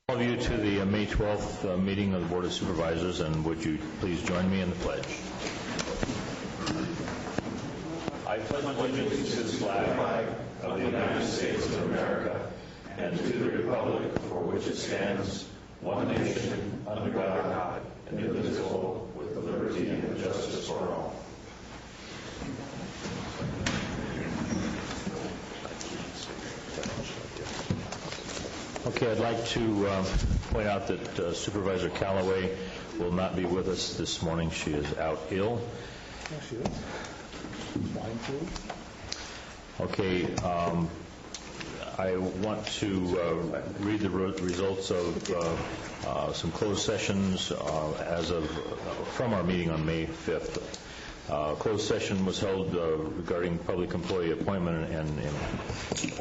All of you to the May 12th meeting of the Board of Supervisors, and would you please join me in the pledge? I pledge allegiance to the flag of the United States of America and to the republic for which it stands, one nation, under God, indivisible, with liberty and justice for all. Okay, I'd like to point out that Supervisor Callaway will not be with us this morning. She is out ill. Yes, she is. Swine flu. Okay, I want to read the results of some closed sessions from our meeting on May 5th. Closed session was held regarding public employee appointment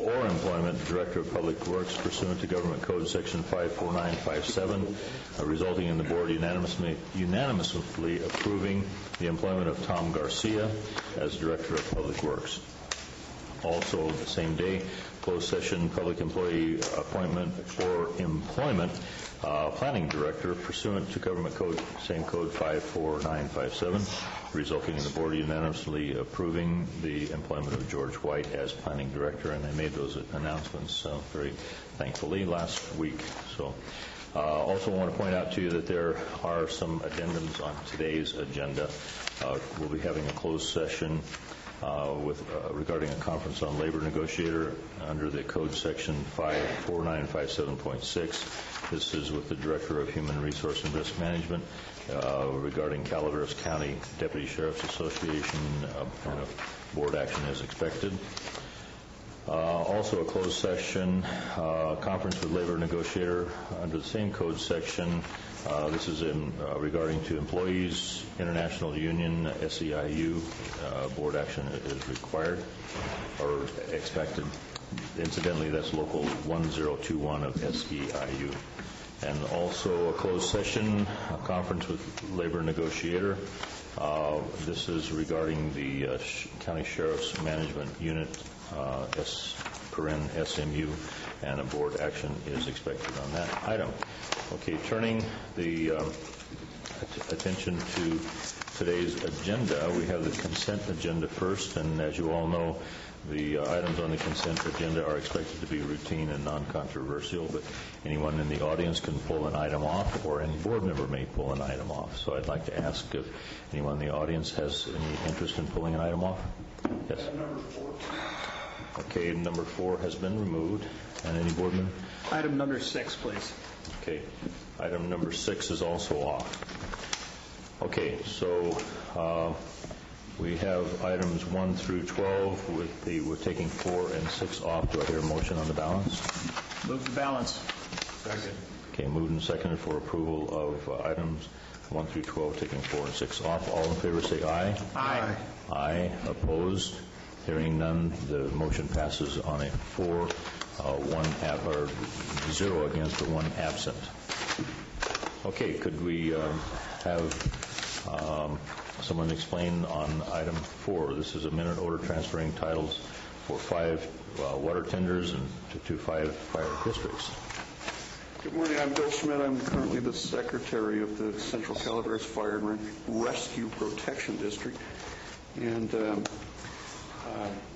or employment, Director of Public Works, pursuant to Government Code Section 54957, resulting in the board unanimously approving the employment of Tom Garcia as Director of Public Works. Also, the same day, closed session public employee appointment or employment, planning director pursuant to government code, same code 54957, resulting in the board unanimously approving the employment of George White as planning director, and I made those announcements very thankfully last week. So also want to point out to you that there are some addendums on today's agenda. We'll be having a closed session regarding a conference on labor negotiator under the code section 54957.6. This is with the Director of Human Resource and Risk Management regarding Calaveras County Deputy Sheriff's Association, and a board action is expected. Also a closed session conference with labor negotiator under the same code section. This is regarding to employees, International Union, SEIU. Board action is required or expected. Incidentally, that's local 1021 of SEIU. And also a closed session, a conference with labor negotiator. This is regarding the County Sheriff's Management Unit, SMU, and a board action is expected on that item. Okay, turning the attention to today's agenda, we have the consent agenda first, and as you all know, the items on the consent agenda are expected to be routine and non-controversial, but anyone in the audience can pull an item off, or any board member may pull an item off. So I'd like to ask if anyone in the audience has any interest in pulling an item off. Yes? Number 4. Okay, number 4 has been removed. And any board member? Item number 6, please. Okay, item number 6 is also off. Okay, so we have items 1 through 12 we're taking 4 and 6 off. Do I hear a motion on the balance? Move the balance. Second. Okay, moved and seconded for approval of items 1 through 12, taking 4 and 6 off. All in favor say aye. Aye. Aye. Opposed? Hearing none, the motion passes on a 4, 0 against, but 1 absent. Okay, could we have someone explain on item 4? This is a minute order transferring titles for 5 water tenders and to 5 fire districts. Good morning. I'm Bill Schmidt. I'm currently the secretary of the Central Calaveras Fire and Rescue Protection District, and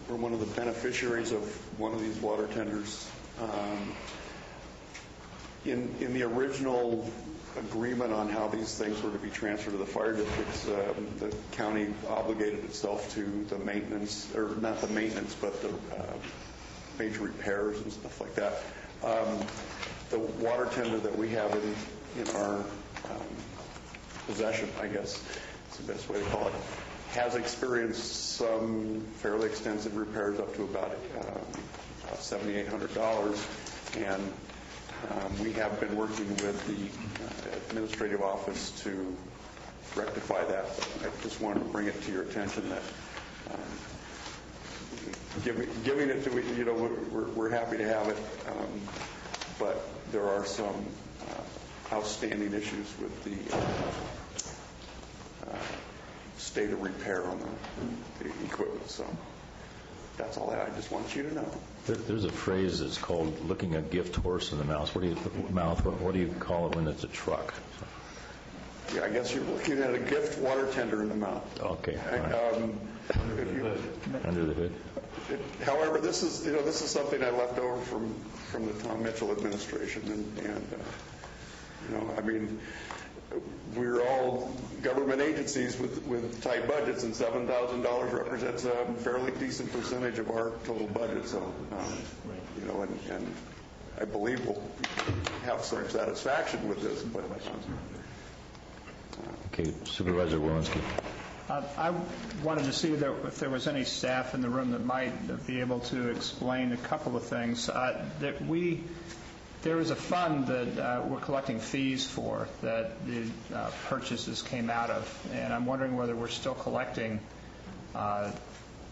we're one of the beneficiaries of one of these water tenders. In the original agreement on how these things were to be transferred to the fire districts, the county obligated itself to the maintenance, or not the maintenance, but the major repairs and stuff like that. The water tender that we have in our possession, I guess is the best way to call it, has experienced some fairly extensive repairs up to about $7,800, and we have been working with the administrative office to rectify that. I just wanted to bring it to your attention that giving it to, we're happy to have it, but there are some outstanding issues with the state of repair on the equipment. So That's all I just want you to know. There's a phrase that's called looking a gift horse in the mouth. What do you call it when it's a truck? Yeah, I guess you're looking at a gift water tender in the mouth. Okay. All right. Under the hood. However, this is something I left over from the Tom Mitchell administration, and I mean, we're all government agencies with tight budgets, and $7,000 represents a fairly decent percentage of our total budget. So, and I believe we'll have some satisfaction with this. But okay, Supervisor Walensky. I wanted to see if there was any staff in the room that might be able to explain a couple of things. There is a fund that we're collecting fees for that the purchases came out of, and I'm wondering whether we're still collecting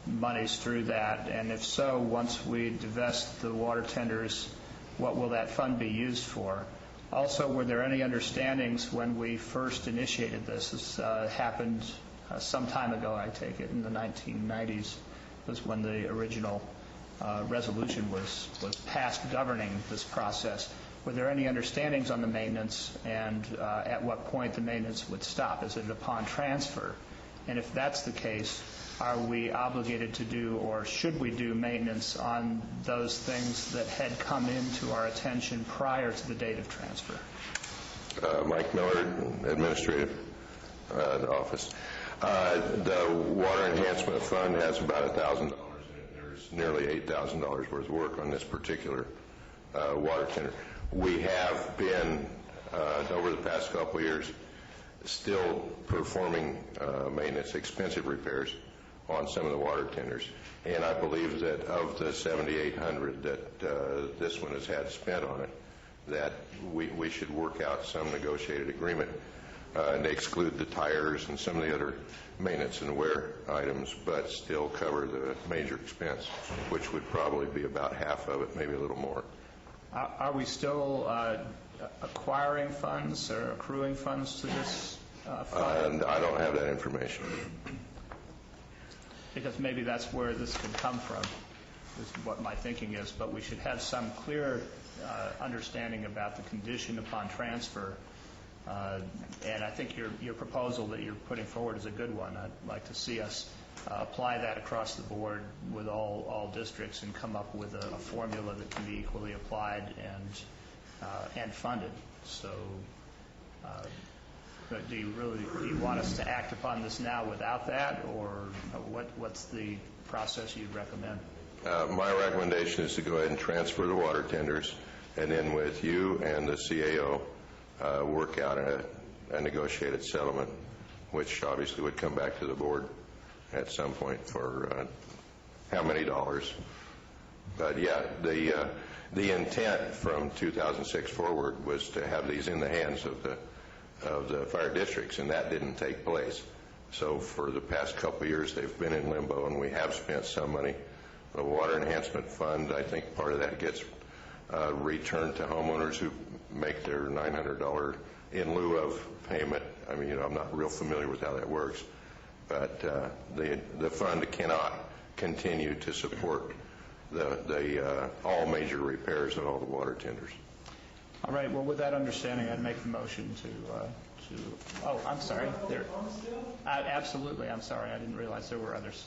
monies through that, and if so, once we divest the water tenders, what will that fund be used for? Also, were there any understandings when we first initiated this? This happened some time ago, I take it, in the 1990s was when the original resolution was passed governing this process. Were there any understandings on the maintenance, and at what point the maintenance would stop? Is it upon transfer? And if that's the case, are we obligated to do, or should we do, maintenance on those things that had come into our attention prior to the date of transfer? Mike Miller, Administrative Office. The Water Enhancement Fund has about $1,000 in it. There's nearly $8,000 worth of work on this particular water tender. We have been, over the past couple of years, still performing maintenance, expensive repairs on some of the water tenders. And I believe that of the $7,800 that this one has had spent on it, that we should work out some negotiated agreement and exclude the tires and some of the other maintenance and wear items, but still cover the major expense, which would probably be about half of it, maybe a little more. Are we still acquiring funds or accruing funds to this fund? I don't have that information. Because maybe that's where this could come from, is what my thinking is, but we should have some clear understanding about the condition upon transfer. And I think your proposal that you're putting forward is a good one. I'd like to see us apply that across the board with all districts and come up with a formula that can be equally applied and funded. So do you want us to act upon this now without that, or what's the process you'd recommend? My recommendation is to go ahead and transfer the water tenders, and then with you and the CAO, work out a negotiated settlement, which obviously would come back to the board at some point for how many dollars. But yeah, the intent from 2006 forward was to have these in the hands of the fire districts, and that didn't take place. So for the past couple of years, they've been in limbo, and we have spent some money. The Water Enhancement Fund, I think part of that gets returned to homeowners who make their $900 in lieu of payment. I mean, I'm not real familiar with how that works, but the fund cannot continue to support the all major repairs of all the water tenders. All right. Well, with that understanding, I'd make the motion to. Oh, I'm sorry. Absolutely. I'm sorry. I didn't realize there were others.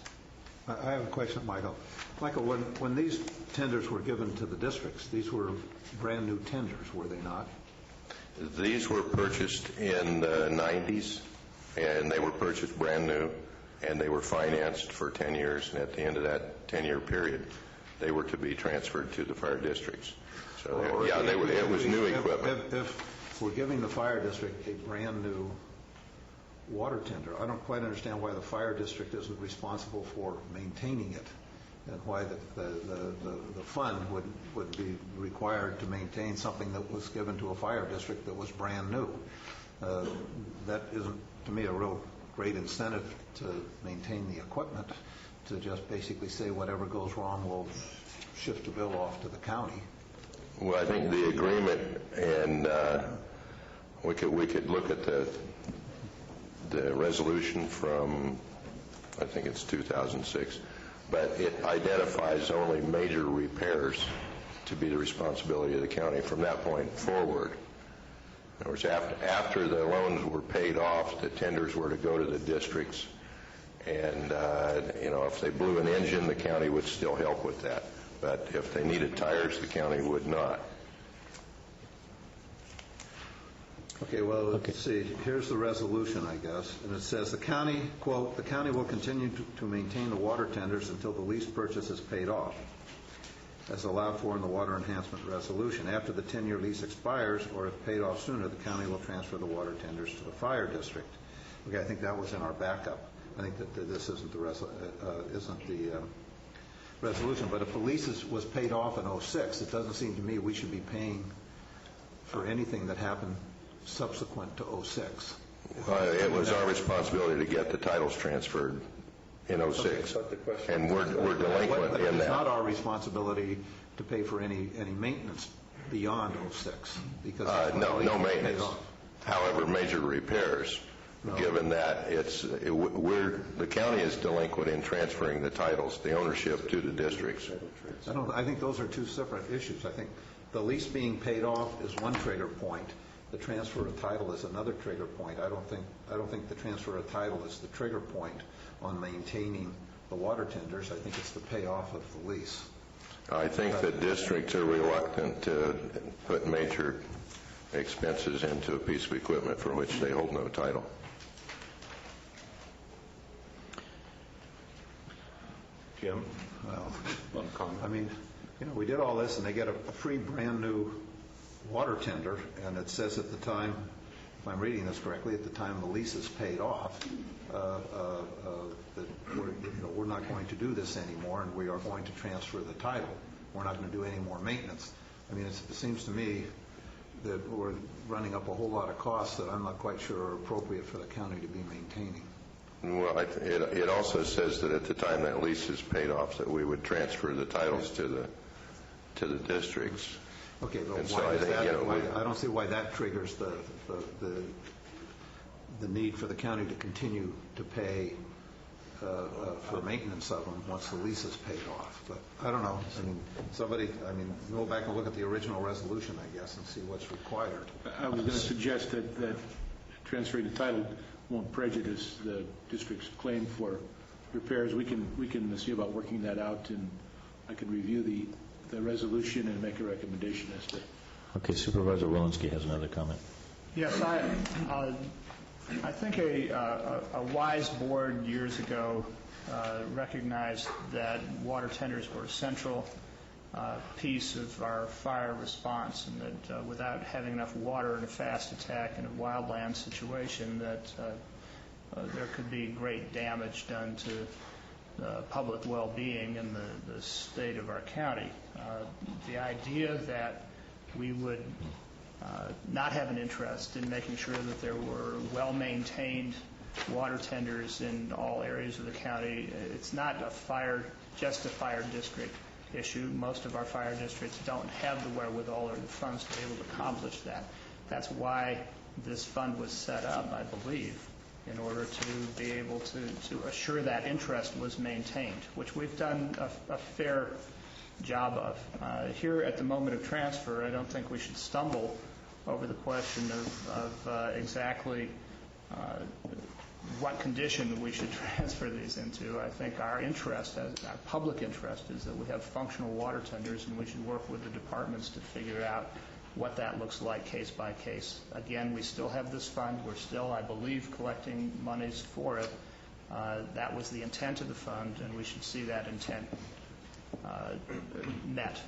I have a question, Michael. Michael, when these tenders were given to the districts, these were brand new tenders, were they not? These were purchased in the 90s, and they were purchased brand new, and they were financed for 10 years, and at the end of that 10-year period, they were to be transferred to the fire districts. So, yeah, it was new equipment. If we're giving the fire district a brand new water tender, I don't quite understand why the fire district isn't responsible for maintaining it, and why the fund would be required to maintain something that was given to a fire district that was brand new. That isn't, to me, a real great incentive to maintain the equipment, to just basically say whatever goes wrong, we'll shift the bill off to the county. Well, I think the agreement, and we could look at the resolution from, I think it's 2006, but it identifies only major repairs to be the responsibility of the county from that point forward. In other words, after the loans were paid off, the tenders were to go to the districts, and if they blew an engine, the county would still help with that. But if they needed tires, the county would not. Okay, well, let's see. Here's the resolution, I guess. And it says, the county, quote, "The county will continue to maintain the water tenders until the lease purchase is paid off, as allowed for in the water enhancement resolution. After the 10-year lease expires, or if paid off sooner, the county will transfer the water tenders to the fire district." Okay, I think that was in our backup. I think that this isn't the resolution. But if the lease was paid off in 06, it doesn't seem to me we should be paying for anything that happened subsequent to 06. It was our responsibility to get the titles transferred in 06, and we're delinquent in It's that. not our responsibility to pay for any maintenance beyond 06, because No maintenance. However, major repairs, given that the county is delinquent in transferring the titles, the ownership to the districts. I think those are two separate issues. I think the lease being paid off is one trigger point. The transfer of title is another trigger point. I don't think the transfer of title is the trigger point on maintaining the water tenders. I think it's the payoff of the lease. I think the districts are reluctant to put major expenses into a piece of equipment for which they hold no title. Jim? Well, I mean, we did all this, and they get a free brand new water tender, and it says at the time, if I'm reading this correctly, at the time the lease is paid off, that we're not going to do this anymore, and we are going to transfer the title. We're not going to do any more maintenance. I mean, it seems to me that we're running up a whole lot of costs that I'm not quite sure are appropriate for the county to be maintaining. Well, it also says that at the time that lease is paid off, that we would transfer the titles to the districts. Okay, but And why so I is think, that? I don't see why that triggers the need for the county to continue to pay for maintenance of them once the lease is paid off. But I don't know. I mean, go back and look at the original resolution, I guess, and see what's required. I was going to suggest that transferring the title won't prejudice the district's claim for repairs. We can see about working that out, and I can review the resolution and make a recommendation as to. Okay, Supervisor Walensky has another comment. Yes, I think a wise board years ago recognized that water tenders were a central piece of our fire response, and that without having enough water in a fast attack in a wildland situation, that there could be great damage done to public well-being in the state of our county. The idea that we would not have an interest in making sure that there were well-maintained water tenders in all areas of the county. It's not just a fire district issue. Most of our fire districts don't have the wherewithal or the funds to be able to accomplish that. That's why this fund was set up, I believe, in order to be able to assure that interest was maintained, which we've done a fair job of. Here at the moment of transfer, I don't think we should stumble over the question of exactly what condition we should transfer these into. I think our interest, our public interest, is that we have functional water tenders, and we should work with the departments to figure out what that looks like case by case. Again, we still have this fund. We're still, I believe, collecting monies for it. That was the intent of the fund, and we should see that intent met.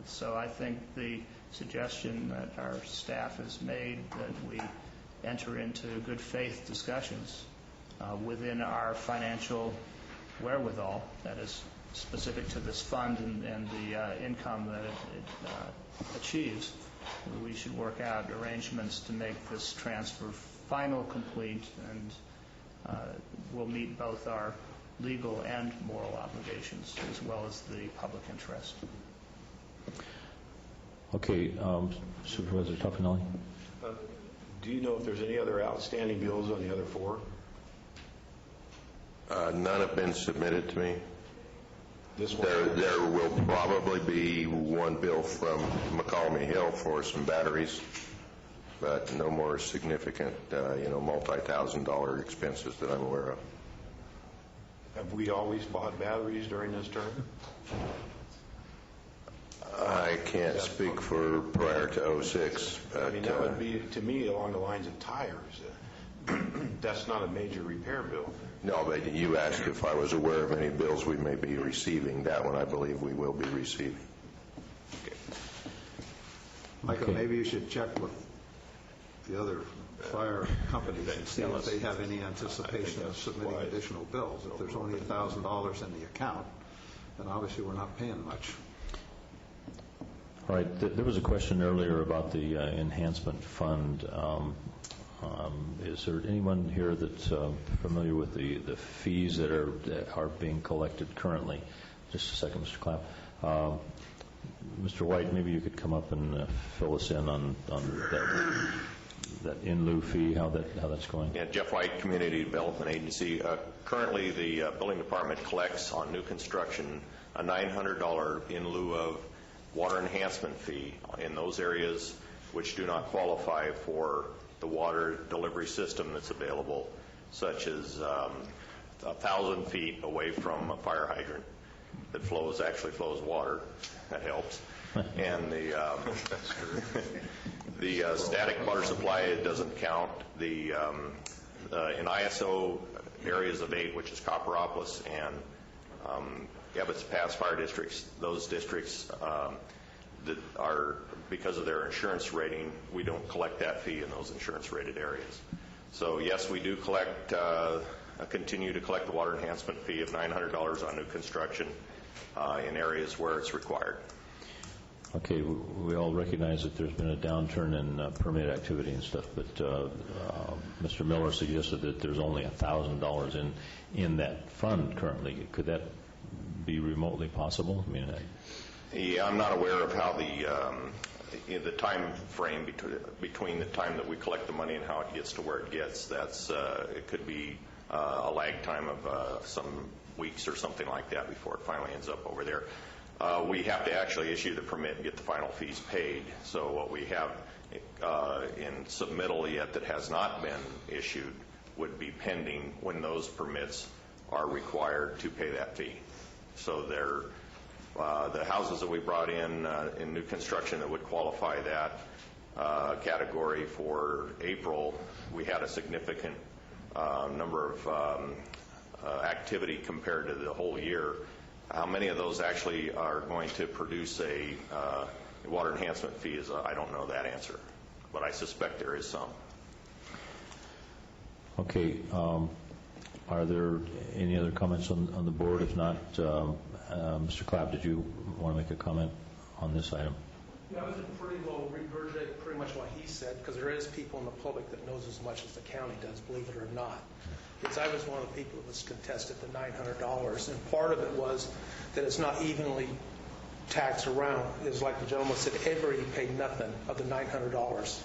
So I think the suggestion that our staff has made that we enter into good faith discussions within our financial wherewithal that is specific to this fund and the income that it achieves, we should work out arrangements to make this transfer final, complete, and we'll meet both our legal and moral obligations as well as the public interest. Okay, Supervisor Toffanelli? Do you know if there's any other outstanding bills on the other four? None have been submitted to me. This one? There will probably be one bill from McCallum Hill for some batteries, but no more significant, multi-$1,000 expenses that I'm aware of. Have we always bought batteries during this term? I can't speak for prior to '06, but I mean, that would be, to me, along the lines of tires. That's not a major repair bill. no, but you asked if I was aware of any bills we may be receiving. That one I believe we will be receiving. Michael, maybe you should check with the other fire companies and see if they have any anticipation of submitting additional bills. If there's only $1,000 in the account, then obviously we're not paying much. All right, there was a question earlier about the enhancement fund. Is there anyone here that's familiar with the fees that are being collected currently? Just a second, Mr. Clapp. Mr. White, maybe you could come up and fill us in on that in lieu fee, how that's going. Yeah, Jeff White, Community Development Agency. Currently, the building department collects on new construction a $900 in lieu of water enhancement fee in those areas which do not qualify for the water delivery system that's available, such as 1,000 feet away from a fire hydrant that actually flows water. That helps. And the static water supply doesn't count. In ISO areas of 8, which is Copperopolis and Ebbets Pass fire districts, those districts that are, because of their insurance rating, we don't collect that fee in those insurance rated areas. So yes, we do continue to collect the water enhancement fee of $900 on new construction in areas where it's required. Okay, we all recognize that there's been a downturn in permit activity and stuff, but Mr. Miller suggested that there's only $1,000 in that fund currently. Could that be remotely possible? I mean, yeah, I'm not aware of how the time frame between the time that we collect the money and how it gets to where it gets. It could be a lag time of some weeks or something like that before it finally ends up over there. We have to actually issue the permit and get the final fees paid. So what we have in submittal yet that has not been issued would be pending when those permits are required to pay that fee. So the houses that we brought in new construction that would qualify that category for April, we had a significant number of activity compared to the whole year. How many of those actually are going to produce a water enhancement fee I don't know that answer, but I suspect there is some. okay. Are there any other comments on the board? If not, Mr. Clapp, did you want to make a comment on this item? Yeah, I was pretty well regurgitate pretty much what he said, because there is people in the public that knows as much as the county does, believe it or not. Because I was one of the people that was contested the $900, and part of it was that it's not evenly taxed around. It's like the gentleman said, Avery paid nothing of the $900.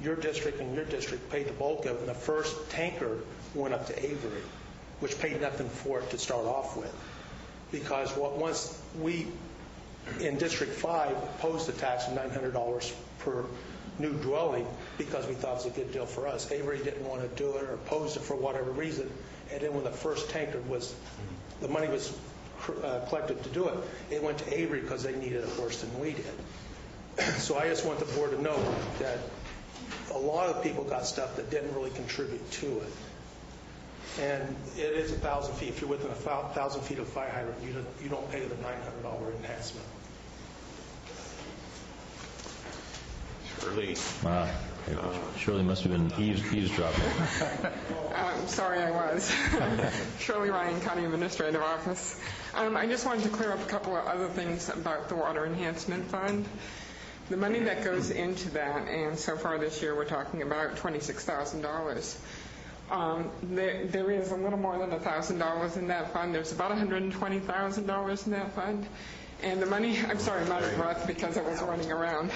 Your district and your district paid the bulk of it, and the first tanker went up to Avery, which paid nothing for it to start off with. Because once we, in District 5, opposed the tax of $900 per new dwelling because we thought it was a good deal for us. Avery didn't want to do it or opposed it for whatever reason. And then when the first tanker the money was collected to do it, it went to Avery because they needed it worse than we did. So I just want the board to know that a lot of people got stuff that didn't really contribute to it. And it is 1,000 feet. If you're within 1,000 feet of a fire hydrant, you don't pay the $900 enhancement. Shirley must have been eavesdropping. Sorry, I was. Shirley Ryan, County Administrative Office. I just wanted to clear up a couple of other things about the Water Enhancement Fund. The money that goes into that, and so far this year we're talking about $26,000. There is a little more than $1,000 in that fund. There's about $120,000 in that fund. And the money, I'm sorry, I'm out of breath because I was running around.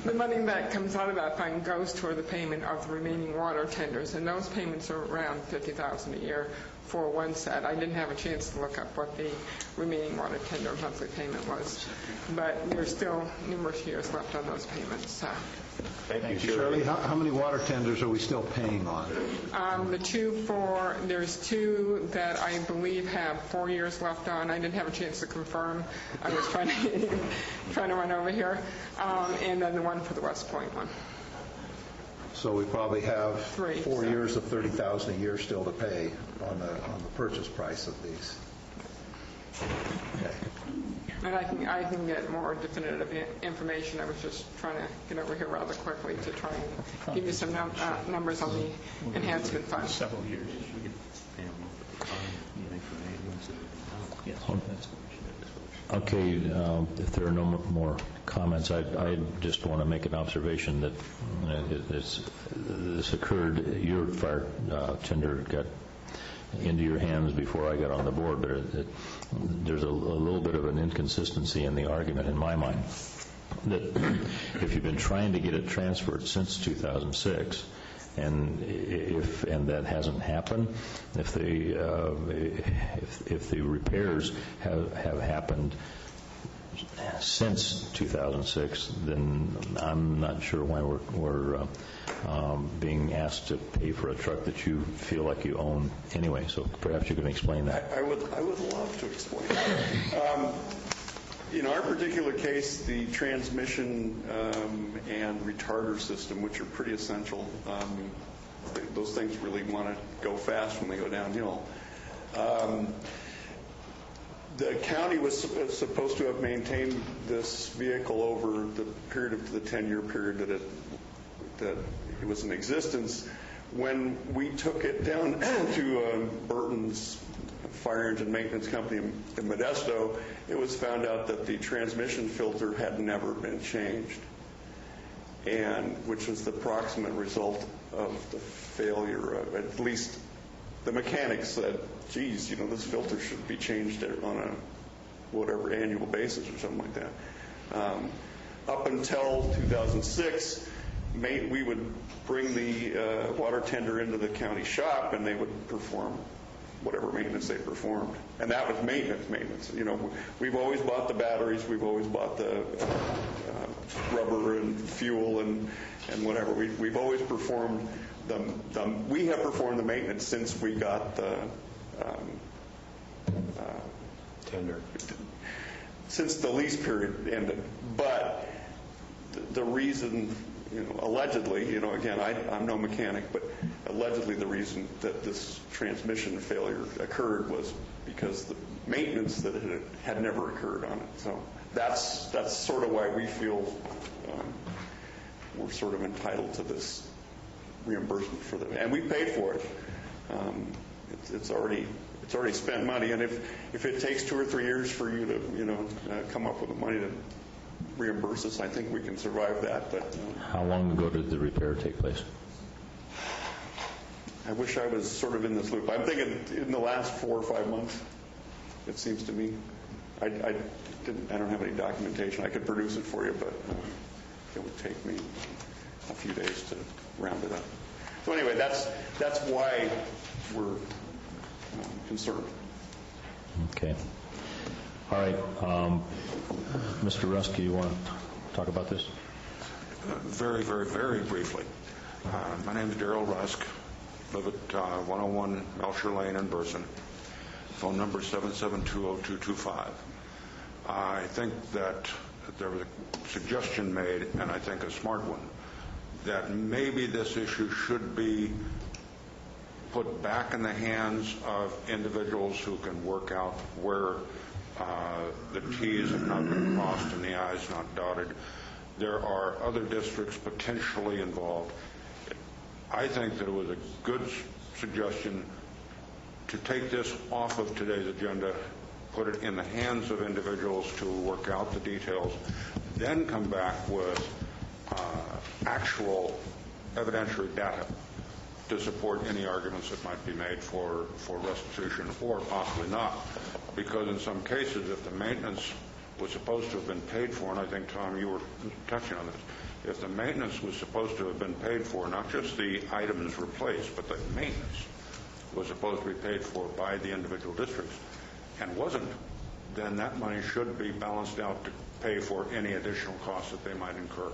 The money that comes out of that fund goes toward the payment of the remaining water tenders, and those payments are around $50,000 a year for one set. I didn't have a chance to look up what the remaining water tender monthly payment was, but there's still numerous years left on those payments. So. Thank you, Shirley, how many water tenders are we still paying on? There's two that I believe have 4 years left on. I didn't have a chance to confirm. I was trying to run over here. And then the one for the West Point one. So we probably have 3, 4 so. years of $30,000 a year still to pay on the purchase price of these. Okay. And I can get more definitive information. I was just trying to get over here rather quickly to try and give you some numbers on the enhancement fund. Several years. Okay, if there are no more comments, I just want to make an observation that this occurred, your fire tender got into your hands before I got on the board, but there's a little bit of an inconsistency in the argument in my mind that if you've been trying to get it transferred since 2006, and that hasn't happened, if the repairs have happened since 2006, then I'm not sure why we're being asked to pay for a truck that you feel like you own anyway. So perhaps you can explain that. I would love to explain that. In our particular case, the transmission and retarder system, which are pretty essential, those things really want to go fast when they go downhill. The county was supposed to have maintained this vehicle over the period of the 10-year period that it was in existence. When we took it down to Burton's Fire Engine Maintenance Company in Modesto, it was found out that the transmission filter had never been changed, and which was the proximate result of the failure of, at least the mechanics said, geez, this filter should be changed on a whatever annual basis or something like that. Up until 2006, we would bring the water tender into the county shop, and they would perform whatever maintenance they performed, and that was maintenance. We've always bought the batteries, we've always bought the rubber and fuel and whatever. We've always performed we have performed the maintenance since we got the tender. Since the lease period ended. But the reason, allegedly, again, I'm no mechanic, but allegedly the reason that this transmission failure occurred was because the maintenance that had never occurred on it. So that's sort of why we feel we're sort of entitled to this reimbursement for them, and we paid for it. It's already spent money, and if it takes 2 or 3 years for you to come up with the money to reimburse us, I think we can survive that. But how long ago did the repair take place? I wish I was sort of in this loop. I'm thinking in the last 4 or 5 months. It seems to me. I don't have any documentation. I could produce it for you, but it would take me a few days to round it up. So anyway, that's why we're concerned. Okay. All right. Mr. Rusk, you want to talk about this? Very, very, very briefly. My name is Darrell Rusk. Live at 101 Melcher Lane in Burson. Phone number 7720225. I think that there was a suggestion made, and I think a smart one, that maybe this issue should be put back in the hands of individuals who can work out where the T's have not been crossed and the I's not dotted. There are other districts potentially involved. I think that it was a good suggestion to take this off of today's agenda, put it in the hands of individuals to work out the details, then come back with actual evidentiary data to support any arguments that might be made for restitution or possibly not. Because in some cases, if the maintenance was supposed to have been paid for, and I think, Tom, you were touching on this, if the maintenance was supposed to have been paid for, not just the items replaced, but the maintenance, was supposed to be paid for by the individual districts and wasn't, then that money should be balanced out to pay for any additional costs that they might incur.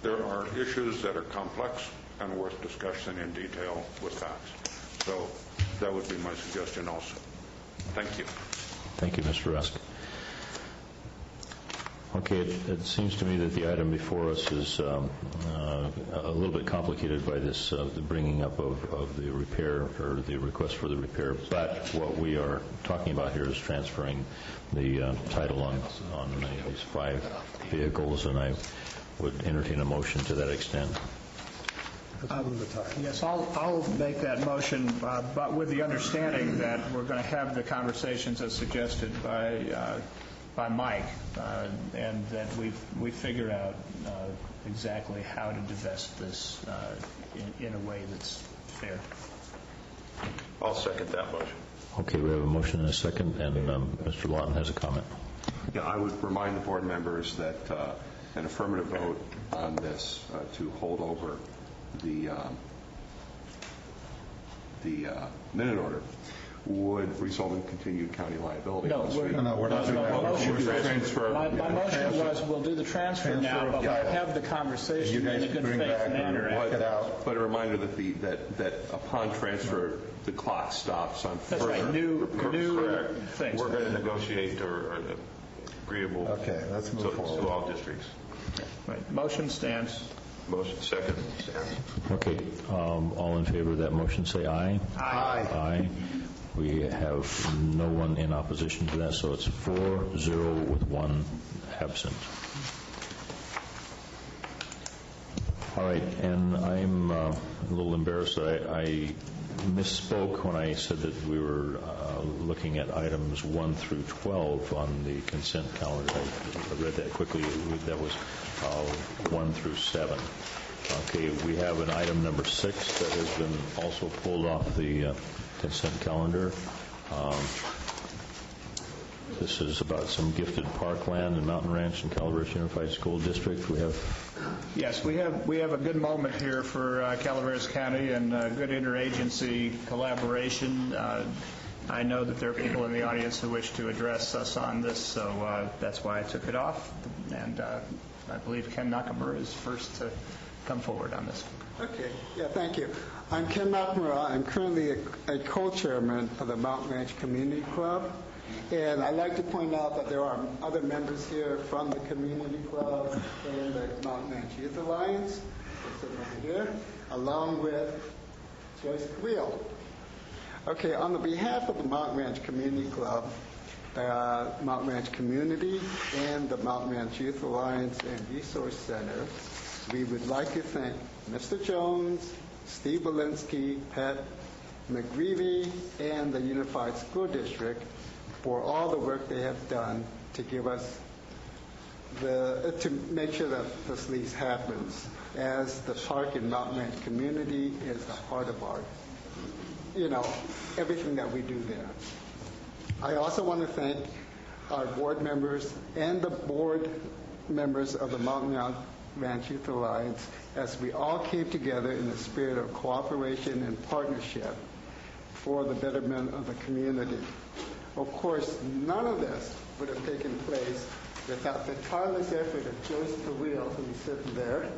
There are issues that are complex and worth discussing in detail with facts. So that would be my suggestion also. Thank you. Thank you, Mr. Rusk. Okay, it seems to me that the item before us is a little bit complicated by this, the bringing up of the repair, or the request for the repair, but what we are talking about here is transferring the title on these 5 vehicles, and I would entertain a motion to that extent. Yes, I'll make that motion, but with the understanding that we're going to have the conversations as suggested by Mike, and that we figure out exactly how to divest this in a way that's fair. I'll second that motion. Okay, we have a motion and a second, and Mr. Lawton has a comment. Yeah, I would remind the board members that an affirmative vote on this to hold over the minute order would result in continued county liability. No, we're not doing that. My motion was we'll do the transfer now, but we'll have the conversation in a good faith manner. But a reminder that upon transfer, the clock stops on That's right. New things. We're going to negotiate or agreeable to all districts. Right. Motion stands. Motion second stands. Okay, all in favor of that motion say aye. Aye. Aye. We have no one in opposition to that, so it's 4-0 with 1 absent. All right, and I'm a little embarrassed. I misspoke when I said that we were looking at items 1 through 12 on the consent calendar. I read that quickly. That was 1 through 7. Okay, we have an item number 6 that has been also pulled off the consent calendar. This is about some gifted parkland and mountain ranch in Calaveras Unified School District. Yes, we have a good moment here for Calaveras County and good interagency collaboration. I know that there are people in the audience who wish to address us on this, so that's why I took it off. And I believe Ken Nakamura is first to come forward on this. Okay, yeah, thank you. I'm Ken Nakamura. I'm currently a co-chairman of the Mountain Ranch Community Club. And I'd like to point out that there are other members here from the Community Club and the Mountain Ranch Youth Alliance, over here, along with Joyce Creel. Okay, on the behalf of the Mountain Ranch Community Club, the Mountain Ranch Community, and the Mountain Ranch Youth Alliance and Resource Center, we would like to thank Mr. Jones, Steve Belinsky, Pat McGreevy, and the Unified School District for all the work they have done to give us to make sure that this lease happens, as the park and Mountain Ranch community is the heart of our, everything that we do there. I also want to thank our board members and the board members of the Mountain Ranch Youth Alliance, as we all came together in the spirit of cooperation and partnership for the betterment of the community. Of course, none of this would have taken place without the tireless effort of Joyce Carrillo, who's sitting there.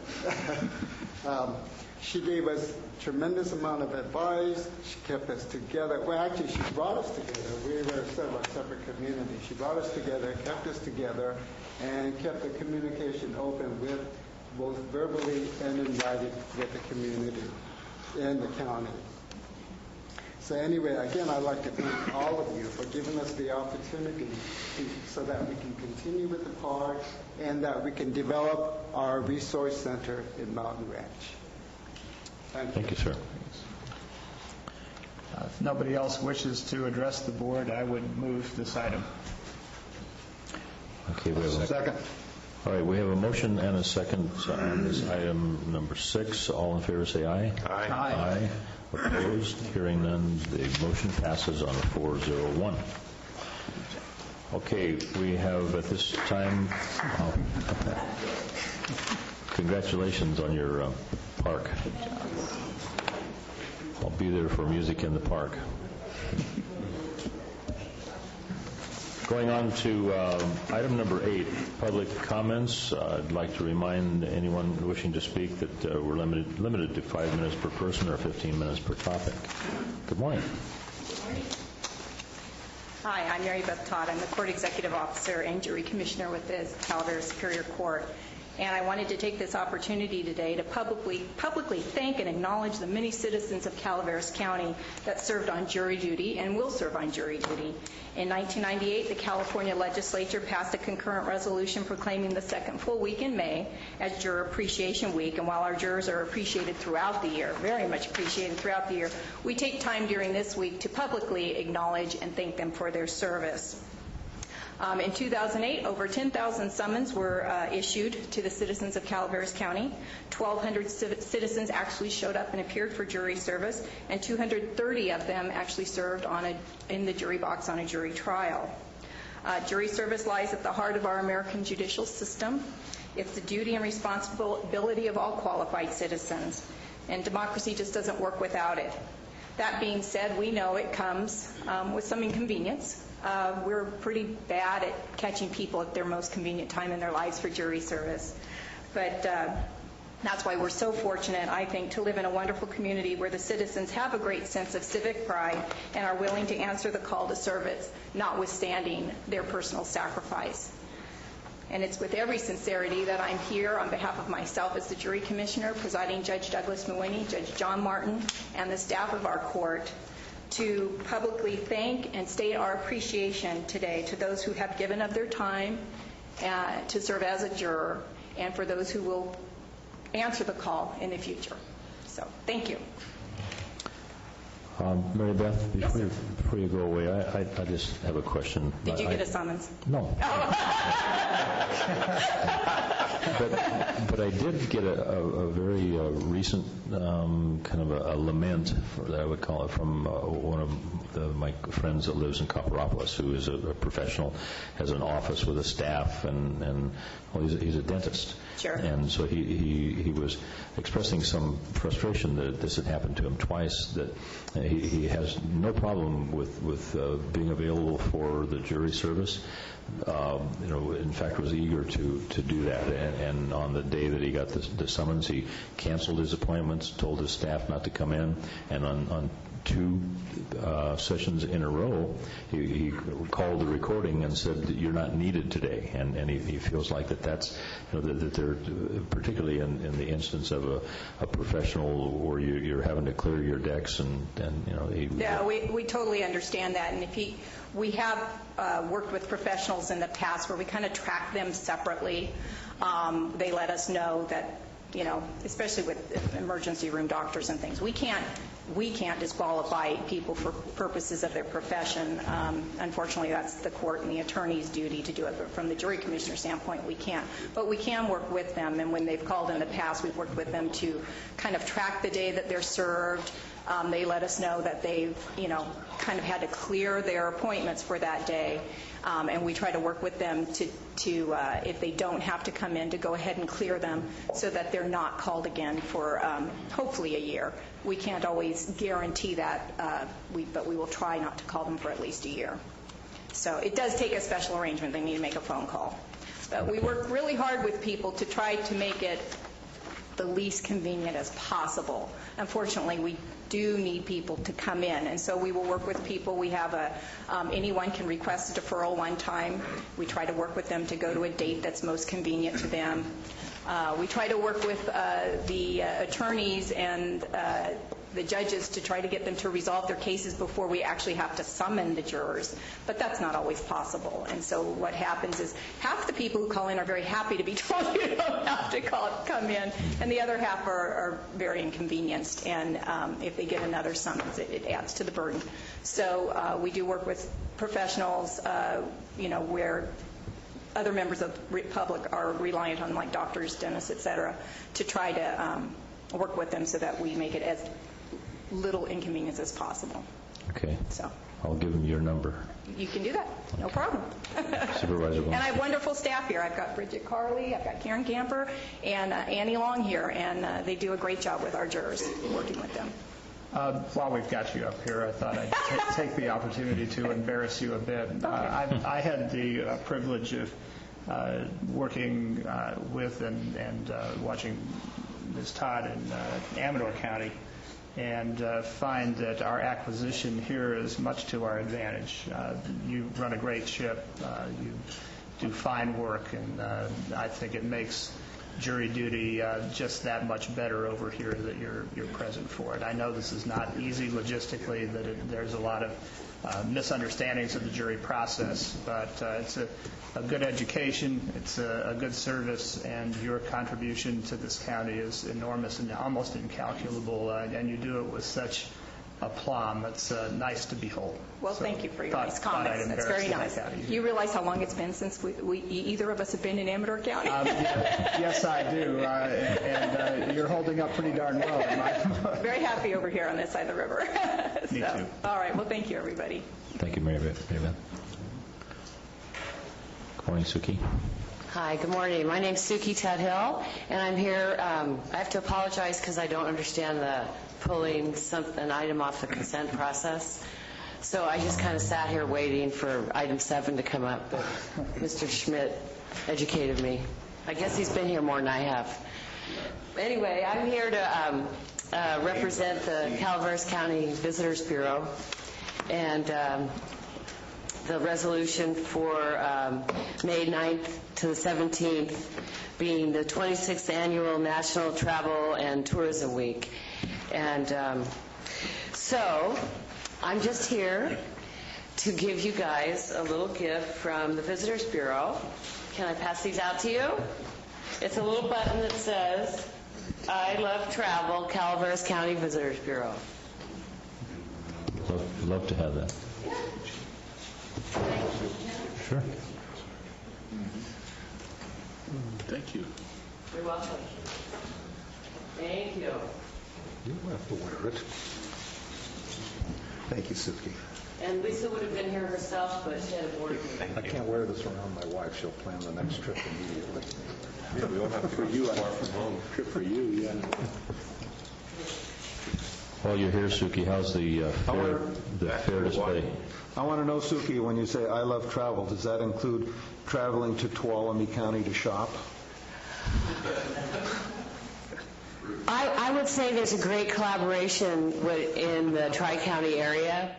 She gave us a tremendous amount of advice. She kept us together. Well, actually, she brought us together. We were separate communities. She brought us together, kept us together, and kept the communication open with both verbally and in writing with the community and the county. So anyway, again, I'd like to thank all of you for giving us the opportunity so that we can continue with the park and that we can develop our resource center in Mountain Ranch. Thank you, sir. If nobody else wishes to address the board, I would move this item. Okay, we have a second. All right, we have a motion and a second on this item number 6. All in favor say aye. Aye. Aye. Opposed? Hearing none, the motion passes on a 4-0-1. Okay, we have at this time, congratulations on your park. I'll be there for music in the park. Going on to item number 8, public comments. I'd like to remind anyone wishing to speak that we're limited to 5 minutes per person or 15 minutes per topic. Good morning. Hi, I'm Mary Beth Todd. I'm the Court Executive Officer and Jury Commissioner with the Calaveras Superior Court. And I wanted to take this opportunity today to publicly thank and acknowledge the many citizens of Calaveras County that served on jury duty and will serve on jury duty. In 1998, the California legislature passed a concurrent resolution proclaiming the second full week in May as Juror Appreciation Week. And while our jurors are appreciated throughout the year, very much appreciated throughout the year, we take time during this week to publicly acknowledge and thank them for their service. In 2008, over 10,000 summons were issued to the citizens of Calaveras County. 1,200 citizens actually showed up and appeared for jury service, and 230 of them actually served in the jury box on a jury trial. Jury service lies at the heart of our American judicial system. It's the duty and responsibility of all qualified citizens, and democracy just doesn't work without it. That being said, we know it comes with some inconvenience. We're pretty bad at catching people at their most convenient time in their lives for jury service. But that's why we're so fortunate, I think, to live in a wonderful community where the citizens have a great sense of civic pride and are willing to answer the call to service, notwithstanding their personal sacrifice. And it's with every sincerity that I'm here on behalf of myself as the jury commissioner, presiding Judge Douglas Mawini, Judge John Martin, and the staff of our court, to publicly thank and state our appreciation today to those who have given of their time to serve as a juror, and for those who will answer the call in the future. So, thank you. Mary Beth, before you go away, I just have a question. Did you get a summons? No. But I did get a very recent kind of a lament, I would call it, from one of my friends that lives in Copperopolis, who is a professional, has an office with a staff, and well, he's a dentist. Sure. And so he was expressing some frustration that this had happened to him twice, that he has no problem with being available for the jury service. In fact, was eager to do that. And on the day that he got the summons, he canceled his appointments, told his staff not to come in, and on 2 sessions in a row, he called the recording and said that you're not needed today, and he feels like that's that they're particularly in the instance of a professional where you're having to clear your decks and Yeah, we totally understand that, and we have worked with professionals in the past where we kind of track them separately. They let us know that, especially with emergency room doctors and things, we can't disqualify people for purposes of their profession. Unfortunately, that's the court and the attorney's duty to do it, but from the jury commissioner standpoint, we can't. But we can work with them, and when they've called in the past, we've worked with them to kind of track the day that they're served. They let us know that they've, kind of had to clear their appointments for that day. And we try to work with them to if they don't have to come in, to go ahead and clear them so that they're not called again for hopefully a year. We can't always guarantee that, but we will try not to call them for at least a year. So it does take a special arrangement. They need to make a phone call. But we work really hard with people to try to make it the least convenient as possible. Unfortunately, we do need people to come in, and so we will work with people. We have anyone can request a deferral one time. We try to work with them to go to a date that's most convenient to them. We try to work with the attorneys and the judges to try to get them to resolve their cases before we actually have to summon the jurors, but that's not always possible. And so what happens is half the people who call in are very happy to be told you don't have to come in, and the other half are very inconvenienced, and if they get another summons, it adds to the burden. So we do work with professionals, where other members of the public are reliant on, like doctors, dentists, et cetera, to try to work with them so that we make it as little inconvenience as possible. Okay. So I'll give them your number. You can do that. No problem. Supervisor Bowman. And I have wonderful staff here. I've got Bridget Carley, I've got Karen Camper, and Annie Long here, and they do a great job with our jurors, working with them. While we've got you up here, I thought I'd take the opportunity to embarrass you a bit. I had the privilege of working with and watching Ms. Todd in Amador County, and find that our acquisition here is much to our advantage. You run a great ship. You do fine work, and I think it makes jury duty just that much better over here that you're present for it. I know this is not easy logistically, that there's a lot of misunderstandings of the jury process, but it's a good education, it's a good service, and your contribution to this county is enormous and almost incalculable, and you do it with such aplomb. It's nice to behold. Well, So thank you for your thought- nice thought I'd comments. That's embarrass very the nice. heck out of You realize how long it's been since either of us have been in Amador County? Yes, I do, and you're holding up pretty darn well in my Very happy over here on this side of the river. Me too. All right, well, thank you, everybody. Thank you, Mary Beth. Good morning, Suki. Hi, good morning. My name's Suki Tadhill, and I'm here. I have to apologize because I don't understand the pulling an item off the consent process. So I just kind of sat here waiting for item 7 to come up, but Mr. Schmidt educated me. I guess he's been here more than I have. Anyway, I'm here to represent the Calaveras County Visitors Bureau, and the resolution for May 9th to the 17th being the 26th Annual National Travel and Tourism Week. And so I'm just here to give you guys a little gift from the Visitors Bureau. Can I pass these out to you? It's a little button that says, "I love travel, Calaveras County Visitors Bureau." Love to have that. Sure. Thank you. You're welcome. Thank you. You don't have to wear it. Thank you, Suki. And Lisa would have been here herself, but she had a board meeting. I can't wear this around my wife. She'll plan the next trip immediately. Yeah, we don't have to For go you, far from home. trip for you, yeah. While you're here, Suki, how's the fair display? I want to know, Suki, when you say "I love travel," does that include traveling to Tuolumne County to shop? I would say there's a great collaboration in the Tri-County area,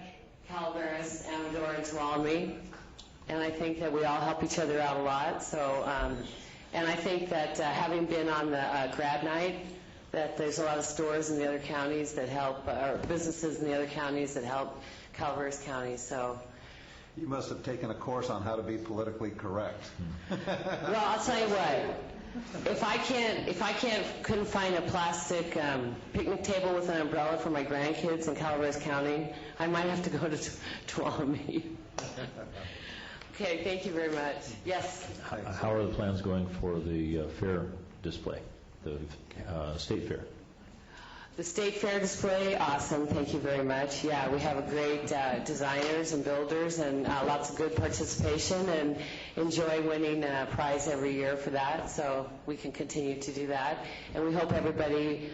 Calaveras, Amador, and Tuolumne, and I think that we all help each other out a lot. So, and I think that having been on the grad night, that there's a lot of stores in the other counties that help, or businesses in the other counties that help Calaveras County. So, You must have taken a course on how to be politically correct. well, I'll tell you what. If I couldn't find a plastic picnic table with an umbrella for my grandkids in Calaveras County, I might have to go to Tuolumne. Okay, thank you very much. Yes. How are the plans going for the fair display, the state fair? The state fair display, awesome. Thank you very much. Yeah, we have a great designers and builders and lots of good participation, and enjoy winning a prize every year for that, so we can continue to do that. And we hope everybody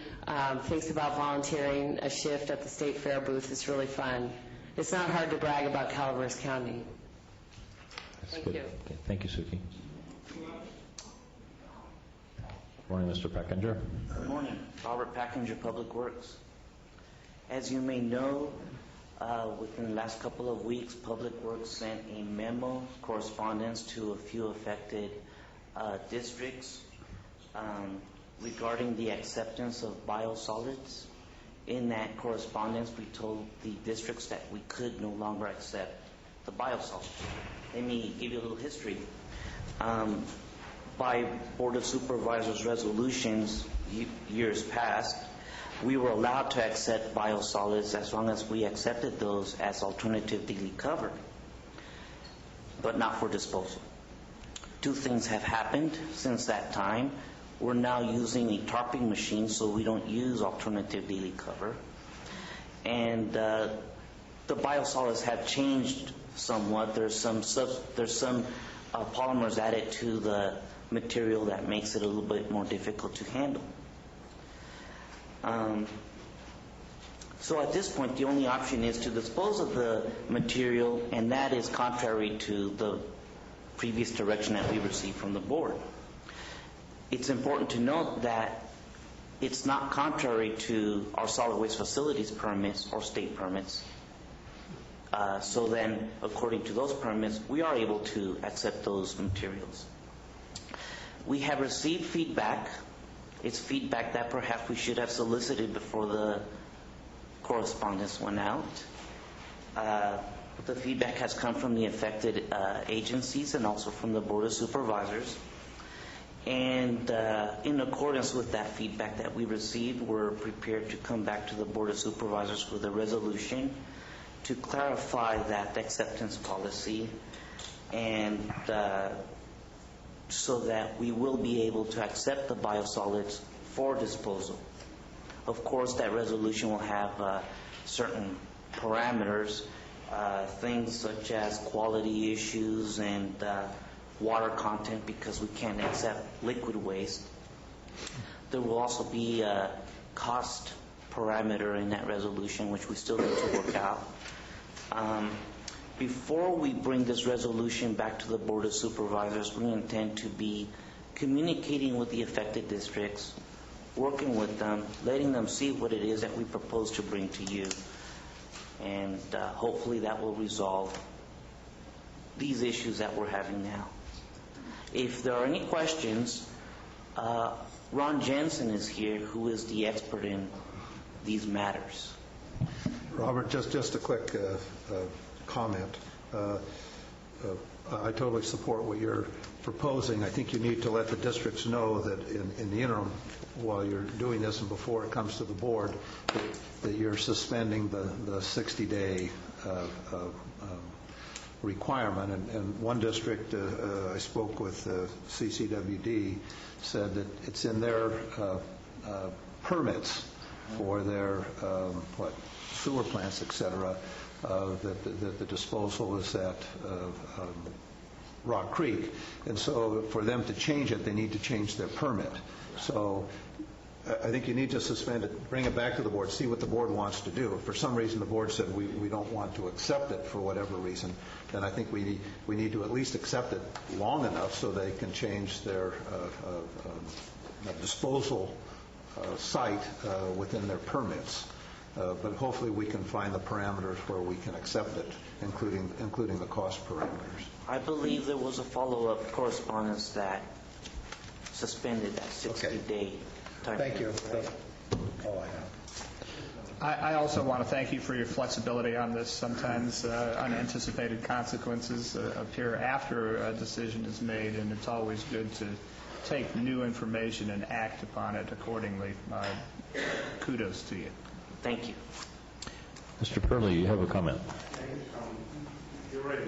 thinks about volunteering a shift at the state fair booth. It's really fun. It's not hard to brag about Calaveras County. Thank you. Okay, thank you, Suki. Morning, Mr. Peckinger. Good morning. Robert Packinger, Public Works. As you may know, within the last couple of weeks, Public Works sent a memo correspondence to a few affected districts regarding the acceptance of biosolids. In that correspondence, we told the districts that we could no longer accept the biosolids. Let me give you a little history. By Board of Supervisors resolutions years past, we were allowed to accept biosolids as long as we accepted those as alternatively covered, but not for disposal. Two things have happened since that time. We're now using a tarping machine, so we don't use alternatively cover. And the biosolids have changed somewhat. There's some polymers added to the material that makes it a little bit more difficult to handle. So at this point, the only option is to dispose of the material, and that is contrary to the previous direction that we received from the board. It's important to note that it's not contrary to our solid waste facilities permits or state permits. So then, according to those permits, we are able to accept those materials. We have received feedback. It's feedback that perhaps we should have solicited before the correspondence went out. The feedback has come from the affected agencies and also from the Board of Supervisors. And in accordance with that feedback that we received, we're prepared to come back to the Board of Supervisors with a resolution to clarify that acceptance policy, and so that we will be able to accept the biosolids for disposal. Of course, that resolution will have certain parameters, things such as quality issues and water content, because we can't accept liquid waste. There will also be a cost parameter in that resolution, which we still need to work out. Before we bring this resolution back to the Board of Supervisors, we intend to be communicating with the affected districts, working with them, letting them see what it is that we propose to bring to you. And hopefully that will resolve these issues that we're having now. If there are any questions, Ron Jensen is here, who is the expert in these matters. Robert, just a quick comment. I totally support what you're proposing. I think you need to let the districts know that in the interim, while you're doing this and before it comes to the board, that you're suspending the 60-day requirement. And one district, I spoke with CCWD, said that it's in their permits for their sewer plants, et cetera, that the disposal is at Rock Creek. And so for them to change it, they need to change their permit. So I think you need to suspend it, bring it back to the board, see what the board wants to do. If for some reason the board said we don't want to accept it for whatever reason, then I think we need to at least accept it long enough so they can change their disposal site within their permits. But hopefully we can find the parameters where we can accept it, including the cost parameters. I believe there was a follow-up correspondence that suspended that 60-day time. Thank you. That's all I have. I also want to thank you for your flexibility on this. Sometimes unanticipated consequences appear after a decision is made, and it's always good to take new information and act upon it accordingly. Kudos to you. Thank you. Mr. Perley, you have a comment. You're right.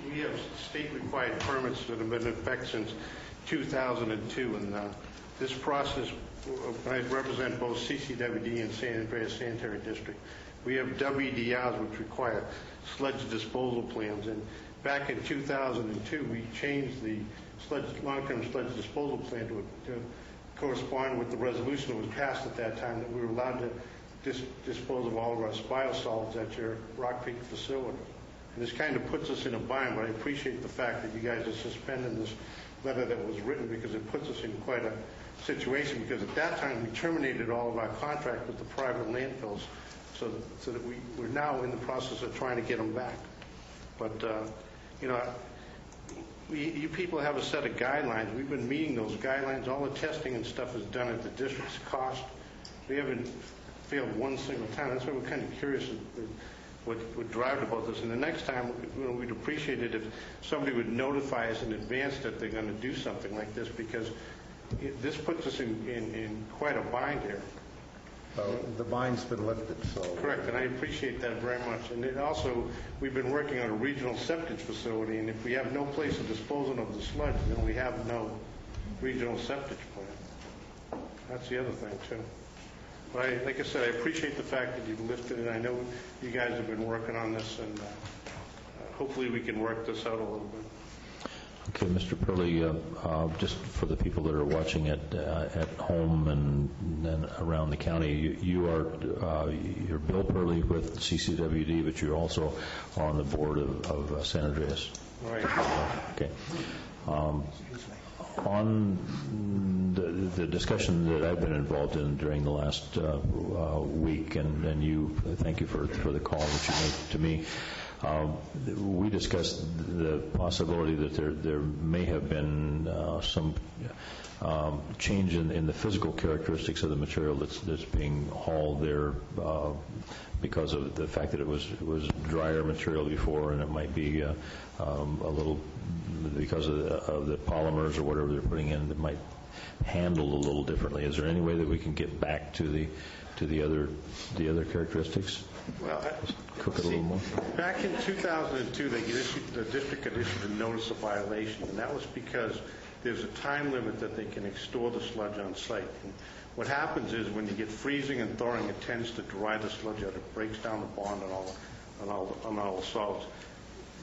We have state-required permits that have been in effect since 2002, and this process, I represent both CCWD and San Andreas Sanitary District. We have WDRs, which require sludge disposal plans, and back in 2002, we changed the long-term sludge disposal plan to correspond with the resolution that was passed at that time, that we were allowed to dispose of all of our biosolids at your Rock Creek facility. And this kind of puts us in a bind, but I appreciate the fact that you guys are suspending this letter that was written, because it puts us in quite a situation, because at that time we terminated all of our contract with the private landfills, so that we're now in the process of trying to get them back. But, you people have a set of guidelines. We've been meeting those guidelines. All the testing and stuff is done at the district's cost. We haven't failed one single time. That's why we're kind of curious what drive about this. And the next time, we'd appreciate it if somebody would notify us in advance that they're going to do something like this, because this puts us in quite a bind here. The bind's been lifted, so... Correct, and I appreciate that very much. And it also, we've been working on a regional septic facility, and if we have no place of disposal of the sludge, then we have no regional septic plan. That's the other thing, too. But like I said, I appreciate the fact that you've lifted it. I know you guys have been working on this, and hopefully we can work this out a little bit. Okay, Mr. Purley, just for the people that are watching at home and around the county, you're Bill Purley with CCWD, but you're also on the board of San Andreas. Right. Okay. On the discussion that I've been involved in during the last week, and you, thank you for the call that you made to me. We discussed the possibility that there may have been some change in the physical characteristics of the material that's being hauled there because of the fact that it was drier material before, and it might be a little because of the polymers or whatever they're putting in that might handle a little differently. Is there any way that we can get back to the other characteristics? Well, cook it a little more. Back in 2002, the district had issued a notice of violation, and that was because there's a time limit that they can store the sludge on site. And what happens is when you get freezing and thawing, it tends to dry the sludge out. It breaks down the bond on all the solids.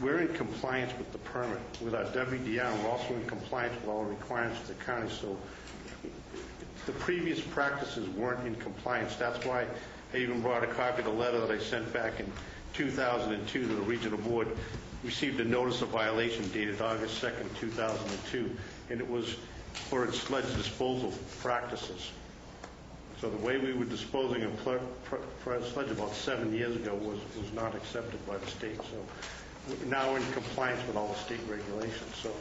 We're in compliance with the permit. With our WDR, we're also in compliance with all the requirements of the county. So the previous practices weren't in compliance. That's why I even brought a copy of the letter that I sent back in 2002 to the regional board. Received a notice of violation dated August 2nd, 2002, and it was for its sludge disposal practices. So the way we were disposing of sludge about 7 years ago was not accepted by the state. So now we're in compliance with all the state regulations. So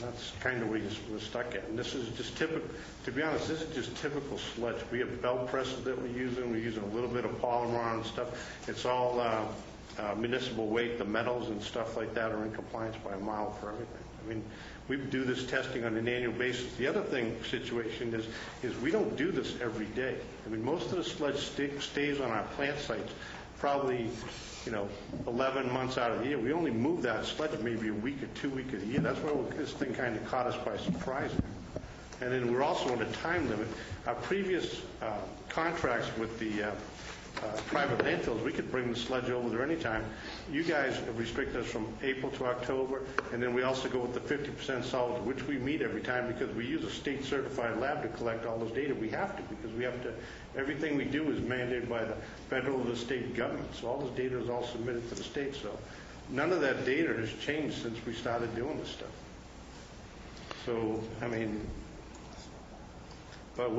that's kind of where we're stuck at. And this is just typical, to be honest, this is just typical sludge. We have belt presses that we're using. We're using a little bit of polymer and stuff. It's all municipal weight. The metals and stuff like that are in compliance by a mile for everything. I mean, we do this testing on an annual basis. The other situation is we don't do this every day. I mean, most of the sludge stays on our plant sites probably 11 months out of the year. We only move that sludge maybe a week or 2 weeks a year. That's why this thing kind of caught us by surprise. And then we're also on a time limit. Our previous contracts with the private landfills, we could bring the sludge over there anytime. You guys restrict us from April to October, and then we also go with the 50% solid, which we meet every time because we use a state-certified lab to collect all this data. We have to because we have to. Everything we do is mandated by the federal or the state government. So all this data is all submitted to the state. So none of that data has changed since we started doing this stuff. So, I mean, but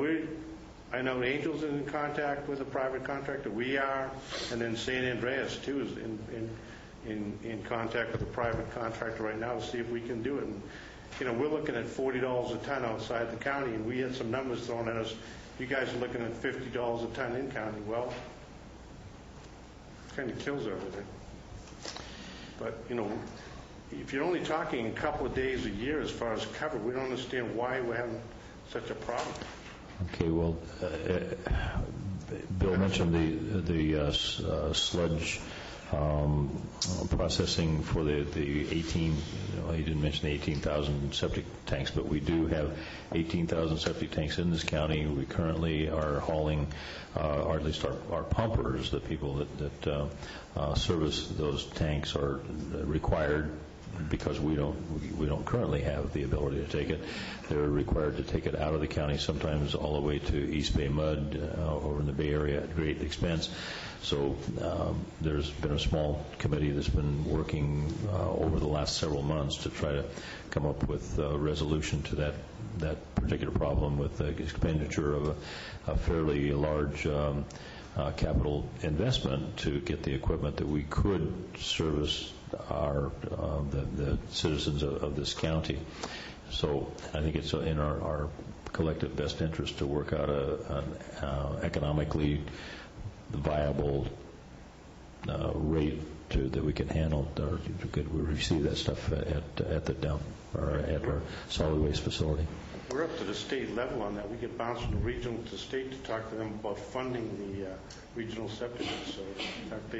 I know Angels is in contact with a private contractor. We are, and then San Andreas too is in contact with a private contractor right now to see if we can do it. And we're looking at $40 a ton outside the county, and we had some numbers thrown at us. You guys are looking at $50 a ton in county. Well, it kind of kills everything. But if you're only talking a couple of days a year as far as cover, we don't understand why we're having such a problem. Okay, well, Bill mentioned the sludge processing for the 18, he didn't mention the 18,000 septic tanks, but we do have 18,000 septic tanks in this county. We currently are hauling, or at least our pumpers, the people that service those tanks are required because we don't currently have the ability to take it. They're required to take it out of the county, sometimes all the way to East Bay Mud over in the Bay Area at great expense. So there's been a small committee that's been working over the last several months to try to come up with a resolution to that particular problem with the expenditure of a fairly large capital investment to get the equipment that we could service the citizens of this county. So I think it's in our collective best interest to work out an economically viable rate that we can handle, or we receive that stuff at the dump or at our solid waste facility. We're up to the state level on that. We get bounced from the regional to the state to talk to them about funding the regional septic facility. In fact,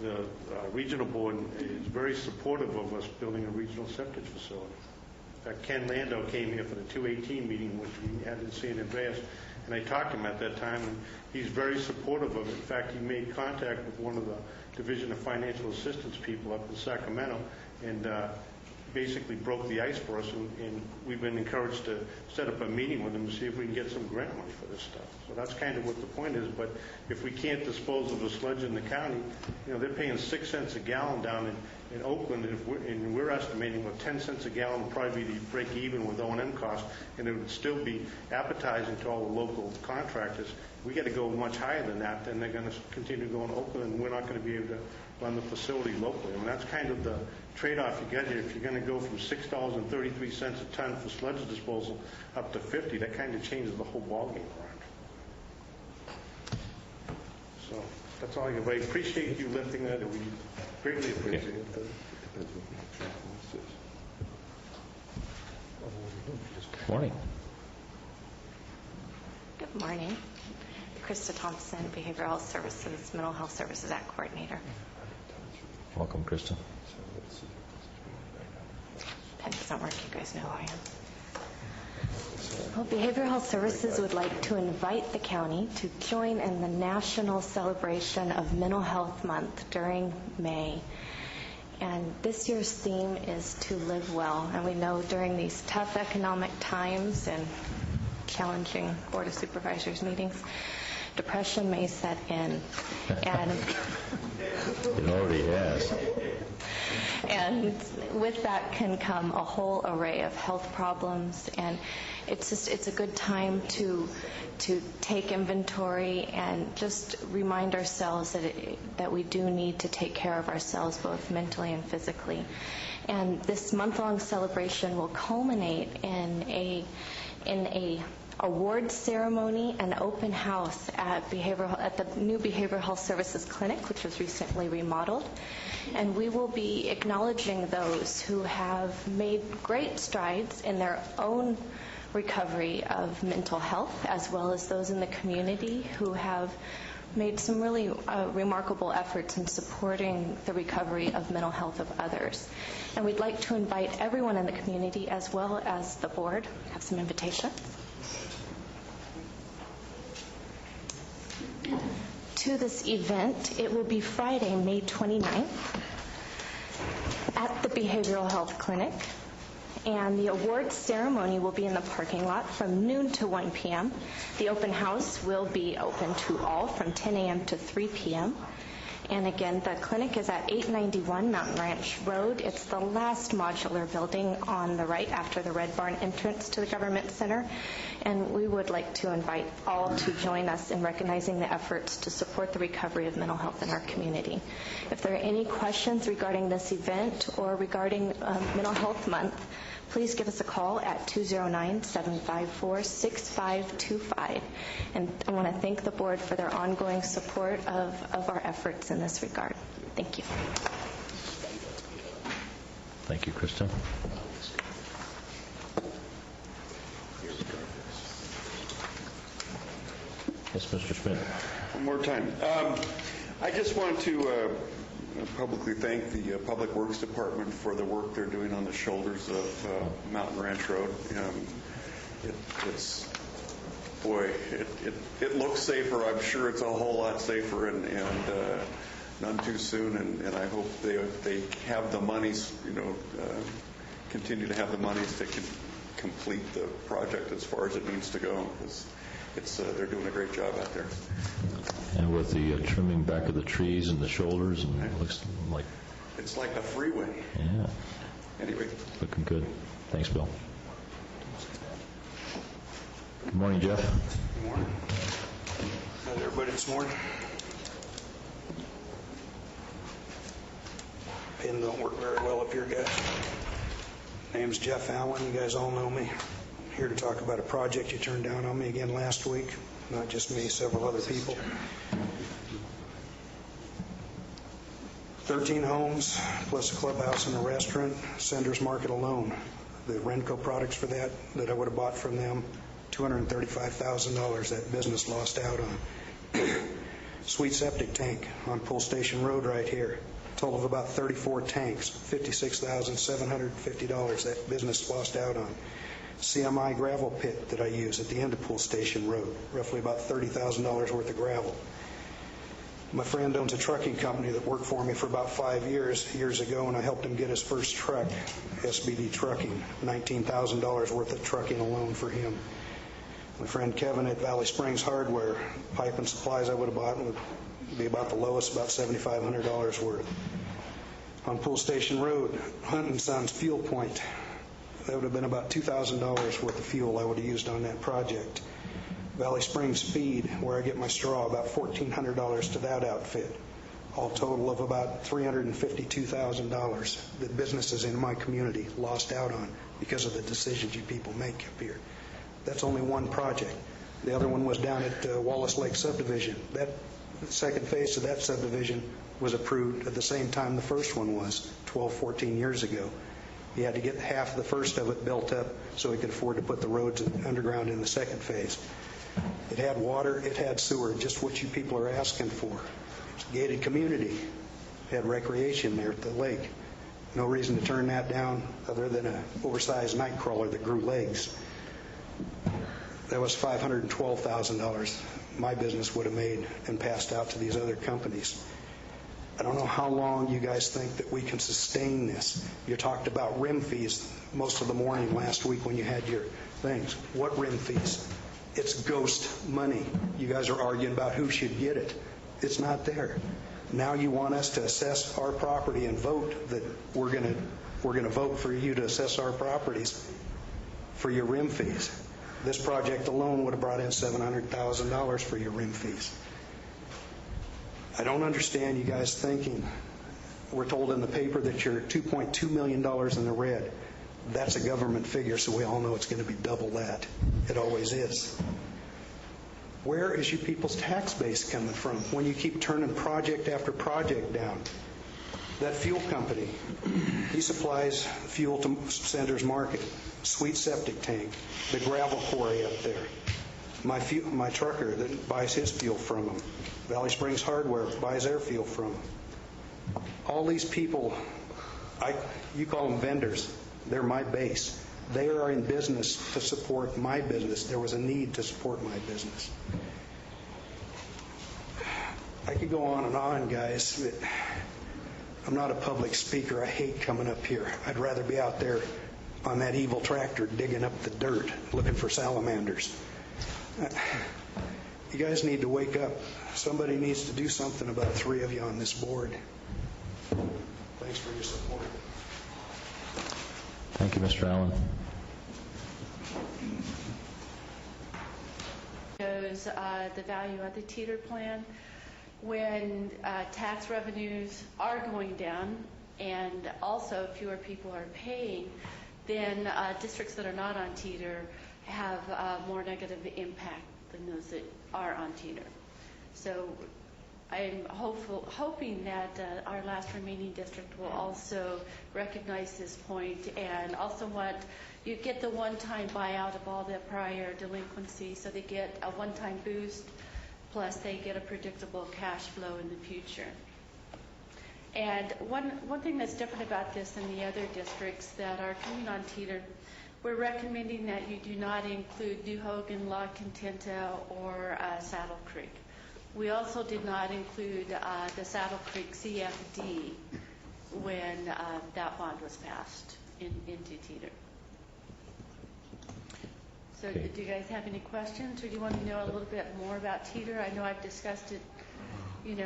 the regional board is very supportive of us building a regional septic facility. In fact, Ken Lando came here for the 218 meeting, which we had in San Andreas, and I talked to him at that time, and he's very supportive of it. In fact, he made contact with one of the Division of Financial Assistance people up in Sacramento, and basically broke the ice for us, and we've been encouraged to set up a meeting with them to see if we can get some grant money for this stuff. So that's kind of what the point is. But if we can't dispose of the sludge in the county, they're paying 6 cents a gallon down in Oakland, and we're estimating 10 cents a gallon would probably be to break even with O&M costs, and it would still be appetizing to all the local contractors. We got to go much higher than that, then they're going to continue to go in Oakland, and we're not going to be able to run the facility locally. I mean, that's kind of the trade-off you get here. If you're going to go from $6.33 a ton for sludge disposal up to $50, that kind of changes the whole ballgame around. So that's all I have. I appreciate you lifting that, and we greatly appreciate it. Morning. Good morning. Krista Thompson, Behavioral Health Services, Mental Health Services Act Coordinator. Welcome, Krista. Pen doesn't work, you guys know who I am. Well, Behavioral Health Services would like to invite the county to join in the national celebration of Mental Health Month during May. And this year's theme is to live well. And we know during these tough economic times and challenging Board of Supervisors meetings, depression may set in. And it already has. And with that can come a whole array of health problems, and it's a good time to take inventory and just remind ourselves that we do need to take care of ourselves both mentally and physically. And this month-long celebration will culminate in a awards ceremony and open house at the new Behavioral Health Services Clinic, which was recently remodeled. And we will be acknowledging those who have made great strides in their own recovery of mental health, as well as those in the community who have made some really remarkable efforts in supporting the recovery of mental health of others. And we'd like to invite everyone in the community, as well as the board. I have some invitations. To this event. It will be Friday, May 29th at the Behavioral Health Clinic, and the awards ceremony will be in the parking lot from noon to 1 p.m. The open house will be open to all from 10 a.m. to 3 p.m. And again, the clinic is at 891 Mountain Ranch Road. It's the last modular building on the right after the Red Barn entrance to the Government Center. And we would like to invite all to join us in recognizing the efforts to support the recovery of mental health in our community. If there are any questions regarding this event or regarding Mental Health Month, please give us a call at 209-754-6525. And I want to thank the board for their ongoing support of our efforts in this regard. Thank you. Thank you, Krista. Yes, Mr. Schmidt. One more time. I just want to publicly thank the Public Works Department for the work they're doing on the shoulders of Mountain Ranch Road. It looks safer. I'm sure it's a whole lot safer, and none too soon. And I hope they have the monies, continue to have the monies to complete the project as far as it needs to go, because they're doing a great job out there. And with the trimming back of the trees and the shoulders, and it looks like... It's like a freeway. Yeah. Anyway. Looking good. Thanks, Bill. Good morning, Jeff. Good morning. How's everybody this morning? Pen don't work very well up here, guys. Name's Jeff Allen. You guys all know me. I'm here to talk about a project you turned down on me again last week. Not just me, several other people. 13 homes, plus a clubhouse and a restaurant, Sender's Market alone. The Renco products for that I would have bought from them, $235,000 that business lost out on. Sweet septic tank on Pull Station Road right here. Total of about 34 tanks, $56,750 that business lost out on. CMI gravel pit that I use at the end of Pull Station Road, roughly about $30,000 worth of gravel. My friend owns a trucking company that worked for me for about 5 years ago, and I helped him get his first truck, SBD Trucking, $19,000 worth of trucking alone for him. My friend Kevin at Valley Springs Hardware, pipe and supplies I would have bought would be about the lowest, about $7,500 worth. On Pool Station Road, Hunt & Sons Fuel Point, that would have been about $2,000 worth of fuel I would have used on that project. Valley Springs Feed, where I get my straw, about $1,400 to that outfit. All total of about $352,000 that businesses in my community lost out on because of the decisions you people make up here. That's only one project. The other one was down at Wallace Lake Subdivision. That second phase of that subdivision was approved at the same time the first one was, 12, 14 years ago. He had to get half of the first of it built up so he could afford to put the roads underground in the second phase. It had water, it had sewer, just what you people are asking for. It's a gated community. It had recreation there at the lake. No reason to turn that down other than an oversized night crawler that grew legs. That was $512,000 my business would have made and passed out to these other companies. I don't know how long you guys think that we can sustain this. You talked about rim fees most of the morning last week when you had your things. What rim fees? It's ghost money. You guys are arguing about who should get it. It's not there. Now you want us to assess our property and vote that we're going to vote for you to assess our properties for your rim fees. This project alone would have brought in $700,000 for your rim fees. I don't understand you guys thinking. We're told in the paper that you're $2.2 million in the red. That's a government figure, so we all know it's going to be double that. It always is. Where is you people's tax base coming from when you keep turning project after project down? That fuel company, he supplies fuel to Sanders Market, Sweet Septic Tank, the gravel quarry up there. My trucker that buys his fuel from him. Valley Springs Hardware buys their fuel from him. All these people, you call them vendors. They're my base. They are in business to support my business. There was a need to support my business. I could go on and on, guys, but I'm not a public speaker. I hate coming up here. I'd rather be out there on that evil tractor digging up the dirt, looking for salamanders. You guys need to wake up. Somebody needs to do something about 3 of you on this board. Thanks for your support. Thank you, Mr. Allen. Shows the value of the teeter plan. When tax revenues are going down and also fewer people are paying, then districts that are not on teeter have more negative impact than those that are on teeter. So I'm hoping that our last remaining district will also recognize this point and also you get the one-time buyout of all the prior delinquency, so they get a one-time boost, plus they get a predictable cash flow in the future. And one thing that's different about this than the other districts that are coming on teeter, we're recommending that you do not include New Hogan, La Contenta, or Saddle Creek. We also did not include the Saddle Creek CFD when that bond was passed into teeter. So Okay. Do you guys have any questions, or do you want to know a little bit more about teeter? I know I've discussed it,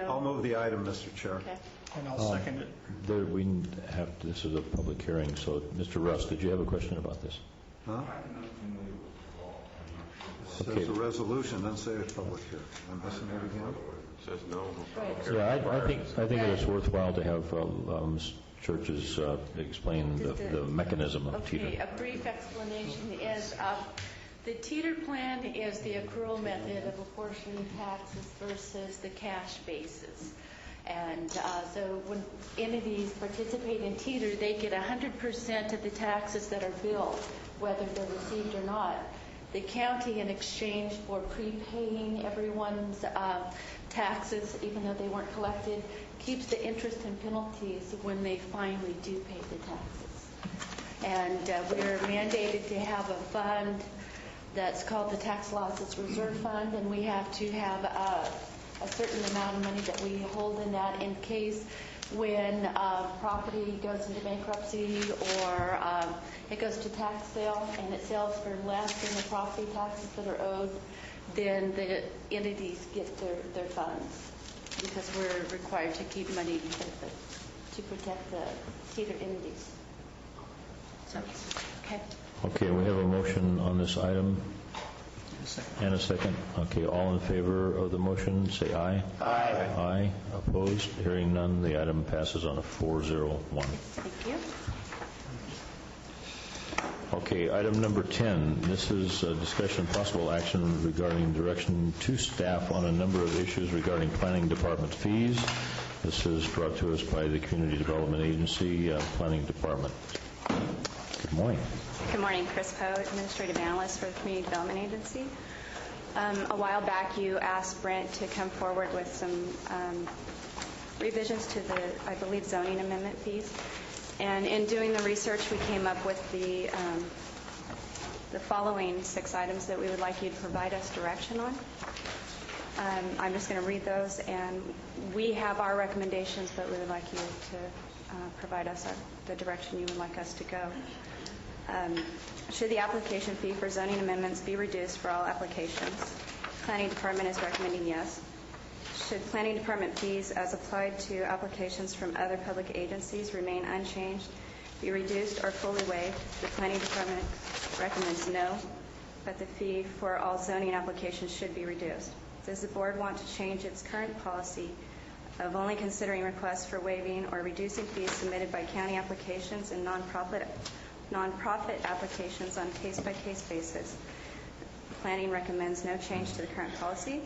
I'll move the item, Mr. Chair. Okay. And I'll second it. This is a public hearing, so Mr. Russ, did you have a question about this? Huh? It says a resolution, then say it's public hearing. I'm missing it again? It says no. Yeah, I think it is worthwhile to have Ms. Churches explain the mechanism of teeter. Okay, a brief explanation is the teeter plan is the accrual method of apportioning taxes versus the cash basis. And so when entities participate in teeter, they get 100% of the taxes that are billed, whether they're received or not. The county, in exchange for prepaying everyone's taxes, even though they weren't collected, keeps the interest and penalties when they finally do pay the taxes. And we're mandated to have a fund that's called the Tax Losses Reserve Fund, and we have to have a certain amount of money that we hold in that in case when property goes into bankruptcy or it goes to tax sale and it sells for less than the property taxes that are owed, then the entities get their funds, because we're required to keep money to protect the Cedar entities. So, okay. Okay, we have a motion on this item. And a second. Okay, all in favor of the motion, say aye. Aye. Aye. Opposed? Hearing none, the item passes on a 4-0-1. Thank you. Okay, item number 10. This is a discussion of possible action regarding direction to staff on a number of issues regarding planning department fees. This is brought to us by the Community Development Agency, Planning Department. Good morning. Good morning. Chris Poe, Administrative Analyst for the Community Development Agency. A while back, you asked Brent to come forward with some revisions to the, I believe, zoning amendment fees. And in doing the research, we came up with the following 6 items that we would like you to provide us direction on. I'm just going to read those, and we have our recommendations, but we would like you to provide us the direction you would like us to go. Should the application fee for zoning amendments be reduced for all applications? Planning Department is recommending yes. Should Planning Department fees as applied to applications from other public agencies remain unchanged, be reduced, or fully waived? The Planning Department recommends no, but the fee for all zoning applications should be reduced. Does the board want to change its current policy of only considering requests for waiving or reducing fees submitted by county applications and nonprofit applications on case-by-case basis? Planning recommends no change to the current policy.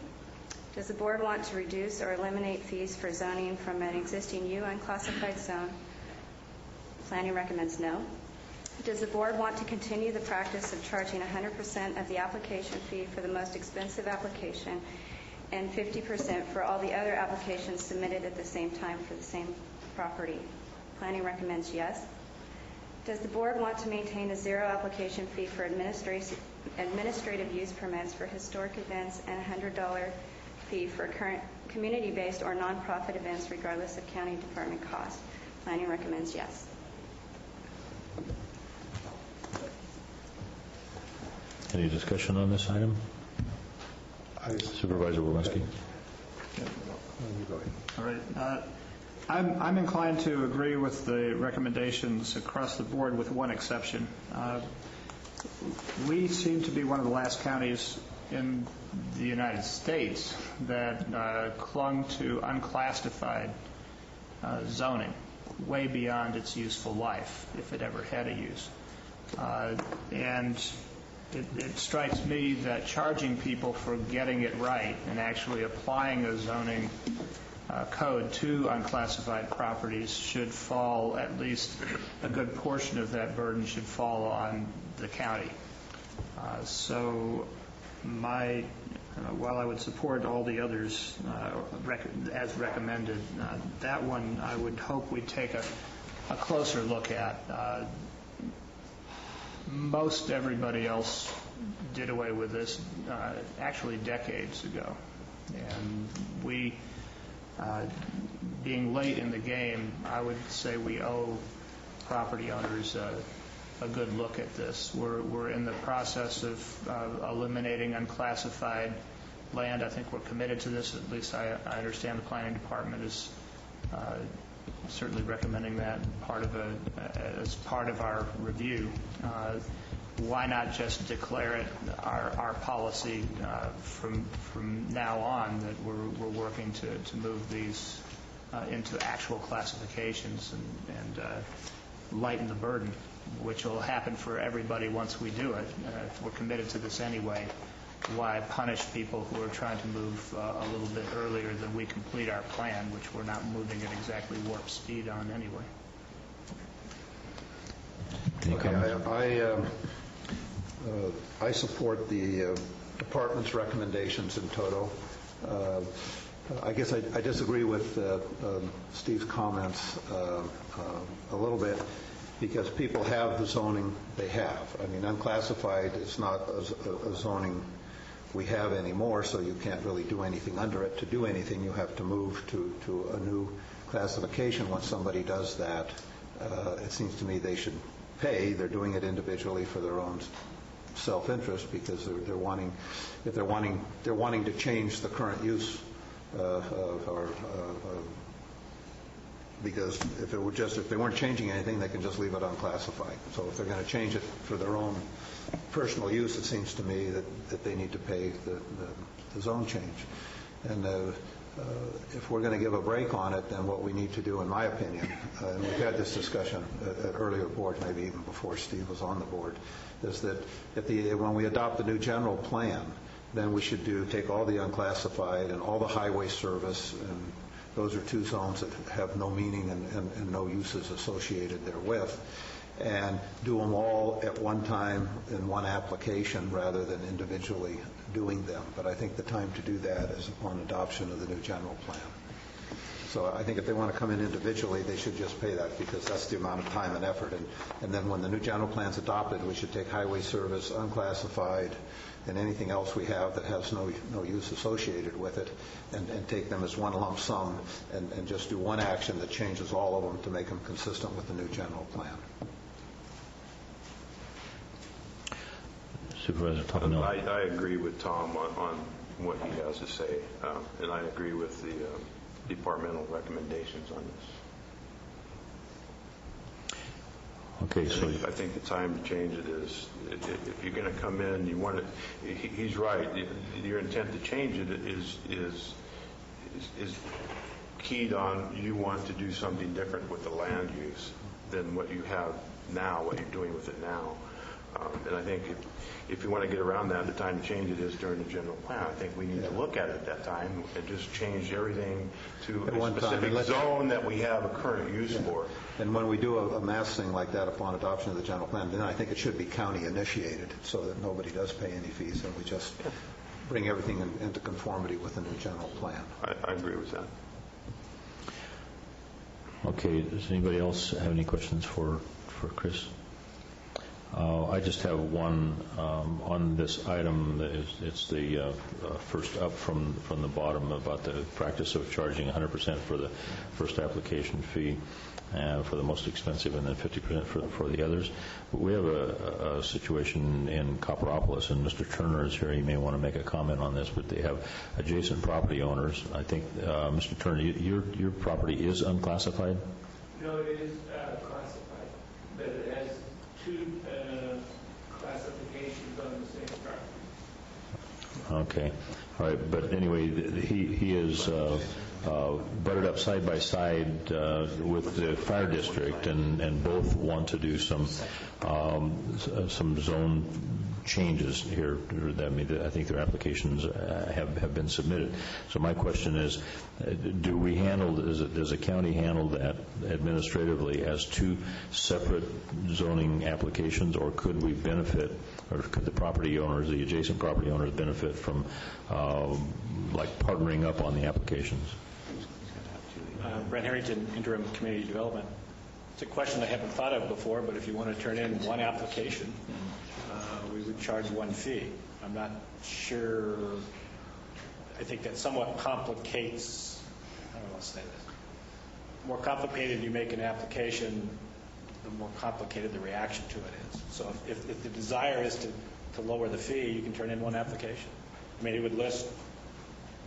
Does the board want to reduce or eliminate fees for zoning from an existing U unclassified zone? Planning recommends no. Does the board want to continue the practice of charging 100% of the application fee for the most expensive application and 50% for all the other applications submitted at the same time for the same property? Planning recommends yes. Does the board want to maintain a zero application fee for administrative use permits for historic events and a $100 fee for current community-based or nonprofit events regardless of county department cost? Planning recommends yes. Any discussion on this item? Supervisor Walensky. All right. I'm inclined to agree with the recommendations across the board with one exception. We seem to be one of the last counties in the United States that clung to unclassified zoning way beyond its useful life, if it ever had a use. And it strikes me that charging people for getting it right and actually applying a zoning code to unclassified properties should fall, at least a good portion of that burden should fall on the county. So while I would support all the others as recommended, that one I would hope we'd take a closer look at. Most everybody else did away with this actually decades ago. And we, being late in the game, I would say we owe property owners a good look at this. We're in the process of eliminating unclassified land. I think we're committed to this. At least I understand the Planning Department is certainly recommending that as part of our review. Why not just declare it our policy from now on that we're working to move these into actual classifications and lighten the burden, which will happen for everybody once we do it. If we're committed to this anyway, why punish people who are trying to move a little bit earlier than we complete our plan, which we're not moving at exactly warp speed on anyway? Okay, I support the department's recommendations in total. I guess I disagree with Steve's comments a little bit, because people have the zoning they have. I mean, unclassified is not a zoning we have anymore, so you can't really do anything under it. To do anything, you have to move to a new classification. Once somebody does that, it seems to me they should pay. They're doing it individually for their own self-interest because they're wanting to change the current use because if they weren't changing anything, they can just leave it unclassified. So if they're going to change it for their own personal use, it seems to me that they need to pay the zone change. And if we're going to give a break on it, then what we need to do, in my opinion, and we've had this discussion at earlier boards, maybe even before Steve was on the board, is that when we adopt the new general plan, then we should take all the unclassified and all the highway service, and those are two zones that have no meaning and no uses associated therewith, and do them all at one time in one application rather than individually doing them. But I think the time to do that is upon adoption of the new general plan. So I think if they want to come in individually, they should just pay that because that's the amount of time and effort. And then when the new general plan's adopted, we should take highway service, unclassified, and anything else we have that has no use associated with it, and take them as one lump sum and just do one action that changes all of them to make them consistent with the new general plan. Supervisor Tapanel. I agree with Tom on what he has to say, and I agree with the departmental recommendations on this. Okay, so I think the time to change it is, if you're going to come in, you want to. He's right. Your intent to change it is keyed on you want to do something different with the land use than what you have now, what you're doing with it now. And I think if you want to get around that, the time to change it is during the general plan. I think we need to look at it at that time and just change everything to a specific zone that we have a current use for. And when we do a mass thing like that upon adoption of the general plan, then I think it should be county initiated so that nobody does pay any fees and we just bring everything into conformity with the new general plan. I agree with that. Okay, does anybody else have any questions for Chris? I just have one on this item. It's the first up from the bottom about the practice of charging 100% for the first application fee for the most expensive and then 50% for the others. But we have a situation in Copperopolis, and Mr. Turner is here. He may want to make a comment on this, but they have adjacent property owners. I think, Mr. Turner, your property is unclassified? No, it is classified, but it has two classifications on the same property. Okay. All right. But anyway, he is butted up side by side with the fire district, and both want to do some zone changes here. I think their applications have been submitted. So my question is, does the county handle that administratively as two separate zoning applications, or could we benefit, or could the property owners, the adjacent property owners, benefit from like partnering up on the applications? Brent Harrington, Interim Community Development. It's a question I haven't thought of before, but if you want to turn in one application, we would charge one fee. I'm not sure. I think that somewhat complicates, I don't want to say this. The more complicated you make an application, the more complicated the reaction to it is. So if the desire is to lower the fee, you can turn in one application. I mean, it would list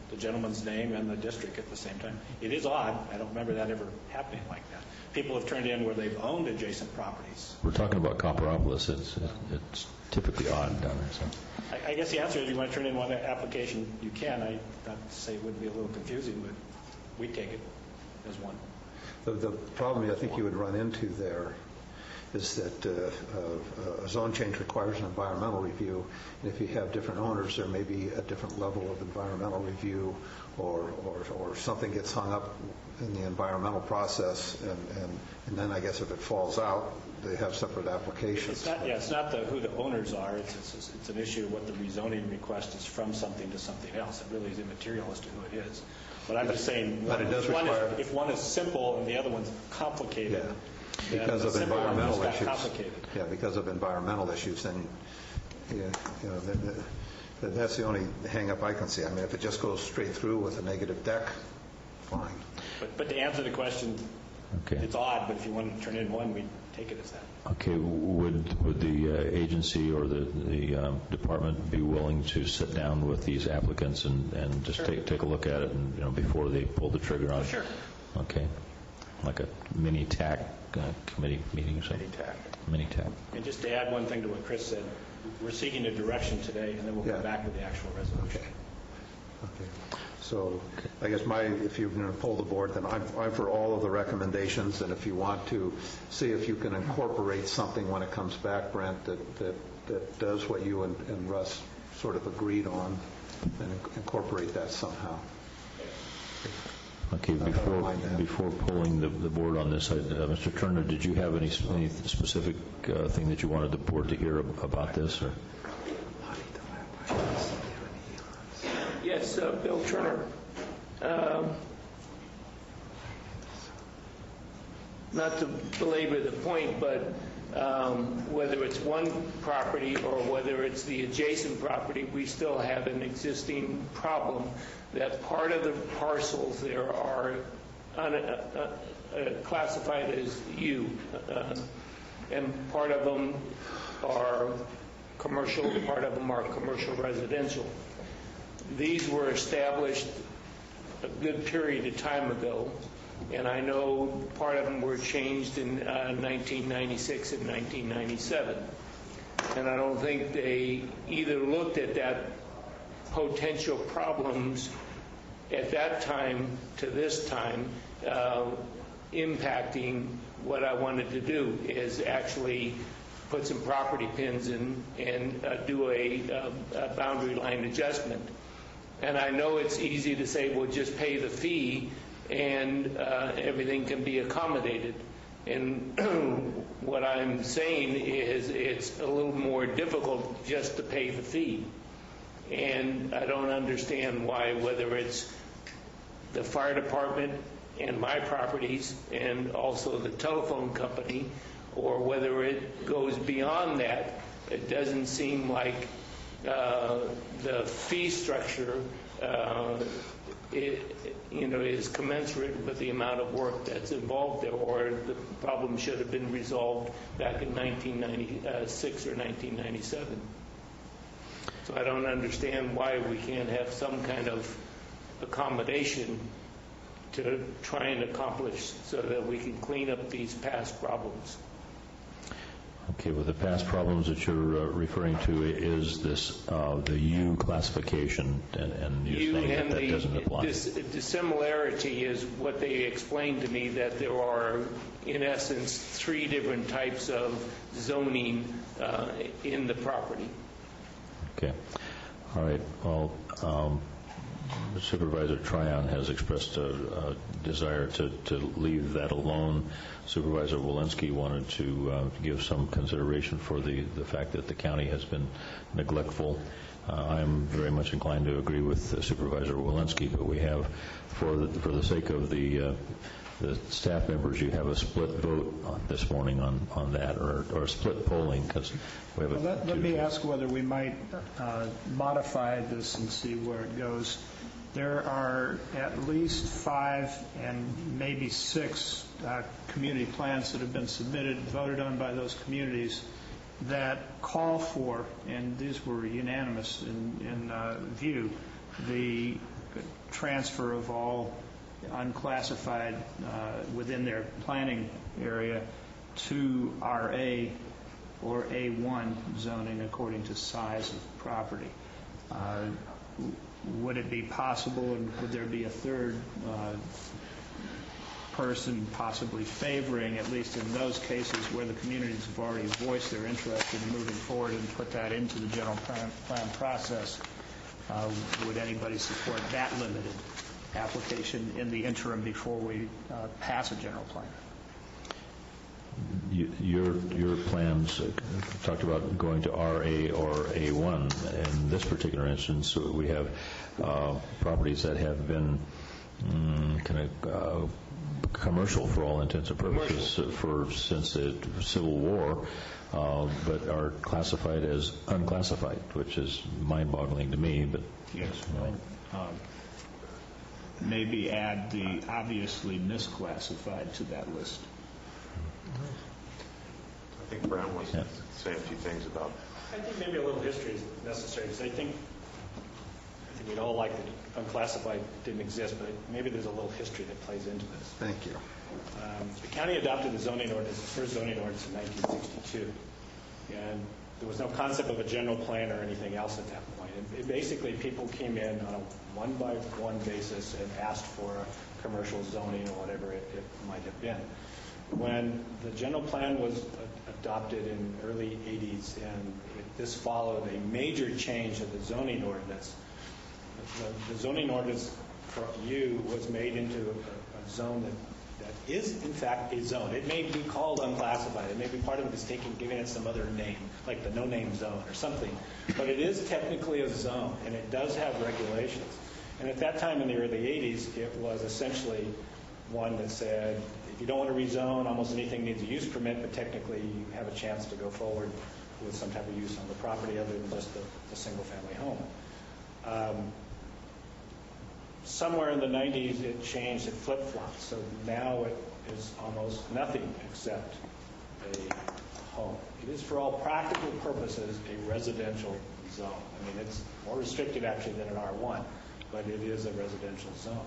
the gentleman's name and the district at the same time. It is odd. I don't remember that ever happening like that. People have turned in where they've owned adjacent properties. We're talking about Copperopolis. It's typically odd down there. So. I guess the answer is, if you want to turn in one application, you can. Not to say it would be a little confusing, but we take it as one. The problem I think you would run into there is that a zone change requires an environmental review. And if you have different owners, there may be a different level of environmental review, or something gets hung up in the environmental process, and then I guess if it falls out, they have separate applications. It's not who the owners are. It's an issue of what the rezoning request is from something to something else. It really is immaterial as to who it is. But I'm just saying, if one is simple and the other one's complicated, because of environmental issues. Yeah, because of environmental issues, then That's the only hang-up I can see. I mean, if it just goes straight through with a negative deck, fine. But to answer the question, it's odd, but if you want to turn in one, we'd take it as that. Okay, would the agency or the department be willing to sit down with these applicants and just take a look at it and before they pull the trigger on it? Sure. Okay, like a mini TAC committee meeting or something? Mini TAC. And just to add one thing to what Chris said, we're seeking a direction today, and then we'll come back with the actual resolution. Okay. So I guess if you're going to pull the board, then I'm for all of the recommendations, and if you want to see if you can incorporate something when it comes back, Brent, that does what you and Russ sort of agreed on, and incorporate that somehow. Okay, before pulling the board on this, Mr. Turner, did you have any specific thing that you wanted the board to hear about this? Or? Yes, Bill Turner. Not to belabor the point, but whether it's one property or whether it's the adjacent property, we still have an existing problem that part of the parcels there are classified as U, and part of them are commercial, part of them are commercial residential. These were established a good period of time ago, and I know part of them were changed in 1996 and 1997. And I don't think they either looked at that potential problems at that time to this time impacting what I wanted to do is actually put some property pins in and do a boundary line adjustment. And I know it's easy to say, well, just pay the fee and everything can be accommodated. And what I'm saying is it's a little more difficult just to pay the fee. And I don't understand why, whether it's the fire department and my properties and also the telephone company, or whether it goes beyond that, it doesn't seem like the fee structure is commensurate with the amount of work that's involved there, or the problem should have been resolved back in 1996 or 1997. So I don't understand why we can't have some kind of accommodation to try and accomplish so that we can clean up these past problems. Okay, well, the past problems that you're referring to is this, the U classification, and you're saying that doesn't apply. The similarity is what they explained to me, that there are, in essence, 3 different types of zoning in the property. Okay. All right. Well, Supervisor Tryon has expressed a desire to leave that alone. Supervisor Walensky wanted to give some consideration for the fact that the county has been neglectful. I'm very much inclined to agree with Supervisor Walensky, but we have, for the sake of the staff members, you have a split vote this morning on that, or split polling, because we have a... Let me ask whether we might modify this and see where it goes. There are at least 5 and maybe 6 community plans that have been submitted, voted on by those communities, that call for, and these were unanimous in view, the transfer of all unclassified within their planning area to RA or A1 zoning according to size of property. Would it be possible, and would there be a third person possibly favoring, at least in those cases where the communities have already voiced their interest in moving forward and put that into the general plan process, would anybody support that limited application in the interim before we pass a general plan? Your plans talked about going to RA or A1. In this particular instance, we have properties that have been kind of commercial for all intents and purposes since the Civil War, but are classified as unclassified, which is mind-boggling to me. But yes, maybe add the obviously misclassified to that list. I think Brown wants to say a few things about. I think maybe a little history is necessary, because I think we'd all like that unclassified didn't exist, but maybe there's a little history that plays into this. Thank you. The county adopted the zoning ordinance, the first zoning ordinance in 1962, and there was no concept of a general plan or anything else at that point. Basically, people came in on a one-by-one basis and asked for a commercial zoning or whatever it might have been. When the general plan was adopted in early 80s, and this followed a major change of the zoning ordinance, the zoning ordinance for you was made into a zone that is, in fact, a zone. It may be called unclassified. It may be part of it is giving it some other name, like the no-name zone or something. But it is technically a zone, and it does have regulations. And at that time in the early 80s, it was essentially one that said, if you don't want to rezone, almost anything needs a use permit, but technically you have a chance to go forward with some type of use on the property other than just the single-family home. Somewhere in the 90s, it changed, it flip-flopped. So now it is almost nothing except a home. It is, for all practical purposes, a residential zone. I mean, it's more restricted, actually, than an R1, but it is a residential zone.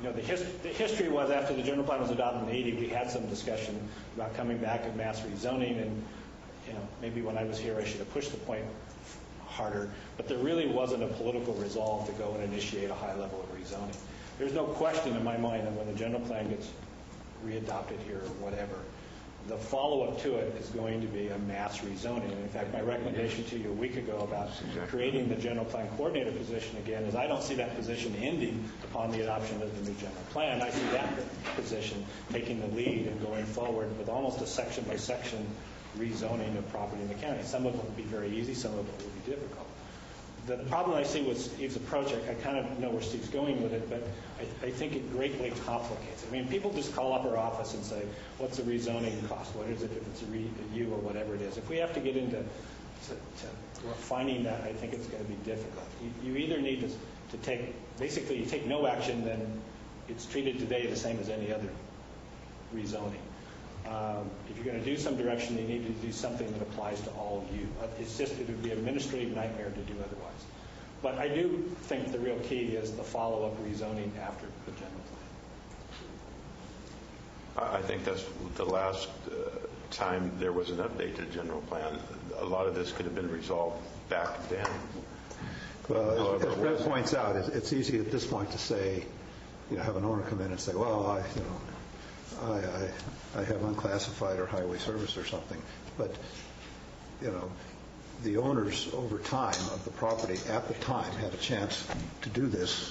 The history was, after the general plan was adopted in 80, we had some discussion about coming back and mass rezoning, and maybe when I was here I should have pushed the point harder, but there really wasn't a political resolve to go and initiate a high level of rezoning. There's no question in my mind that when the general plan gets readopted here or whatever, the follow-up to it is going to be a mass rezoning. And in fact, my recommendation to you a week ago about creating the general plan coordinator position again is I don't see that position ending upon the adoption of the new general plan. I see that position taking the lead and going forward with almost a section-by-section rezoning of property in the county. Some of it will be very easy, some of it will be difficult. The problem I see with Steve's approach, I kind of know where Steve's going with it, but I think it greatly complicates it. I mean, people just call up our office and say, what's the rezoning cost? What is it if it's a U or whatever it is? If we have to get into refining that, I think it's going to be difficult. You either need to take, basically you take no action, then it's treated today the same as any other rezoning. If you're going to do some direction, you need to do something that applies to all of you. It would be an administrative nightmare to do otherwise. But I do think the real key is the follow-up rezoning after the general plan. I think that's the last time there was an update to the general plan. A lot of this could have been resolved back then. Well, as Brett points out, it's easy at this point to say, have an owner come in and say, well, I have unclassified or highway service or something. But, the owners over time of the property at the time had a chance to do this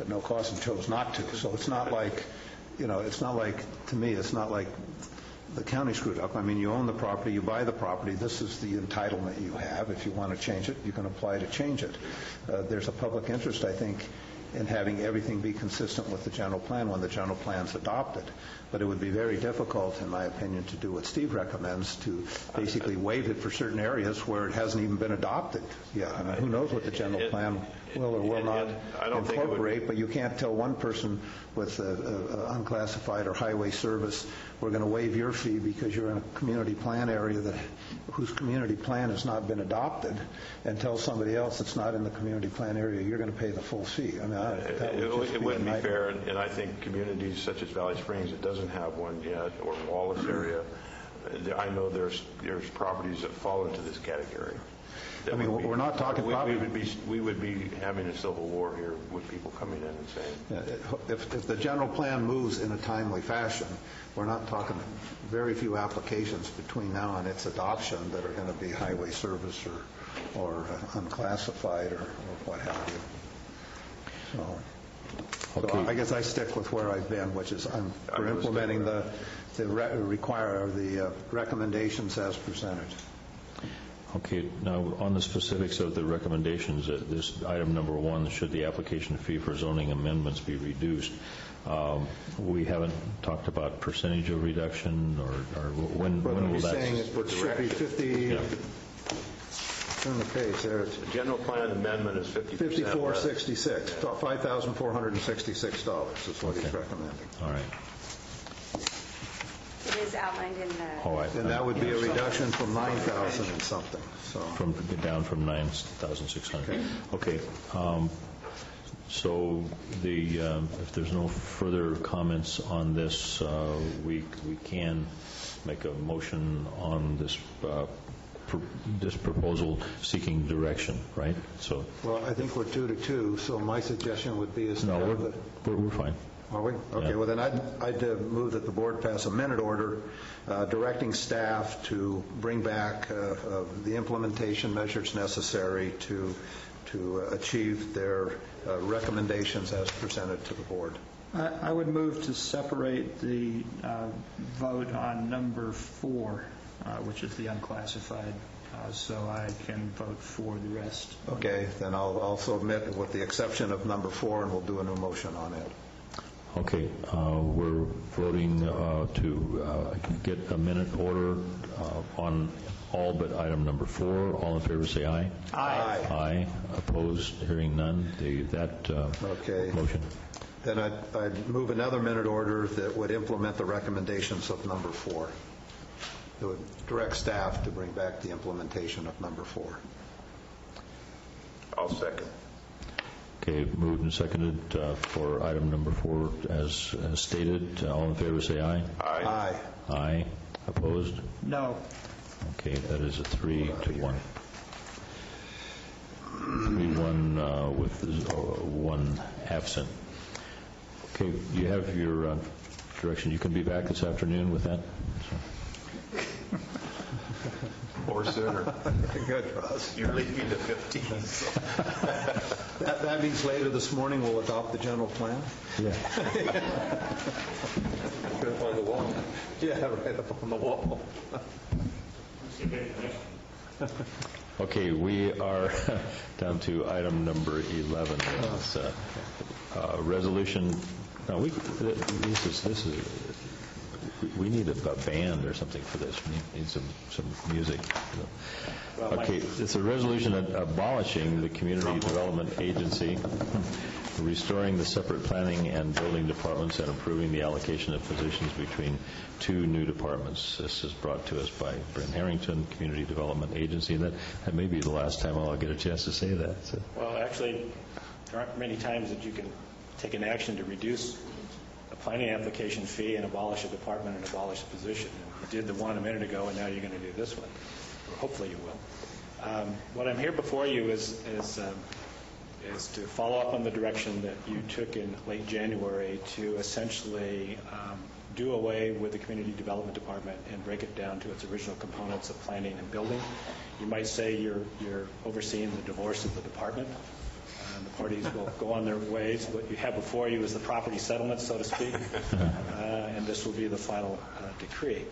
at no cost and chose not to. So it's not like, to me, it's not like the county screwed up. I mean, you own the property, you buy the property, this is the entitlement you have. If you want to change it, you can apply to change it. There's a public interest, I think, in having everything be consistent with the general plan when the general plan's adopted. But it would be very difficult, in my opinion, to do what Steve recommends, to basically waive it for certain areas where it hasn't even been adopted. Yeah, I mean, who knows what the general plan will or will not incorporate, but you can't tell one person with unclassified or highway service, we're going to waive your fee because you're in a community plan area whose community plan has not been adopted, and tell somebody else that's not in the community plan area, you're going to pay the full fee. I mean, it wouldn't be fair, and I think communities such as Valley Springs that doesn't have one yet, or Wallace area, I know there's properties that fall into this category. I mean, we're not talking property. We would be having a civil war here with people coming in and saying. If the general plan moves in a timely fashion, we're not talking very few applications between now and its adoption that are going to be highway service or unclassified or what have you. So I guess I stick with where I've been, which is we're implementing the recommendations as presented. Okay, now on the specifics of the recommendations, this item number 1, should the application fee for zoning amendments be reduced? We haven't talked about percentage of reduction, or when will that? Saying it should be 50. Yeah. Turn the page there. It's The general plan amendment is 50%. $54.66, $5,466 is what he's recommending. All right. It is outlined in the... All right. And that would be a reduction from 9,000 and something, so. Down from 9,600. Okay. So if there's no further comments on this, we can make a motion on this proposal seeking direction, right? So. Well, I think we're 2-2, so my suggestion would be is... No, we're fine. Are we? Okay, Yeah. well then I'd move that the board pass a minute order directing staff to bring back the implementation measures necessary to achieve their recommendations as presented to the board. I would move to separate the vote on number 4, which is the unclassified, so I can vote for the rest. Okay, then I'll also omit with the exception of number 4, and we'll do a new motion on it. Okay, we're voting to get a minute order on all but item number 4. All in favor say aye. Aye. Aye. Opposed? Hearing none. Okay. Motion. Then I'd move another minute order that would implement the recommendations of number 4. It would direct staff to bring back the implementation of number 4. I'll second. Okay, moved and seconded for item number 4 as stated. All in favor say aye. Aye. Aye. Aye. Opposed? No. Okay, that is a 3-1. 3-1 with 1 absent. Okay, you have your direction. You can be back this afternoon with that? Or sooner. Good, Russ. You're leaving the 15th. So. That means later this morning we'll adopt the general plan? Yeah. Put it on the wall. Yeah, right up on the wall. Okay, we are down to item number 11. It's resolution. No, this is. We need a band or something for this. We need some music. Okay, it's a resolution abolishing the Community Development Agency, restoring the separate planning and building departments, and improving the allocation of positions between 2 new departments. This is brought to us by Brent Harrington, Community Development Agency, and that may be the last time I'll get a chance to say that. So. Well, actually, there aren't many times that you can take an action to reduce a planning application fee and abolish a department and abolish a position. You did the one a minute ago, and now you're going to do this one. Or hopefully you will. What I'm here before you is to follow up on the direction that you took in late January to essentially do away with the Community Development Department and break it down to its original components of planning and building. You might say you're overseeing the divorce of the department. The parties will go on their ways. What you have before you is the property settlement, so to speak, and this will be the final decree.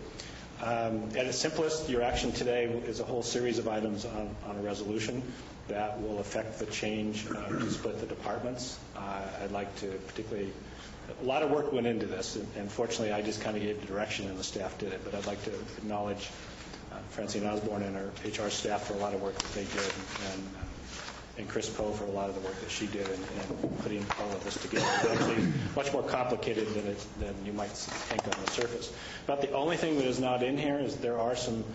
At its simplest, your action today is a whole series of items on a resolution that will affect the change to split the departments. I'd like to particularly, a lot of work went into this, and fortunately I just kind of gave the direction and the staff did it, but I'd like to acknowledge Francine Osborne and her HR staff for a lot of work that they did, and Chris Poe for a lot of the work that she did in putting all of this together. It's actually much more complicated than you might think on the surface. About the only thing that is not in here is there are some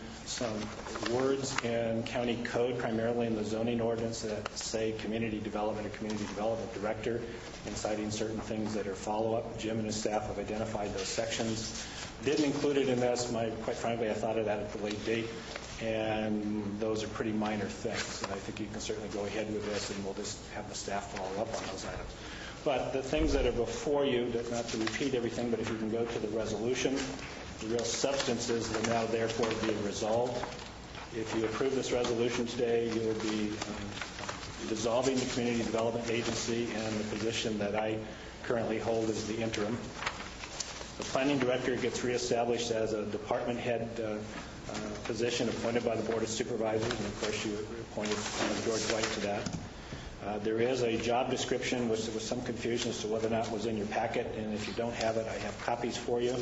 words in county code, primarily in the zoning ordinance, that say community development or community development director, and citing certain things that are follow-up. Jim and his staff have identified those sections. Didn't include it in this. Quite frankly, I thought of that at the late date. And those are pretty minor things, and I think you can certainly go ahead with this, and we'll just have the staff follow up on those items. But the things that are before you, not to repeat everything, but if you can go to the resolution, the real substances will now therefore be resolved. If you approve this resolution today, you will be dissolving the Community Development Agency and the position that I currently hold as the interim. The planning director gets reestablished as a department head position appointed by the Board of Supervisors, and of course you appointed George White to that. There is a job description, which there was some confusion as to whether or not it was in your packet, and if you don't have it, I have copies for you.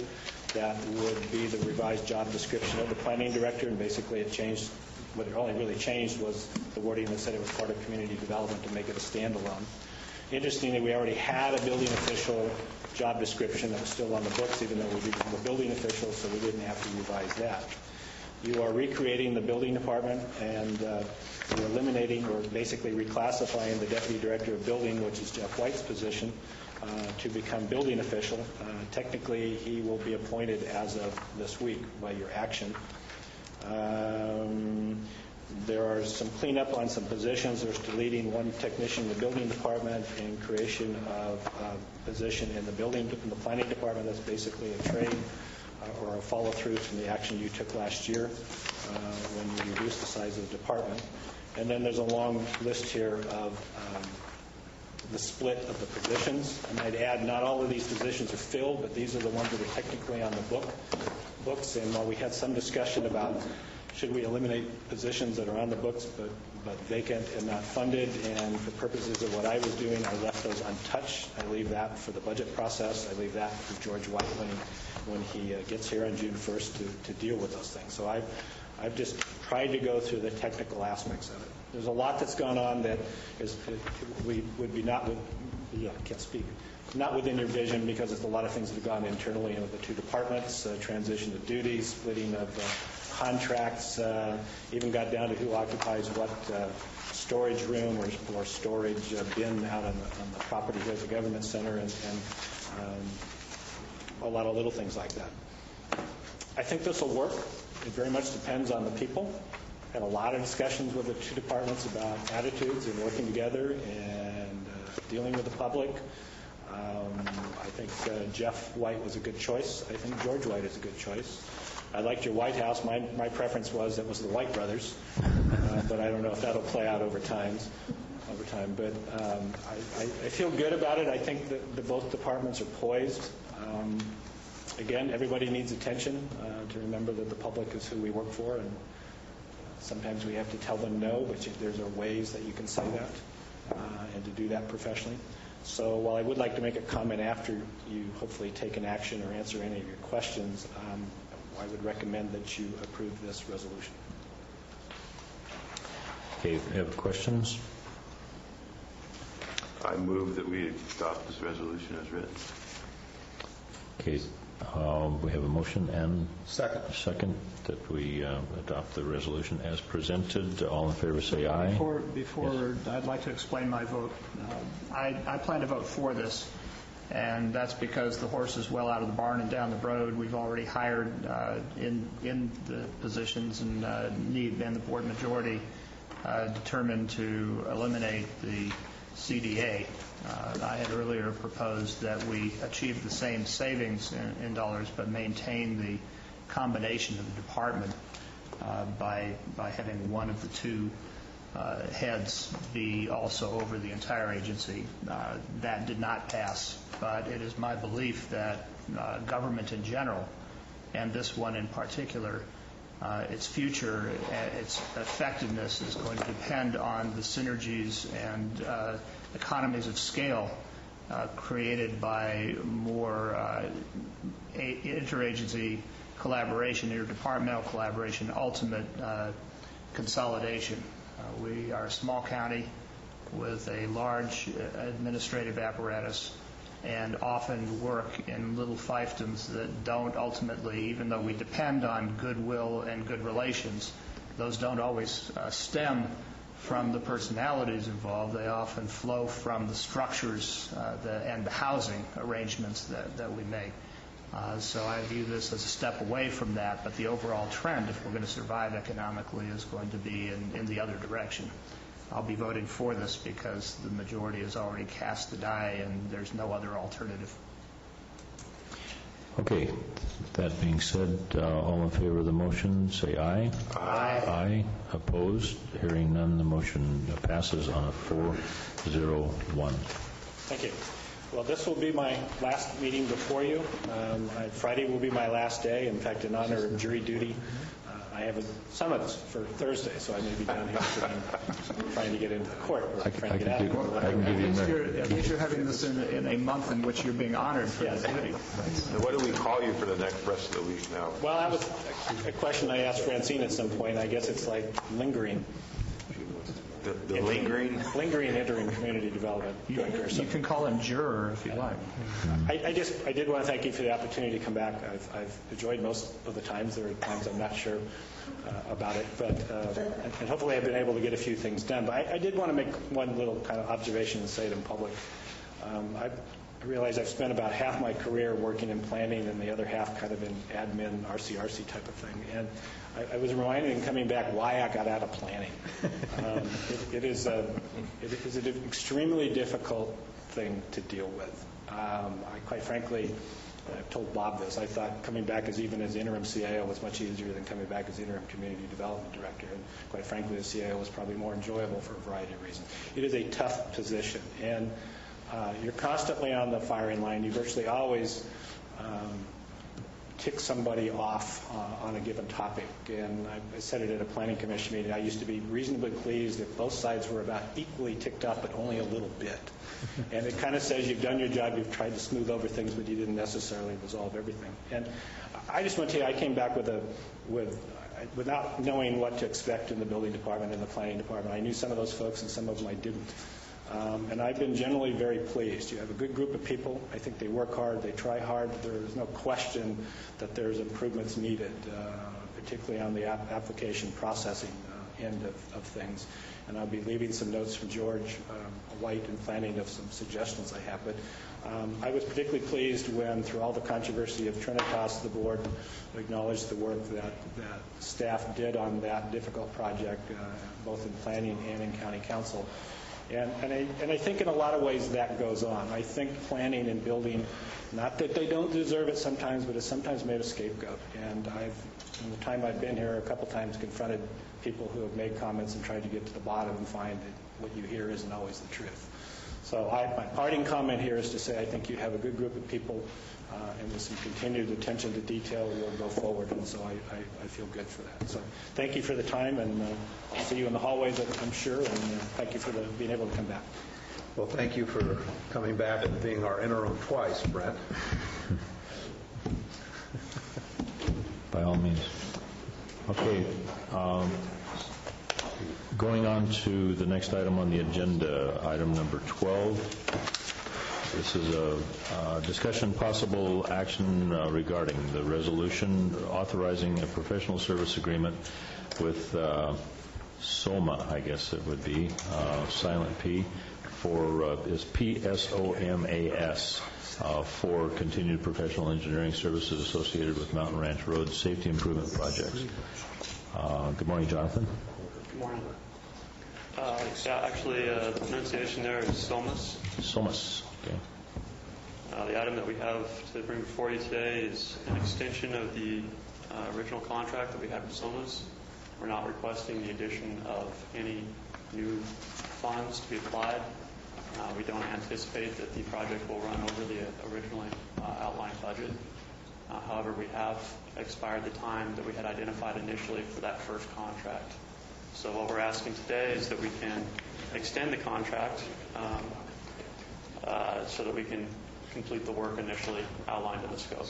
That would be the revised job description of the planning director, and basically it changed. What it only really changed was the wording that said it was part of community development to make it a standalone. Interestingly, we already had a building official job description that was still on the books, even though we became a building official, so we didn't have to revise that. You are recreating the building department, and you're eliminating or basically reclassifying the deputy director of building, which is Jeff White's position, to become building official. Technically, he will be appointed as of this week by your action. There are some cleanup on some positions. There's deleting one technician in the building department and creation of a position in the planning department. That's basically a trade or a follow-through from the action you took last year when you reduced the size of the department. And then there's a long list here of the split of the positions. I might add, not all of these positions are filled, but these are the ones that are technically on the books. And while we had some discussion about should we eliminate positions that are on the books but vacant and not funded, and for purposes of what I was doing, I left those untouched. I leave that for the budget process. I leave that for George White when he gets here on June 1st to deal with those things. So I've just tried to go through the technical aspects of it. There's a lot that's gone on that would be not within your vision, because there's a lot of things that have gone internally into the two departments, transition of duties, splitting of contracts, even got down to who occupies what storage room or storage bin out on the property here at the Government Center, and a lot of little things like that. I think this will work. It very much depends on the people. Had a lot of discussions with the two departments about attitudes and working together and dealing with the public. I think Jeff White was a good choice. I think George White is a good choice. I liked your White House. My preference was it was the White brothers, but I don't know if that'll play out over time. But I feel good about it. I think that both departments are poised. Again, everybody needs attention to remember that the public is who we work for, and sometimes we have to tell them no, but there's ways that you can say that and to do that professionally. So while I would like to make a comment after you hopefully take an action or answer any of your questions, I would recommend that you approve this resolution. Okay, you have questions? I move that we adopt this resolution as written. Okay, we have a motion and Second that we adopt the resolution as presented. All in favor say aye. Before yes. I'd like to explain my vote. I plan to vote for this, and that's because the horse is well out of the barn and down the road. We've already hired in the positions and the board majority determined to eliminate the CDA. I had earlier proposed that we achieve the same savings in dollars, but maintain the combination of the department by having one of the two heads be also over the entire agency. That did not pass, but it is my belief that government in general, and this one in particular, its future, its effectiveness is going to depend on the synergies and economies of scale created by more interagency collaboration, interdepartmental collaboration, ultimate consolidation. We are a small county with a large administrative apparatus and often work in little fiefdoms that don't ultimately, even though we depend on goodwill and good relations, those don't always stem from the personalities involved. They often flow from the structures and the housing arrangements that we make. So I view this as a step away from that, but the overall trend, if we're going to survive economically, is going to be in the other direction. I'll be voting for this because the majority has already cast the die and there's no other alternative. Okay. That being said, all in favor of the motion, say aye. Aye. Aye. Opposed? Hearing none, the motion passes on a 4-0-1. Thank you. Well, this will be my last meeting before you. Friday will be my last day. In fact, in honor of jury duty, I have a summons for Thursday, so I may be down here trying to get into the court. Or trying to get out of court. I can give you a minute. At least you're having this in a month in which you're being honored for this duty. And what do we call you for the rest of the week now? Well, that was a question I asked Francine at some point. I guess it's like lingering. The lingering? Lingering interim community development director. You can call him juror if you like. I did want to thank you for the opportunity to come back. I've enjoyed most of the times. There are times I'm not sure about it, but and hopefully I've been able to get a few things done. But I did want to make one little kind of observation and say it in public. I realize I've spent about half my career working in planning and the other half kind of in admin, RCRC type of thing. And I was reminded in coming back why I got out of planning. It is an extremely difficult thing to deal with. I quite frankly, I've told Bob this, I thought coming back as interim CAO was much easier than coming back as interim community development director. And quite frankly, the CAO was probably more enjoyable for a variety of reasons. It is a tough position. And you're constantly on the firing line. You virtually always tick somebody off on a given topic. And I said it at a planning commission meeting. I used to be reasonably pleased if both sides were about equally ticked off, but only a little bit. And it kind of says you've done your job, you've tried to smooth over things, but you didn't necessarily resolve everything. And I just want to tell you, I came back without knowing what to expect in the building department and the planning department. I knew some of those folks and some of them I didn't. And I've been generally very pleased. You have a good group of people. I think they work hard. They try hard. There's no question that there's improvements needed, particularly on the application processing end of things. And I'll be leaving some notes from George White in planning of some suggestions I have. But I was particularly pleased when, through all the controversy of Trinitas, the board acknowledged the work that staff did on that difficult project, both in planning and in county council. And I think in a lot of ways that goes on. I think planning and building, not that they don't deserve it sometimes, but it's sometimes made a scapegoat. And in the time I've been here, a couple times confronted people who have made comments and tried to get to the bottom and find that what you hear isn't always the truth. So my parting comment here is to say I think you have a good group of people, and with some continued attention to detail, we'll go forward. And so I feel good for that. So thank you for the time, and I'll see you in the hallways, I'm sure, and thank you for being able to come back. Well, thank you for coming back and being our interim twice, Brent. By all means. Okay. Going on to the next item on the agenda, item number 12. This is a discussion, possible action regarding the resolution authorizing a professional service agreement with SOMA, I guess it would be, silent P, is PSOMAS, for continued professional engineering services associated with Mountain Ranch Road safety improvement projects. Good morning, Jonathan. Good morning. The pronunciation there is SOMAS. SOMAS, okay. The item that we have to bring before you today is an extension of the original contract that we had with SOMAS. We're not requesting the addition of any new funds to be applied. We don't anticipate that the project will run over the originally outlined budget. However, we have expired the time that we had identified initially for that first contract. So what we're asking today is that we can extend the contract so that we can complete the work initially outlined in the scope.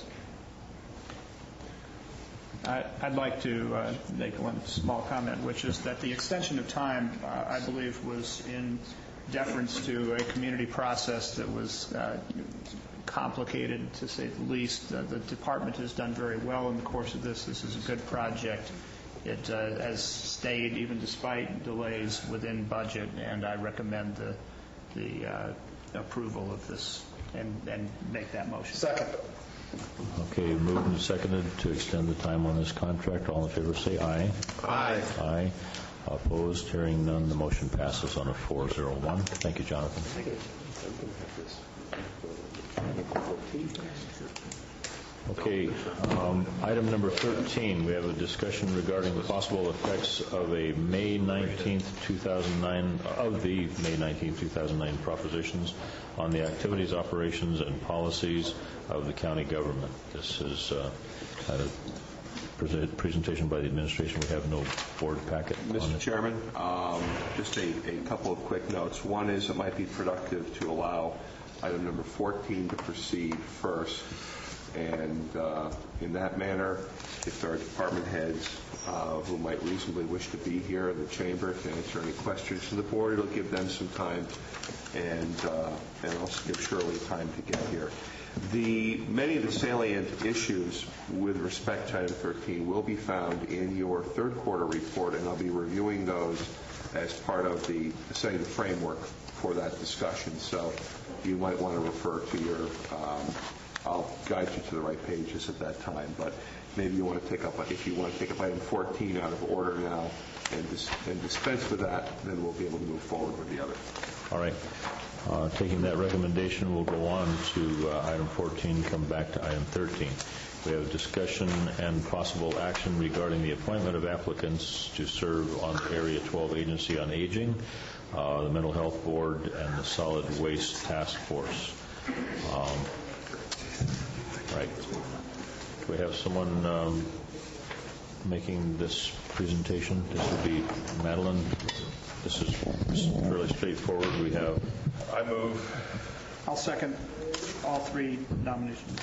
I'd like to make one small comment, which is that the extension of time, I believe, was in deference to a community process that was complicated, to say the least. The department has done very well in the course of this. This is a good project. It has stayed, even despite delays, within budget, and I recommend the approval of this and make that motion. Second. Okay, moved and seconded to extend the time on this contract. All in favor say aye. Aye. Aye. Opposed? Hearing none, the motion passes on a 4-0-1. Thank you, Jonathan. Thank you. Okay, item number 13, we have a discussion regarding the possible effects of a May 19th, 2009, of the May 19th, 2009 propositions on the activities, operations, and policies of the county government. This is a presentation by the administration. We have no board packet on Mr. it. Chairman, just a couple of quick notes. One is it might be productive to allow item number 14 to proceed first. And in that manner, if there are department heads who might reasonably wish to be here in the chamber to answer any questions to the board, it'll give them some time and also give Shirley time to get here. Many of the salient issues with respect to item 13 will be found in your third quarter report, and I'll be reviewing those as part of setting the framework for that discussion. So you might want to refer to your I'll guide you to the right pages at that time, but maybe you want to take up, if you want to take up item 14 out of order now and dispense with that, then we'll be able to move forward with the other. All right. Taking that recommendation, we'll go on to item 14, come back to item 13. We have a discussion and possible action regarding the appointment of applicants to serve on the Area 12 Agency on Aging, the Mental Health Board, and the Solid Waste Task Force. Right. Do we have someone making this presentation? This would be Madeline. This is fairly straightforward. We have... I move. I'll second all three nominations.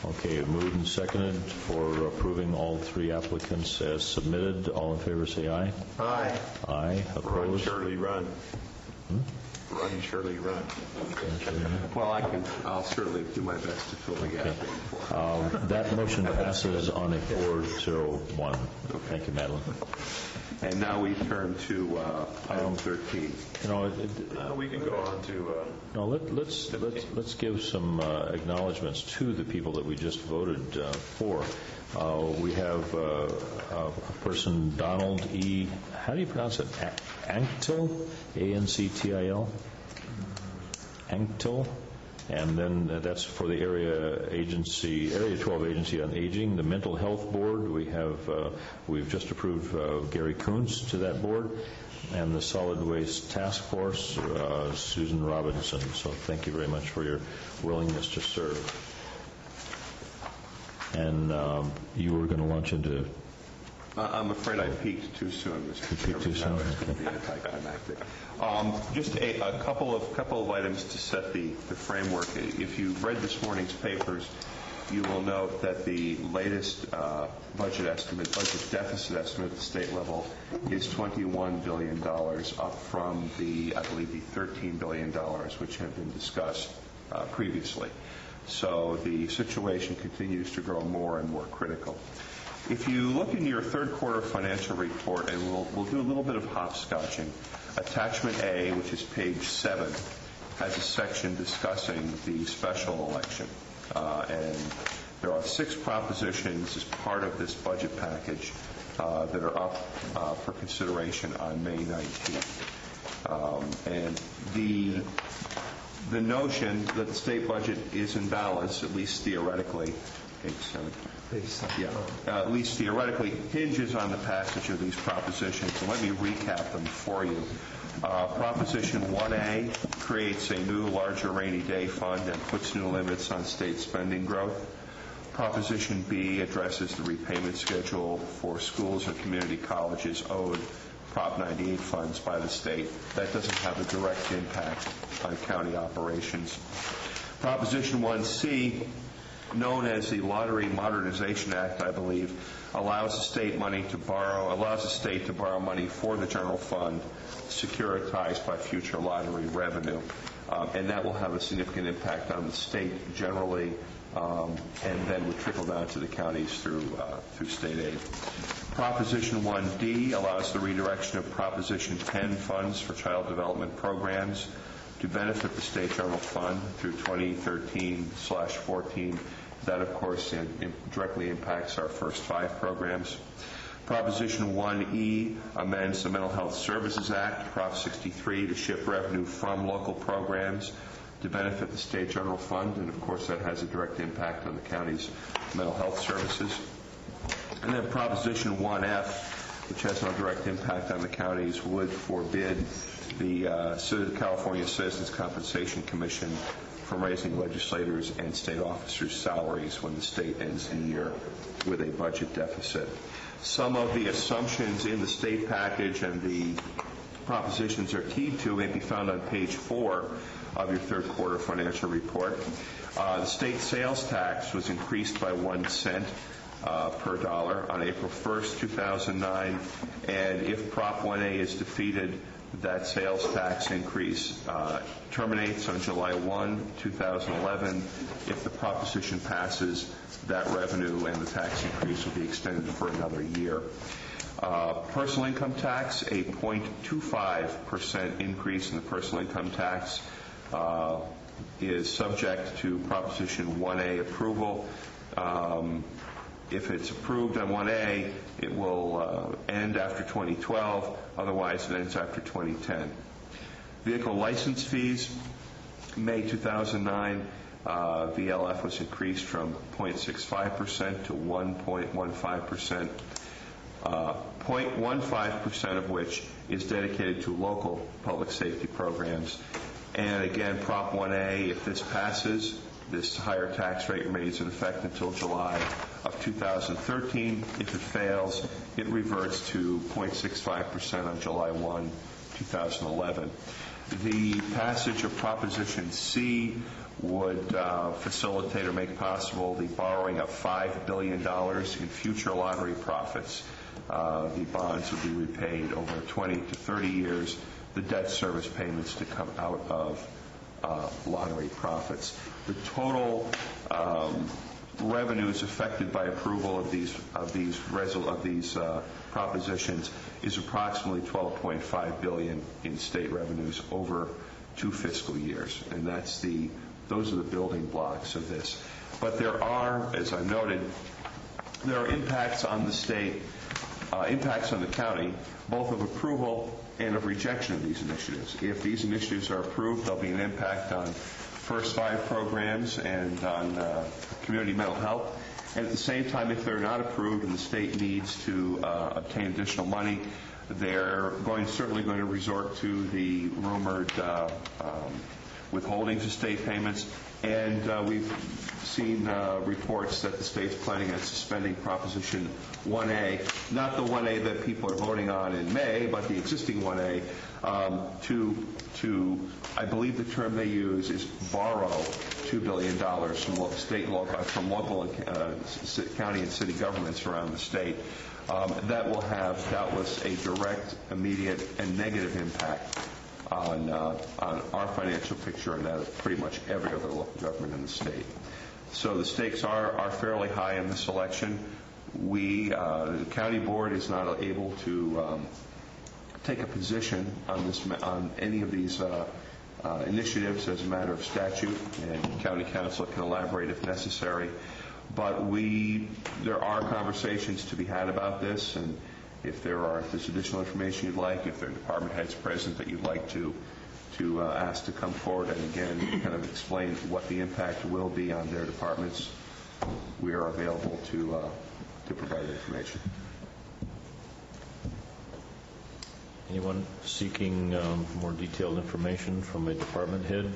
Okay, moved and seconded for approving all three applicants as submitted. All in favor say aye. Aye. Aye. Opposed? Run, Shirley, run. Run, Shirley, run. Well, I'll certainly do my best to fill the gap. Okay. That motion passes on a 4-0-1. Thank you, Madeline. And now we turn to item 13. We can go on to... No, let's give some acknowledgments to the people that we just voted for. We have a person, Donald E. How do you pronounce it? Anctil? A-N-C-T-I-L? Anctil. And then that's for the Area 12 Agency on Aging. The Mental Health Board, we've just approved Gary Kuntz to that board. And the Solid Waste Task Force, Susan Robinson. So thank you very much for your willingness to serve. And you were going to launch into... I'm afraid I peaked too soon, Mr. Chairman. You peaked too soon? It's going to be anticlimactic. Just a couple of items to set the framework. If you've read this morning's papers, you will note that the latest budget deficit estimate at the state level is $21 billion, up from I believe the $13 billion which had been discussed previously. So the situation continues to grow more and more critical. If you look in your third quarter financial report, and we'll do a little bit of hopscotching, attachment A, which is page 7, has a section discussing the special election. And there are 6 propositions as part of this budget package that are up for consideration on May 19th. And the notion that the state budget is in balance, at least theoretically, at least theoretically, hinges on the passage of these propositions. So let me recap them for you. Proposition 1A creates a new, larger rainy day fund and puts new limits on state spending growth. Proposition B addresses the repayment schedule for schools and community colleges owed Prop 98 funds by the state. That doesn't have a direct impact on county operations. Proposition 1C, known as the Lottery Modernization Act, I believe, allows the state to borrow money for the general fund, securitized by future lottery revenue, and that will have a significant impact on the state generally, and then would trickle down to the counties through state aid. Proposition 1D allows the redirection of Proposition 10 funds for child development programs to benefit the state general fund through 2013/14. That, of course, directly impacts our first 5 programs. Proposition 1E amends the Mental Health Services Act, Prop 63, to shift revenue from local programs to benefit the state general fund, and of course that has a direct impact on the county's mental health services. And then Proposition 1F, which has no direct impact on the counties, would forbid the California Citizens Compensation Commission from raising legislators and state officers' salaries when the state ends the year with a budget deficit. Some of the assumptions in the state package and the propositions are keyed to may be found on page 4 of your third quarter financial report. The state sales tax was increased by 1 cent per dollar on April 1st, 2009, and if Prop 1A is defeated, that sales tax increase terminates on July 1, 2011. If the proposition passes, that revenue and the tax increase will be extended for another year. Personal income tax, a 0.25% increase in the personal income tax is subject to Proposition 1A approval. If it's approved on 1A, it will end after 2012. Otherwise, it ends after 2010. Vehicle license fees, May 2009, VLF was increased from 0.65% to 1.15%, 0.15% of which is dedicated to local public safety programs. And again, Prop 1A, if this passes, this higher tax rate remains in effect until July of 2013. If it fails, it reverts to 0.65% on July 1, 2011. The passage of Proposition C would facilitate or make possible the borrowing of $5 billion in future lottery profits. The bonds would be repaid over 20 to 30 years, the debt service payments to come out of lottery profits. The total revenues affected by approval of these propositions is approximately $12.5 billion in state revenues over 2 fiscal years, and those are the building blocks of this. But there are, as I noted, there are impacts on the state, impacts on the county, both of approval and of rejection of these initiatives. If these initiatives are approved, there'll be an impact on First 5 programs and on community mental health. And at the same time, if they're not approved and the state needs to obtain additional money, they're certainly going to resort to the rumored withholdings of state payments. And we've seen reports that the state's planning on suspending Proposition 1A, not the 1A that people are voting on in May, but the existing 1A, to I believe the term they use is borrow $2 billion from local county and city governments around the state. That will have doubtless a direct, immediate, and negative impact on our financial picture and that of pretty much every other local government in the state. So the stakes are fairly high in this election. The county board is not able to take a position on any of these initiatives as a matter of statute, and county council can elaborate if necessary. But there are conversations to be had about this, and if there's additional information you'd like, if there are department heads present that you'd like to ask to come forward and again kind of explain what the impact will be on their departments, we are available to provide information. Anyone seeking more detailed information from a department head?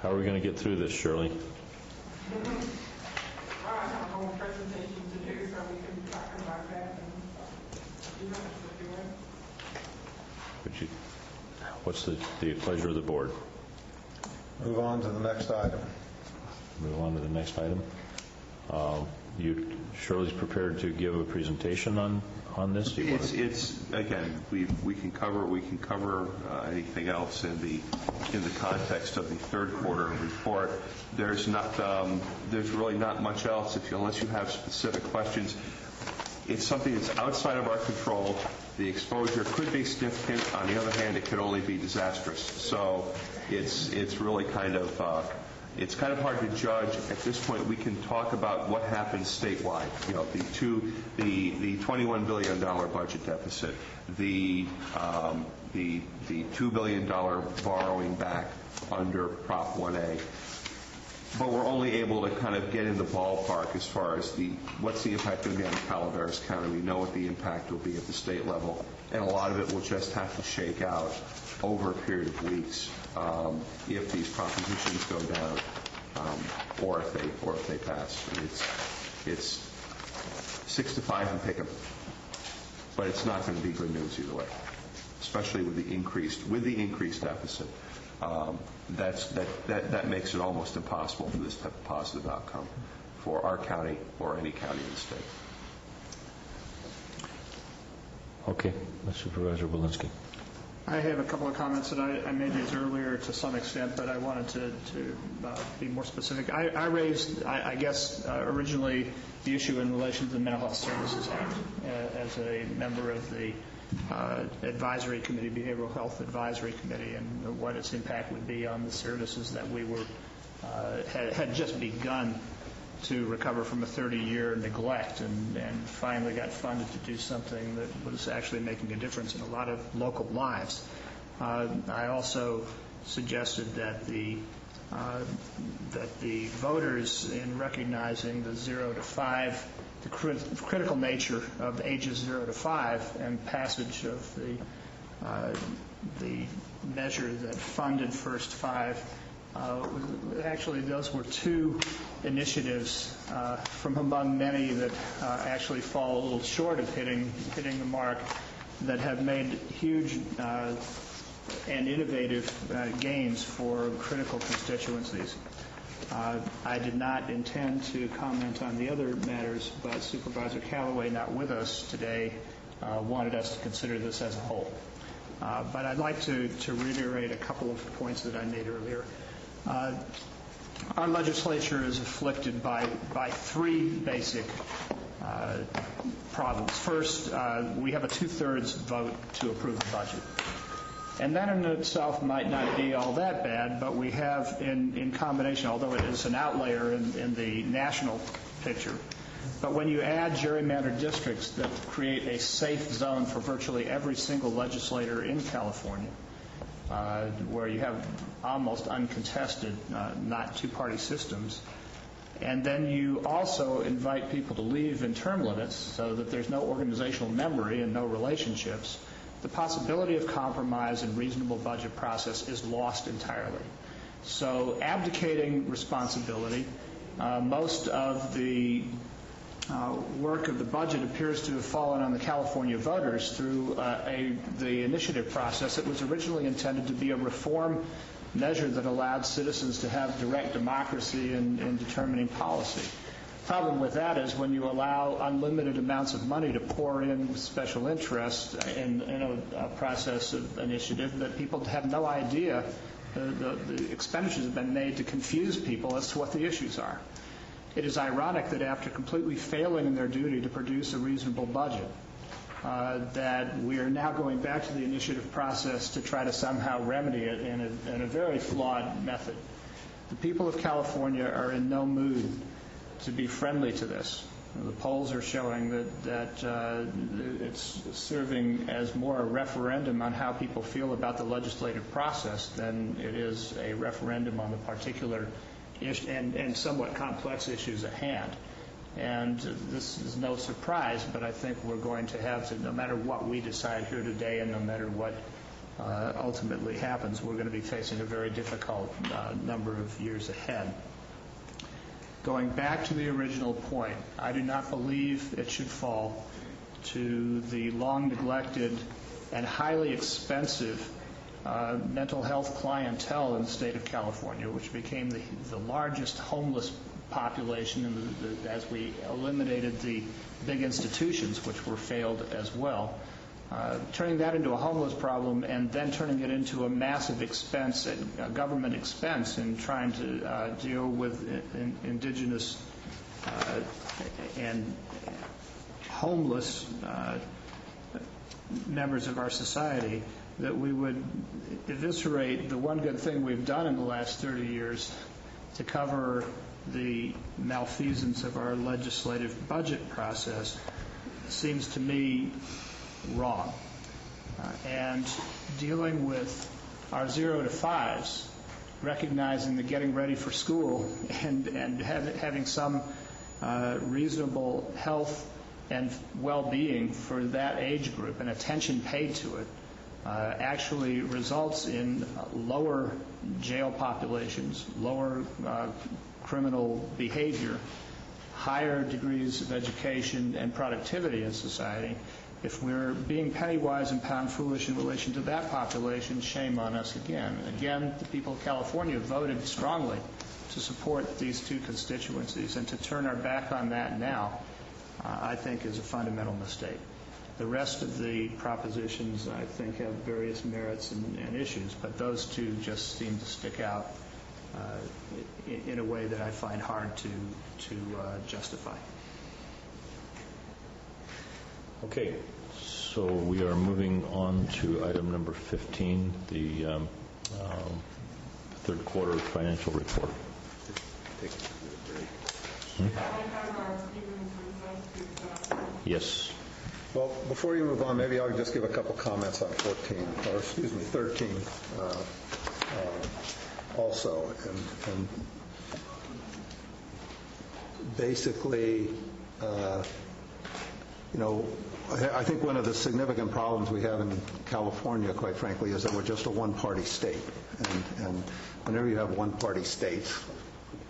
How are we going to get through this, Shirley? I have a whole presentation to do, so we can be talking about that. What's the pleasure of the board? Move on to the next item. Move on to the next item. Shirley's prepared to give a presentation on this. It's again, we can cover anything else in the context of the third quarter report. There's really not much else unless you have specific questions. It's something that's outside of our control. The exposure could be significant. On the other hand, it could only be disastrous. So it's really kind of It's kind of hard to judge. At this point, we can talk about what happens statewide. You know, the $21 billion budget deficit, the $2 billion borrowing back under Prop 1A. But we're only able to kind of get in the ballpark as far as what's the impact going to be on Calaveras County. We know what the impact will be at the state level, and a lot of it will just have to shake out over a period of weeks if these propositions go down, or if they pass. I mean, it's 6-5 and pick 'em, but it's not going to be good news either way, especially with the increased deficit. That makes it almost impossible for this type of positive outcome for our county or any county in the state. Okay, Supervisor Walensky. I have a couple of comments that I made these earlier to some extent, but I wanted to be more specific. I raised, I guess, originally the issue in relation to the Mental Health Services Act as a member of the advisory committee, Behavioral Health Advisory Committee, and what its impact would be on the services that we had just begun to recover from a 30-year neglect and finally got funded to do something that was actually making a difference in a lot of local lives. I also suggested that the voters, in recognizing the 0 to 5, the critical nature of ages 0 to 5 and passage of the measure that funded First 5, actually those were two initiatives from among many that actually fall a little short of hitting the mark, that have made huge and innovative gains for critical constituencies. I did not intend to comment on the other matters, but Supervisor Callaway, not with us today, wanted us to consider this as a whole. But I'd like to reiterate a couple of points that I made earlier. Our legislature is afflicted by three basic problems. First, we have a 2/3 vote to approve the budget. And that in itself might not be all that bad, but we have in combination, although it is an outlier in the national picture, but when you add gerrymandered districts that create a safe zone for virtually every single legislator in California, where you have almost uncontested, not two-party systems, and then you also invite people to leave in term limits so that there's no organizational memory and no relationships, the possibility of compromise and reasonable budget process is lost entirely. So abdicating responsibility, most of the work of the budget appears to have fallen on the California voters through the initiative process. It was originally intended to be a reform measure that allowed citizens to have direct democracy in determining policy. The problem with that is when you allow unlimited amounts of money to pour in with special interest in a process of initiative, that people have no idea. The expenditures have been made to confuse people as to what the issues are. It is ironic that after completely failing in their duty to produce a reasonable budget, that we are now going back to the initiative process to try to somehow remedy it in a very flawed method. The people of California are in no mood to be friendly to this. The polls are showing that it's serving as more a referendum on how people feel about the legislative process than it is a referendum on the particular and somewhat complex issues at hand. And this is no surprise, but I think we're going to have to, no matter what we decide here today and no matter what ultimately happens, we're going to be facing a very difficult number of years ahead. Going back to the original point, I do not believe it should fall to the long neglected and highly expensive mental health clientele in the state of California, which became the largest homeless population as we eliminated the big institutions, which were failed as well. Turning that into a homeless problem and then turning it into a massive expense, a government expense, in trying to deal with indigenous and homeless members of our society, that we would eviscerate the one good thing we've done in the last 30 years to cover the malfeasance of our legislative budget process seems to me wrong. And dealing with our 0 to 5s, recognizing that getting ready for school and having some reasonable health and well-being for that age group and attention paid to it actually results in lower jail populations, lower criminal behavior, higher degrees of education and productivity in society. If we're being penny-wise and pound-foolish in relation to that population, shame on us again. Again, the people of California voted strongly to support these two constituencies, and to turn our back on that now, I think, is a fundamental mistake. The rest of the propositions, I think, have various merits and issues, but those two just seem to stick out in a way that I find hard to justify. Okay, so we are moving on to item number 15, the third quarter financial report. Yes. Well, before you move on, maybe I'll just give a couple comments on 13 also. And basically, I think one of the significant problems we have in California, quite frankly, is that we're just a one-party state. And whenever you have one-party states,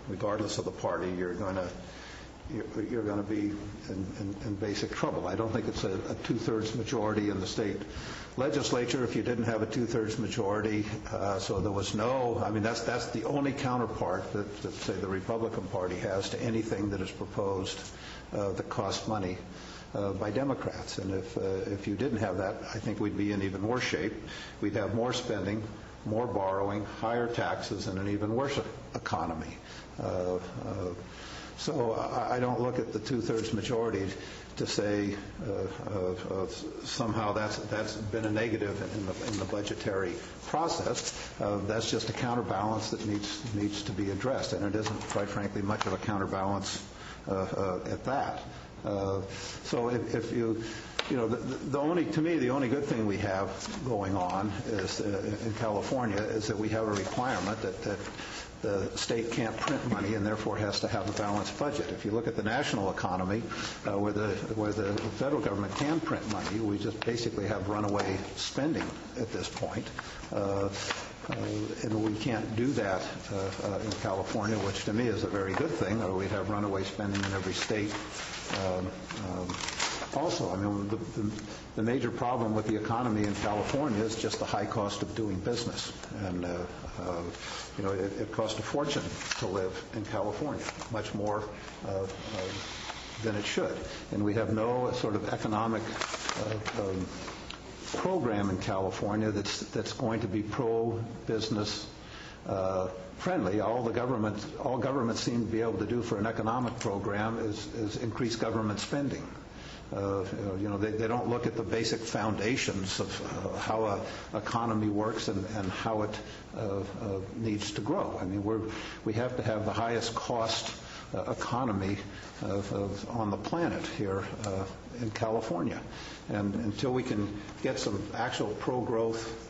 regardless of the party, you're going to be in basic trouble. I don't think it's a two-thirds majority in the state legislature if you didn't have a two-thirds majority. So there was that's the only counterpart that, say, the Republican Party has to anything that is proposed that costs money by Democrats. And if you didn't have that, I think we'd be in even worse shape. We'd have more spending, more borrowing, higher taxes, and an even worse economy. So I don't look at the two-thirds majority to say somehow that's been a negative in the budgetary process. That's just a counterbalance that needs to be addressed, and it isn't, quite frankly, much of a counterbalance at that. So if you to me, the only good thing we have going on is in California is that we have a requirement that the state can't print money and therefore has to have a balanced budget. If you look at the national economy, where the federal government can print money, we just basically have runaway spending at this point. And we can't do that in California, which to me is a very good thing, or we'd have runaway spending in every state. Also, the major problem with the economy in California is just the high cost of doing business. And, it costs a fortune to live in California, much more than it should. And we have no sort of economic program in California that's going to be pro-business friendly. All governments seem to be able to do for an economic program is increase government spending. They don't look at the basic foundations of how an economy works and how it needs to grow. We have to have the highest cost economy on the planet here in California. And until we can get some actual pro-growth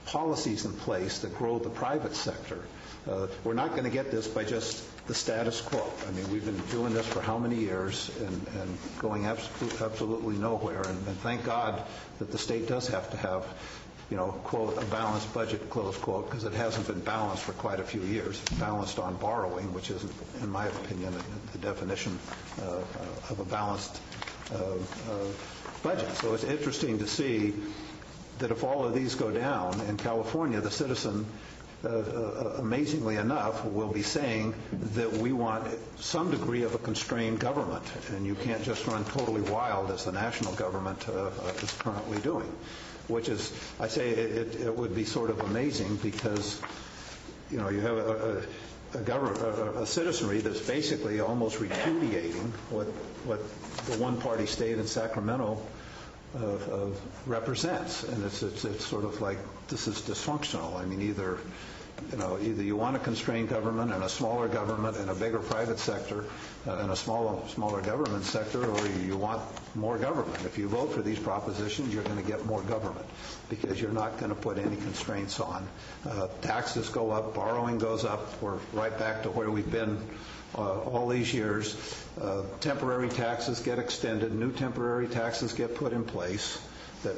policies in place that grow the private sector, we're not going to get this by just the status quo. We've been doing this for how many years and going absolutely nowhere. And thank God that the state does have to have, quote, a balanced budget, close quote, because it hasn't been balanced for quite a few years. It's balanced on borrowing, which isn't, in my opinion, the definition of a balanced budget. So it's interesting to see that if all of these go down in California, the citizen, amazingly enough, will be saying that we want some degree of a constrained government, and you can't just run totally wild as the national government is currently doing, which is, I say, it would be sort of amazing because, you have a citizenry that's basically almost repudiating what the one-party state in Sacramento represents, and it's sort of like this is dysfunctional. Either either you want a constrained government and a smaller government and a bigger private sector and a smaller government sector, or you want more government. If you vote for these propositions, you're going to get more government because you're not going to put any constraints on. Taxes go up, borrowing goes up. We're right back to where we've been all these years. Temporary taxes get extended. New temporary taxes get put in place that,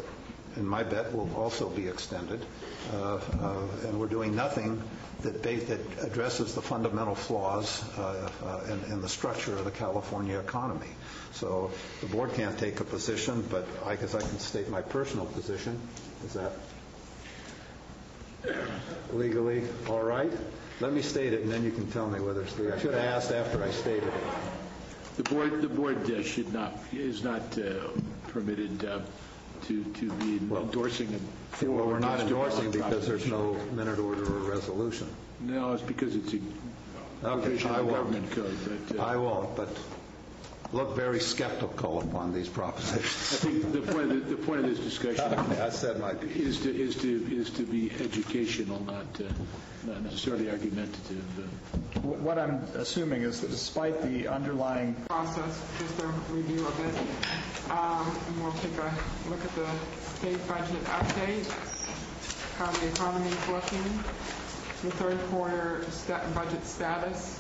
in my bet, will also be extended. And we're doing nothing that addresses the fundamental flaws in the structure of the California economy. So the board can't take a position, but I guess I can state my personal position. Is that legally all right? Let me state it, and then you can tell me whether it's legal. I should have asked after I stated it. The board is not permitted to be endorsing a for. Well, we're not endorsing because there's no minute order or resolution. No, it's because it's a okay. I won't. Government code. But, I won't, but look very skeptical upon these propositions. I think the point of this discussion I said my piece. is to be educational, not necessarily argumentative. What I'm assuming is that despite the underlying process, just a review of it, and we'll take a look at the state budget update, how the economy is looking, the third quarter budget status,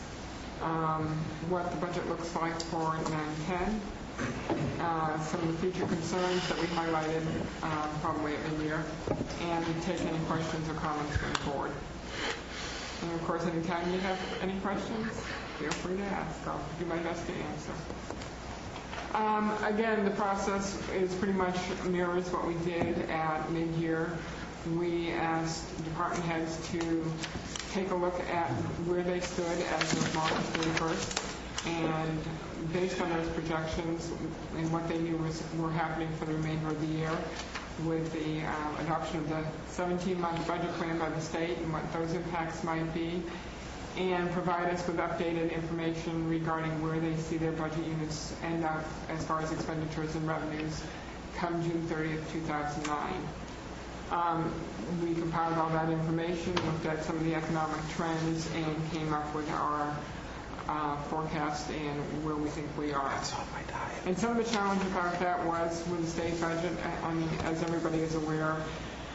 what the budget looks like for 9/10, some of the future concerns that we highlighted probably at mid-year, and take any questions or comments going forward. And of course, anytime you have any questions, feel free to ask. I'll do my best to answer. Again, the process is pretty much mirrors what we did at mid-year. We asked department heads to take a look at where they stood as of March 31st, and based on those projections and what they knew were happening for the remainder of the year, with the adoption of the 17-month budget plan by the state and what those impacts might be, and provide us with updated information regarding where they see their budget units end up as far as expenditures and revenues come June 30th, 2009. We compiled all that information, looked at some of the economic trends, and came up with our forecast and where we think we are. And some of the challenge about that was with the state budget. I mean, as everybody is aware,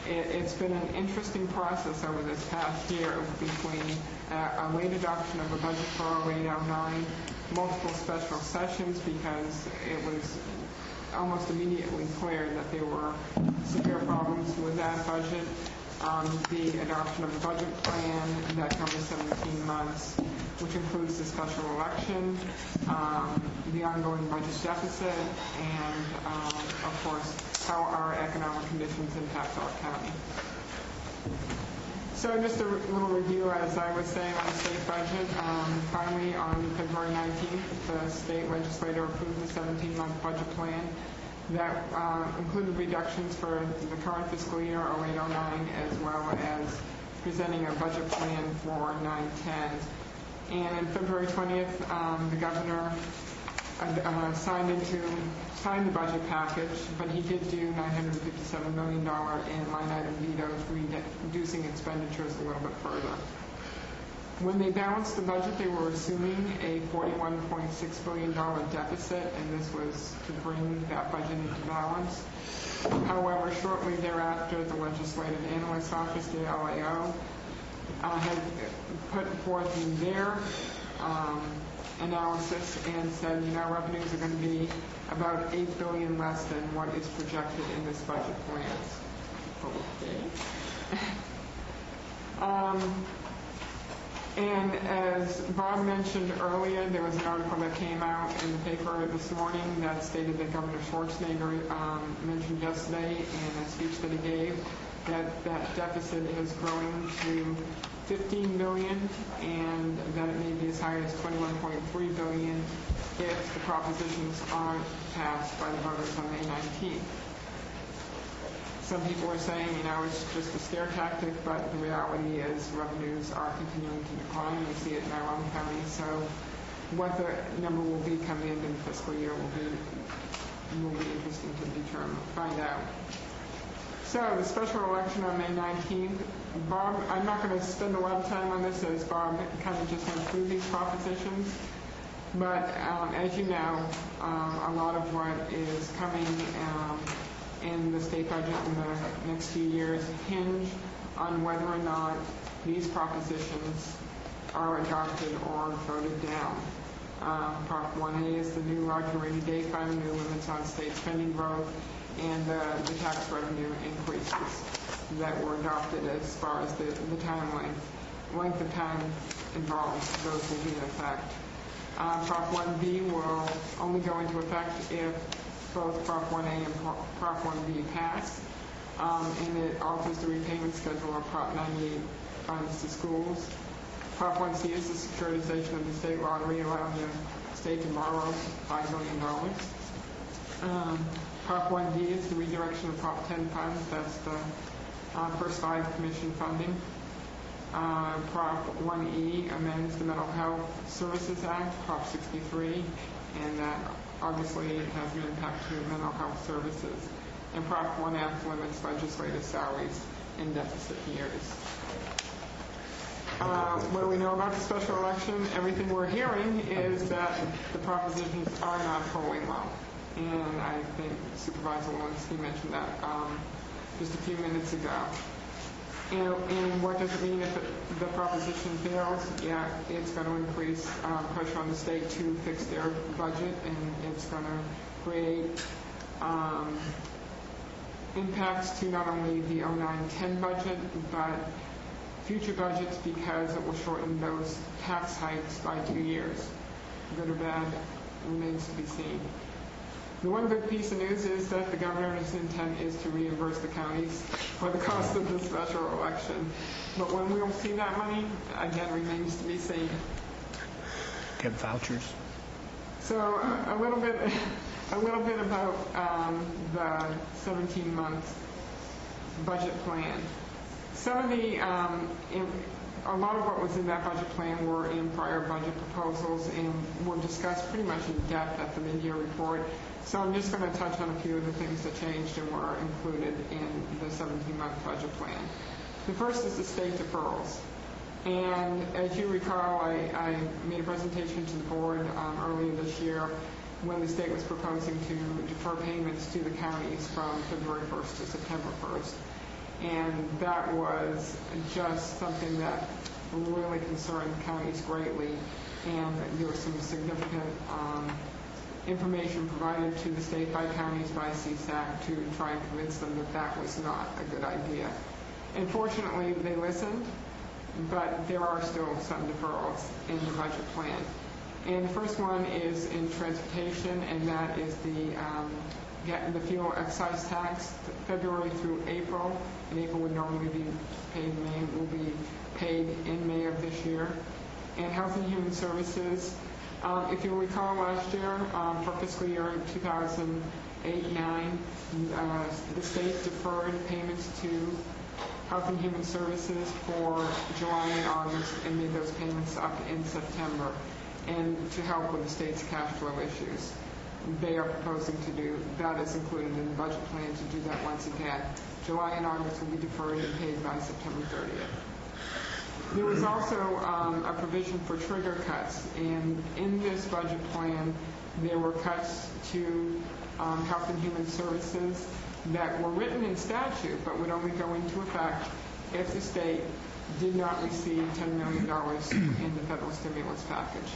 it's been an interesting process over this past year between a late adoption of a budget for 0809, multiple special sessions because it was almost immediately clear that there were severe problems with that budget, the adoption of a budget plan that covers 17 months, which includes the special election, the ongoing budget deficit, and, of course, how our economic conditions impact our county. So just a little review, as I was saying, on the state budget. Finally, on February 19th, the state legislature approved the 17-month budget plan that included reductions for the current fiscal year, 0809, as well as presenting a budget plan for 9/10. And on February 20th, the governor signed the budget package, but he did do $957 million in line item vetoes, reducing expenditures a little bit further. When they balanced the budget, they were assuming a $41.6 billion deficit, and this was to bring that budget into balance. However, shortly thereafter, the Legislative Analyst's Office, the LAO, had put forth their analysis and said, revenues are going to be about $8 billion less than what is projected in this budget plan. Okay. And as Bob mentioned earlier, there was an article that came out in the paper this morning that stated that Governor Schwarzenegger mentioned yesterday in a speech that he gave that deficit is growing to $15 billion, and that it may be as high as $21.3 billion if the propositions aren't passed by the voters on May 19th. Some people are saying, it's just a scare tactic, but the reality is revenues are continuing to decline. We see it in our own county. So what the number will be come the end of the fiscal year will be interesting to find out. So the special election on May 19th, Bob, I'm not going to spend a lot of time on this as Bob kind of just went through these propositions. But as you know, a lot of what is coming in the state budget in the next few years hinge on whether or not these propositions are adopted or voted down. Prop 1A is the new larger rainy day fund, new limits on state spending growth, and the tax revenue increases that were adopted as far as the length of time involved. Those will be in effect. Prop 1B will only go into effect if both Prop 1A and Prop 1B pass, and it alters the repayment schedule of Prop 98 funds to schools. Prop 1C is the securitization of the state lottery, allowing the state to borrow $5 million. Prop 1D is the redirection of Prop 10 funds. That's the first 5 commission funding. Prop 1E amends the Mental Health Services Act, Prop 63, and that obviously has an impact to mental health services. And Prop 1F limits legislative salaries in deficit years. What do we know about the special election? Everything we're hearing is that the propositions are not polling well. And I think Supervisor Walensky mentioned that just a few minutes ago. And what does it mean if the proposition fails? Yeah, it's going to increase pressure on the state to fix their budget, and it's going to create impacts to not only the 09-10 budget, but future budgets, because it will shorten those tax hikes by 2 years. Good or bad remains to be seen. The one good piece of news is that the governor's intent is to reimburse the counties for the cost of the special election. But when we'll see that money, again, remains to be seen. Get vouchers. So a little bit about the 17-month budget plan. Some of the, a lot of what was in that budget plan were in prior budget proposals and were discussed pretty much in depth at the mid-year report. So I'm just going to touch on a few of the things that changed and were included in the 17-month budget plan. The first is the state deferrals. And as you recall, I made a presentation to the board earlier this year when the state was proposing to defer payments to the counties from February 1st to September 1st. And that was just something that really concerned counties greatly. And there was some significant information provided to the state by counties by CSAC to try and convince them that that was not a good idea. And fortunately, they listened, but there are still some deferrals in the budget plan. And the first one is in transportation, and that is the fuel excise tax, February through April. And April would normally be paid in May, will be paid in May of this year. And Health and Human Services, if you recall last year, for fiscal year 2008-9, the state deferred payments to Health and Human Services for July and August and made those payments up in September, and to help with the state's cash flow issues. They are proposing to do, that is included in the budget plan, to do that once again. July and August will be deferred and paid by September 30th. There was also a provision for trigger cuts, and in this budget plan, there were cuts to Health and Human Services that were written in statute, but would only go into effect if the state did not receive $10 million in the federal stimulus package.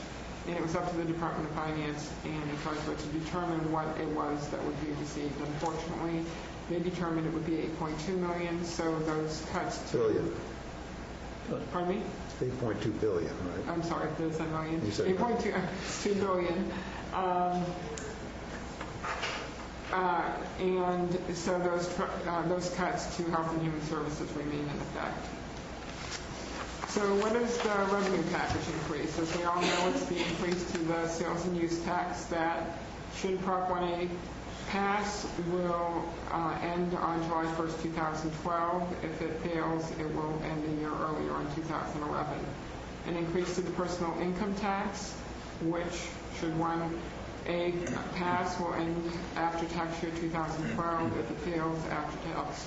And it was up to the Department of Finance and the Treasurer to determine what it was that would be received. Unfortunately, they determined it would be $8.2 million, so those cuts to... Billion. Pardon me? 8.2 billion, right? I'm sorry, did I say million? You said 8.2 billion. And so those cuts to Health and Human Services remain in effect. So what is the revenue package increase? As we all know, it's the increase to the sales and use tax that, should Prop 1A pass, will end on July 1st, 2012. If it fails, it will end a year earlier in 2011. An increase to the personal income tax, which, should 1A pass, will end after tax year 2012. If it fails, after tax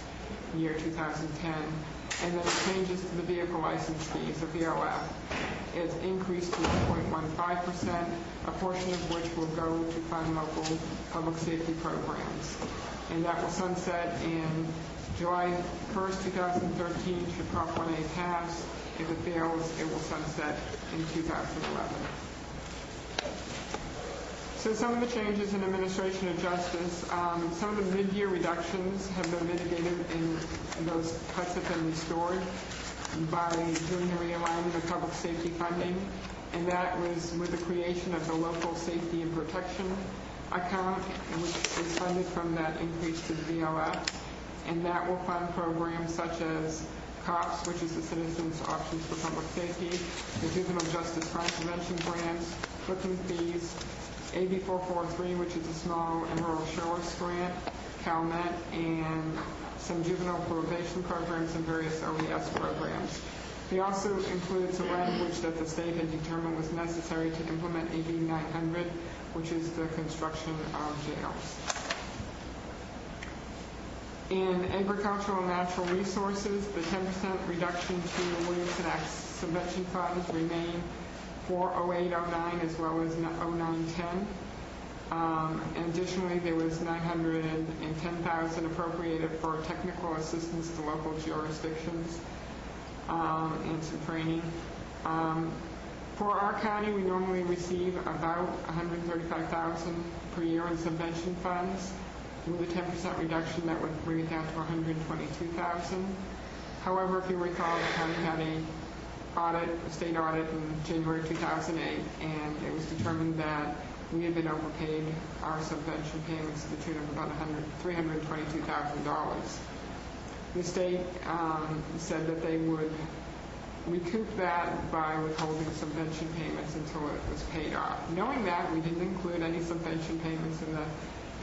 year 2010. And then changes to the vehicle license fees, or VLF. It's increased to 1.15%, a portion of which will go to fund local public safety programs. And that will sunset in July 1st, 2013, should Prop 1A pass. If it fails, it will sunset in 2011. So some of the changes in administration of justice, some of the mid-year reductions have been mitigated in those cuts have been restored by doing the realignment of public safety funding, and that was with the creation of the local safety and protection account, which is funded from that increase to the VLF, and that will fund programs such as COPS, which is the Citizens Options for Public Safety, the Juvenile Justice Crime Prevention Grants, booking fees, AB 443, which is a small and rural sheriff's grant, CalMet, and some juvenile probation programs and various OES programs. They also include some language that the state had determined was necessary to implement AB 900, which is the construction of jails. In agricultural and natural resources, the 10% reduction to Williamson Act subvention funds remain for 08-09 as well as 09-10. And additionally, there was $910,000 appropriated for technical assistance to local jurisdictions and some training. For our county, we normally receive about $135,000 per year in subvention funds. With a 10% reduction, that would bring it down to $122,000. However, if you recall, the county had a state audit in January 2008, and it was determined that we had been overpaid our subvention payments to the tune of about $322,000. The state said that they would recoup that by withholding subvention payments until it was paid off. Knowing that, we didn't include any subvention payments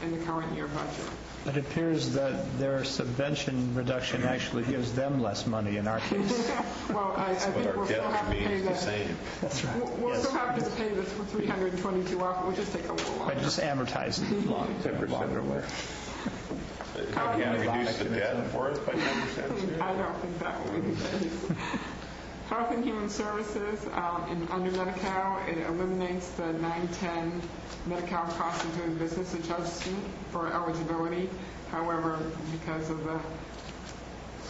in the current year budget. It appears that their subvention reduction actually gives them less money in our case. Well, I think we'll still have to pay that. That's right. We'll still have to pay this for 322 off. We'll just take a little longer. But just amortize it longer way. Can you reduce the debt for us by 10%? I don't think that will be the case. Health and Human Services, under Medi-Cal, it eliminates the 910 Medi-Cal cost of doing business adjustment for eligibility. However, because of the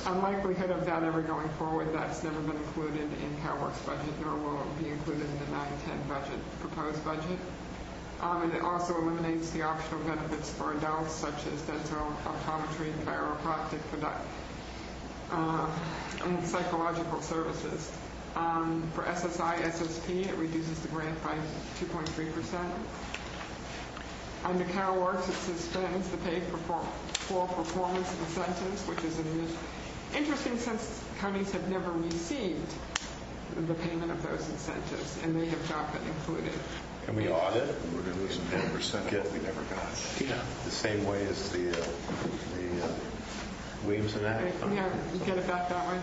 unlikelihood of that ever going forward, that's never been included in CalWorks budget, nor will it be included in the 910 budget, proposed budget. And it also eliminates the optional benefits for adults, such as dental, optometry, chiropractic, and psychological services. For SSI, SSP, it reduces the grant by 2.3%. Under CalWorks, it suspends the pay for performance incentives, which is interesting since counties have never received the payment of those incentives, and they have not been included. Can we audit? We're going to lose some 10% get we never got. Yeah. The same way as the Williamson Act? Yeah, you get it back that way?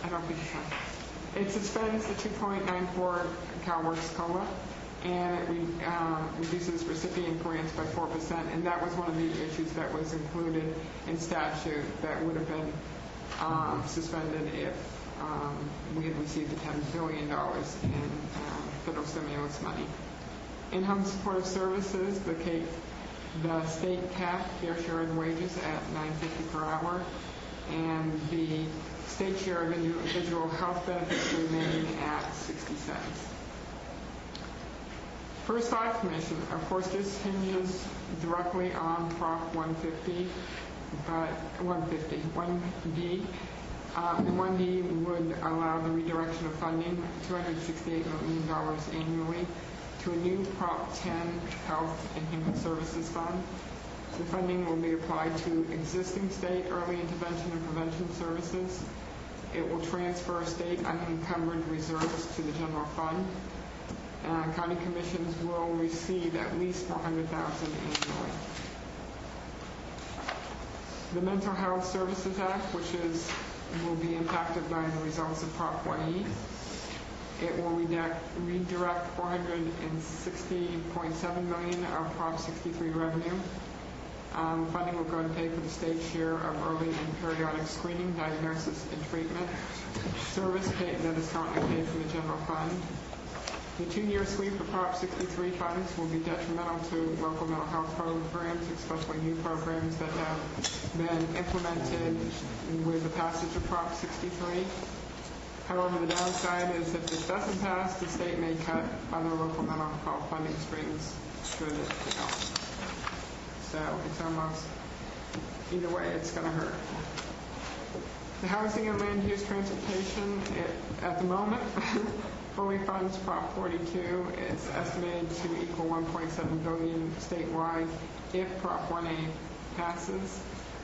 I don't think so. It suspends the 2.94 CalWorks COLA, and it reduces recipient grants by 4%, and that was one of the issues that was included in statute that would have been suspended if we had received the $10 billion in federal stimulus money. In home supportive services, the state cap fair share of wages at $9.50 per hour, and the state share of individual health benefits remain at 60 cents. First Five Commission, of course, this hinges directly on Prop 150, but 1B. And 1D would allow the redirection of funding, $268 million annually, to a new Prop 10 Health and Human Services Fund. The funding will be applied to existing state early intervention and prevention services. It will transfer state unencumbered reserves to the general fund. County commissions will receive at least $400,000 annually. The Mental Health Services Act, which will be impacted by the results of Prop 1E. It will redirect $460.7 million of Prop 63 revenue. Funding will go to pay for the state share of early and periodic screening, diagnosis, and treatment service that is currently paid from the general fund. The 2-year sweep of Prop 63 funds will be detrimental to local mental health programs, especially new programs that have been implemented with the passage of Prop 63. However, the downside is if this doesn't pass, the state may cut other local mental health funding streams should it fail. So it's almost, either way, it's going to hurt. The housing and land use transportation, at the moment, fully funds Prop 42. It's estimated to equal $1.7 billion statewide if Prop 1A passes.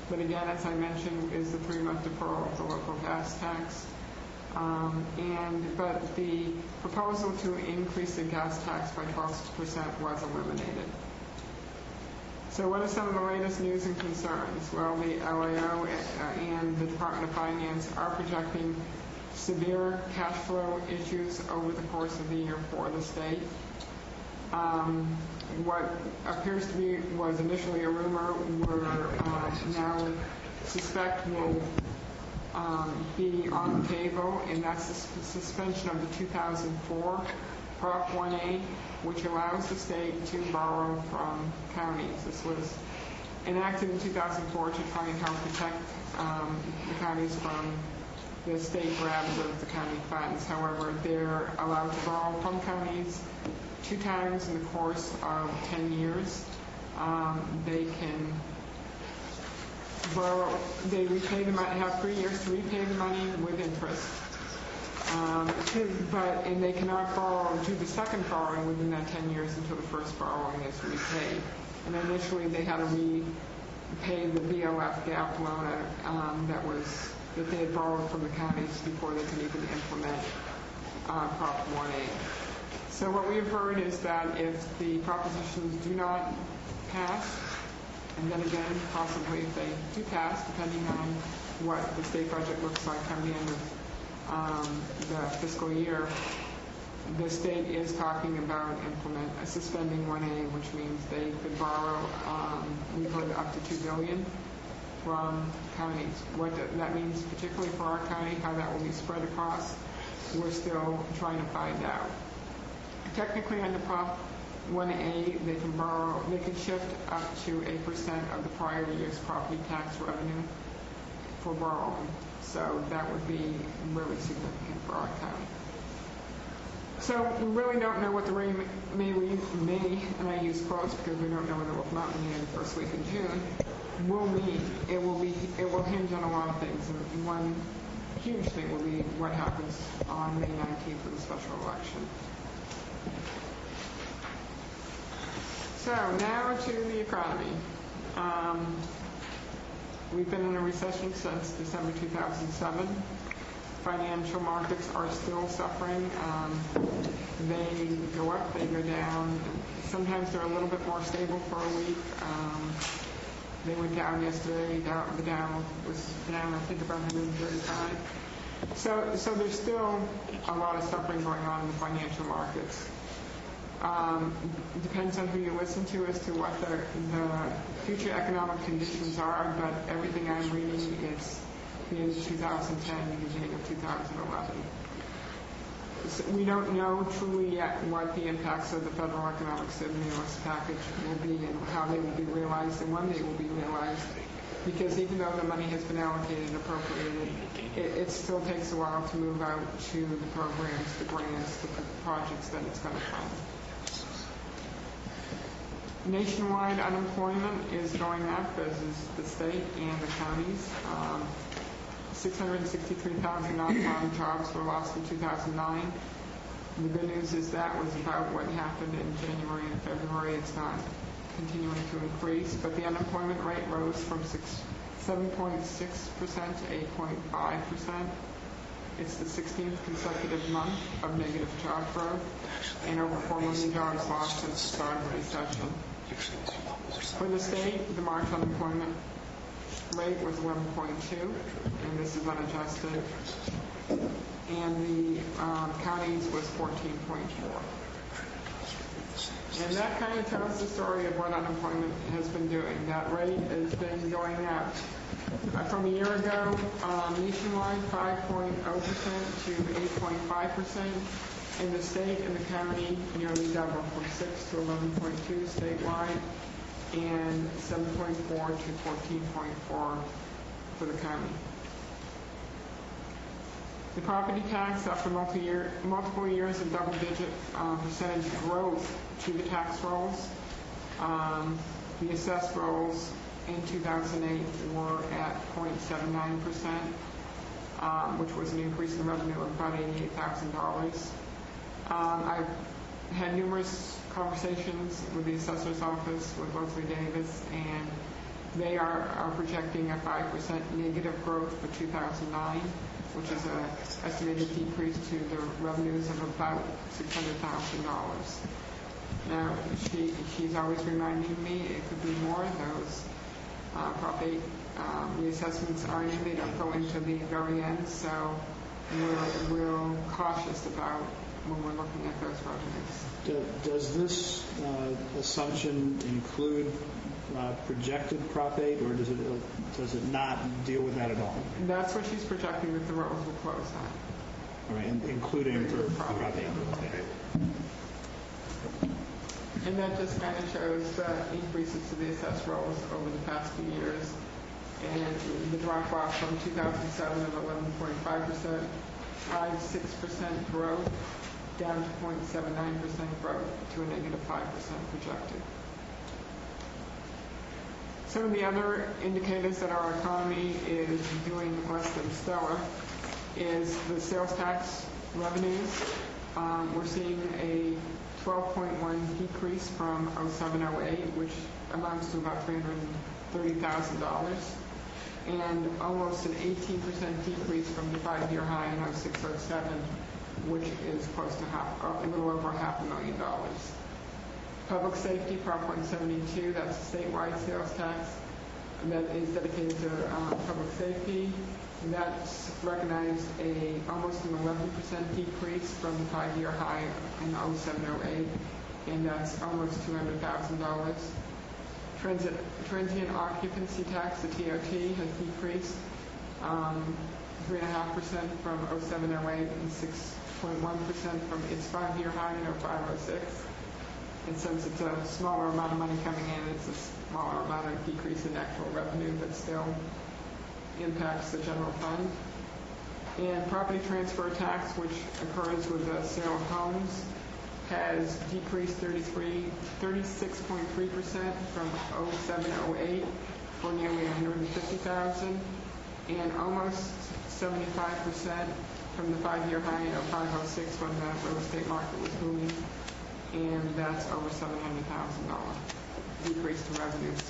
But again, as I mentioned, is the 3-month deferral of the local gas tax. But the proposal to increase the gas tax by 12% was eliminated. So what are some of the latest news and concerns? Well, the LAO and the Department of Finance are projecting severe cash flow issues over the course of the year for the state. What appears to be was initially a rumor, we're now suspect will be on the table, and that's the suspension of the 2004 Prop 1A, which allows the state to borrow from counties. This was enacted in 2004 to try and help protect the counties from the state grabs of the county funds. However, they're allowed to borrow from counties 2 times in the course of 10 years. They can borrow, they repay the money, have 3 years to repay the money with interest. And they cannot do the second borrowing within that 10 years until the first borrowing is repaid. And initially they had to repay the BLF gap loan that they had borrowed from the counties before they could even implement Prop 1A. So what we have heard is that if the propositions do not pass, and then again, possibly if they do pass, depending on what the state budget looks like come the end of the fiscal year, the state is talking about suspending 1A, which means they could borrow, we've heard up to $2 billion from counties. What that means, particularly for our county, how that will be spread across, we're still trying to find out. Technically, under Prop 1A, they can shift up to 8% of the prior year's property tax revenue for borrowing. So that would be really significant for our county. So we really don't know what the rate may, and I use quotes because we don't know whether it will come out in the first week in June, will mean. It will hinge on a lot of things. And one huge thing will be what happens on May 19th for the special election. So now to the economy. We've been in a recession since December 2007. Financial markets are still suffering. They go up, they go down. Sometimes they're a little bit more stable for a week. They went down yesterday. The Dow was down, I think, about 135. So there's still a lot of suffering going on in the financial markets. It depends on who you listen to as to what the future economic conditions are, but everything I'm reading is the end of 2010 and the beginning of 2011. So we don't know truly yet what the impacts of the federal economic stimulus package will be and how they will be realized and when they will be realized, because even though the money has been allocated and appropriated, it still takes a while to move out to the programs, the grants, the projects that it's going to fund. Nationwide unemployment is going up, as is the state and the counties. 663,000 non-farm jobs were lost in 2009. The good news is that was about what happened in January and February. It's not continuing to increase, but the unemployment rate rose from 7.6% to 8.5%. It's the 16th consecutive month of negative job growth, and over 4 million jobs lost since the start of the recession. For the state, the March unemployment rate was 11.2, and this is unadjusted, and the counties was 14.4. And that kind of tells the story of what unemployment has been doing. That rate has been going up. From a year ago, nationwide 5.0% to 8.5%. In the state and the county, nearly double, from 6 to 11.2 statewide, and 7.4 to 14.4 for the county. The property tax, after multiple years of double-digit percentage growth to the tax rolls, the assessed rolls in 2008 were at 0.79%, which was an increase in revenue of about $88,000. I've had numerous conversations with the assessor's office, with Leslie Davis, and they are projecting a 5% negative growth for 2009, which is an estimated decrease to the revenues of about $600,000. Now, she's always reminding me it could be more. Those Prop 8 reassessments are in. They don't go into the very end, so we're cautious about when we're looking at those revenues. Does this assumption include projected Prop 8, or does it not deal with that at all? That's what she's projecting, that the rolls will close on. All right, including for Prop 8. Okay. And that just kind of shows increases to the assessed rolls over the past few years, and the drop off from 2007 of 11.5%, 5.6% growth, down to 0.79% growth to a negative 5% projected. Some of the other indicators that our economy is doing less than stellar is the sales tax revenues. We're seeing a 12.1 decrease from 07-08, which amounts to about $330,000, and almost an 18% decrease from the 5-year high in 06-07, which is close to a little over $500,000. Public safety, Prop 172, that's a statewide sales tax that is dedicated to public safety. That's recognized almost an 11% decrease from the 5-year high in 07-08, and that's almost $200,000. Transient occupancy tax, the TOT, has decreased 3.5% from 07-08 and 6.1% from its 5-year high in 05-06. And since it's a smaller amount of money coming in, it's a smaller amount of decrease in actual revenue, but still impacts the general fund. And property transfer tax, which occurs with the sale of homes, has decreased 36.3% from 07-08 for nearly $150,000, and almost 75% from the 5-year high in 05-06 when the real estate market was booming, and that's over $700,000 decrease to revenues.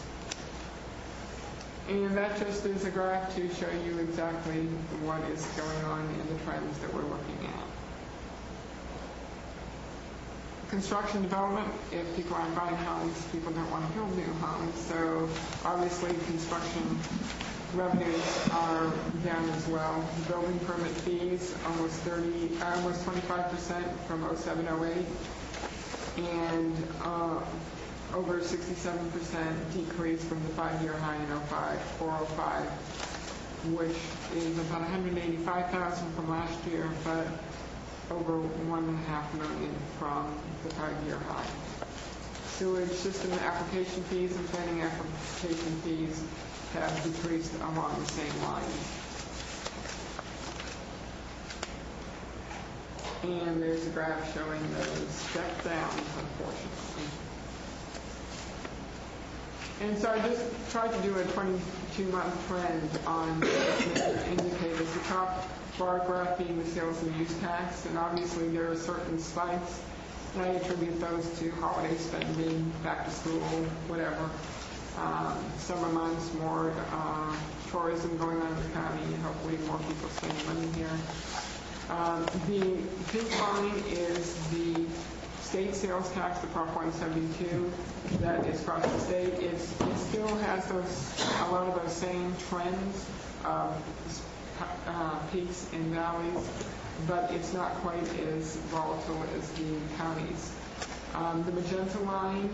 And that just is a graph to show you exactly what is going on in the trends that we're looking at. Construction development, if people aren't buying homes, people don't want to build new homes. So obviously construction revenues are down as well. Building permit fees, almost 25% from 07-08. And over 67% decrease from the 5-year high in 04-05, which is about $185,000 from last year, but over $1.5 million from the 5-year high. Sewage system application fees and planning application fees have decreased along the same lines. And there's a graph showing those step downs, unfortunately. And so I just tried to do a 22-month trend on indicators. The top bar graph being the sales and use tax, and obviously there are certain spikes, and I attribute those to holiday spending, back to school, whatever. Summer months, more tourism going on in the county, and hopefully more people spending money here. The pink line is the state sales tax, the Prop 172, that is across the state. It still has a lot of those same trends of peaks and valleys, but it's not quite as volatile as the counties. The magenta line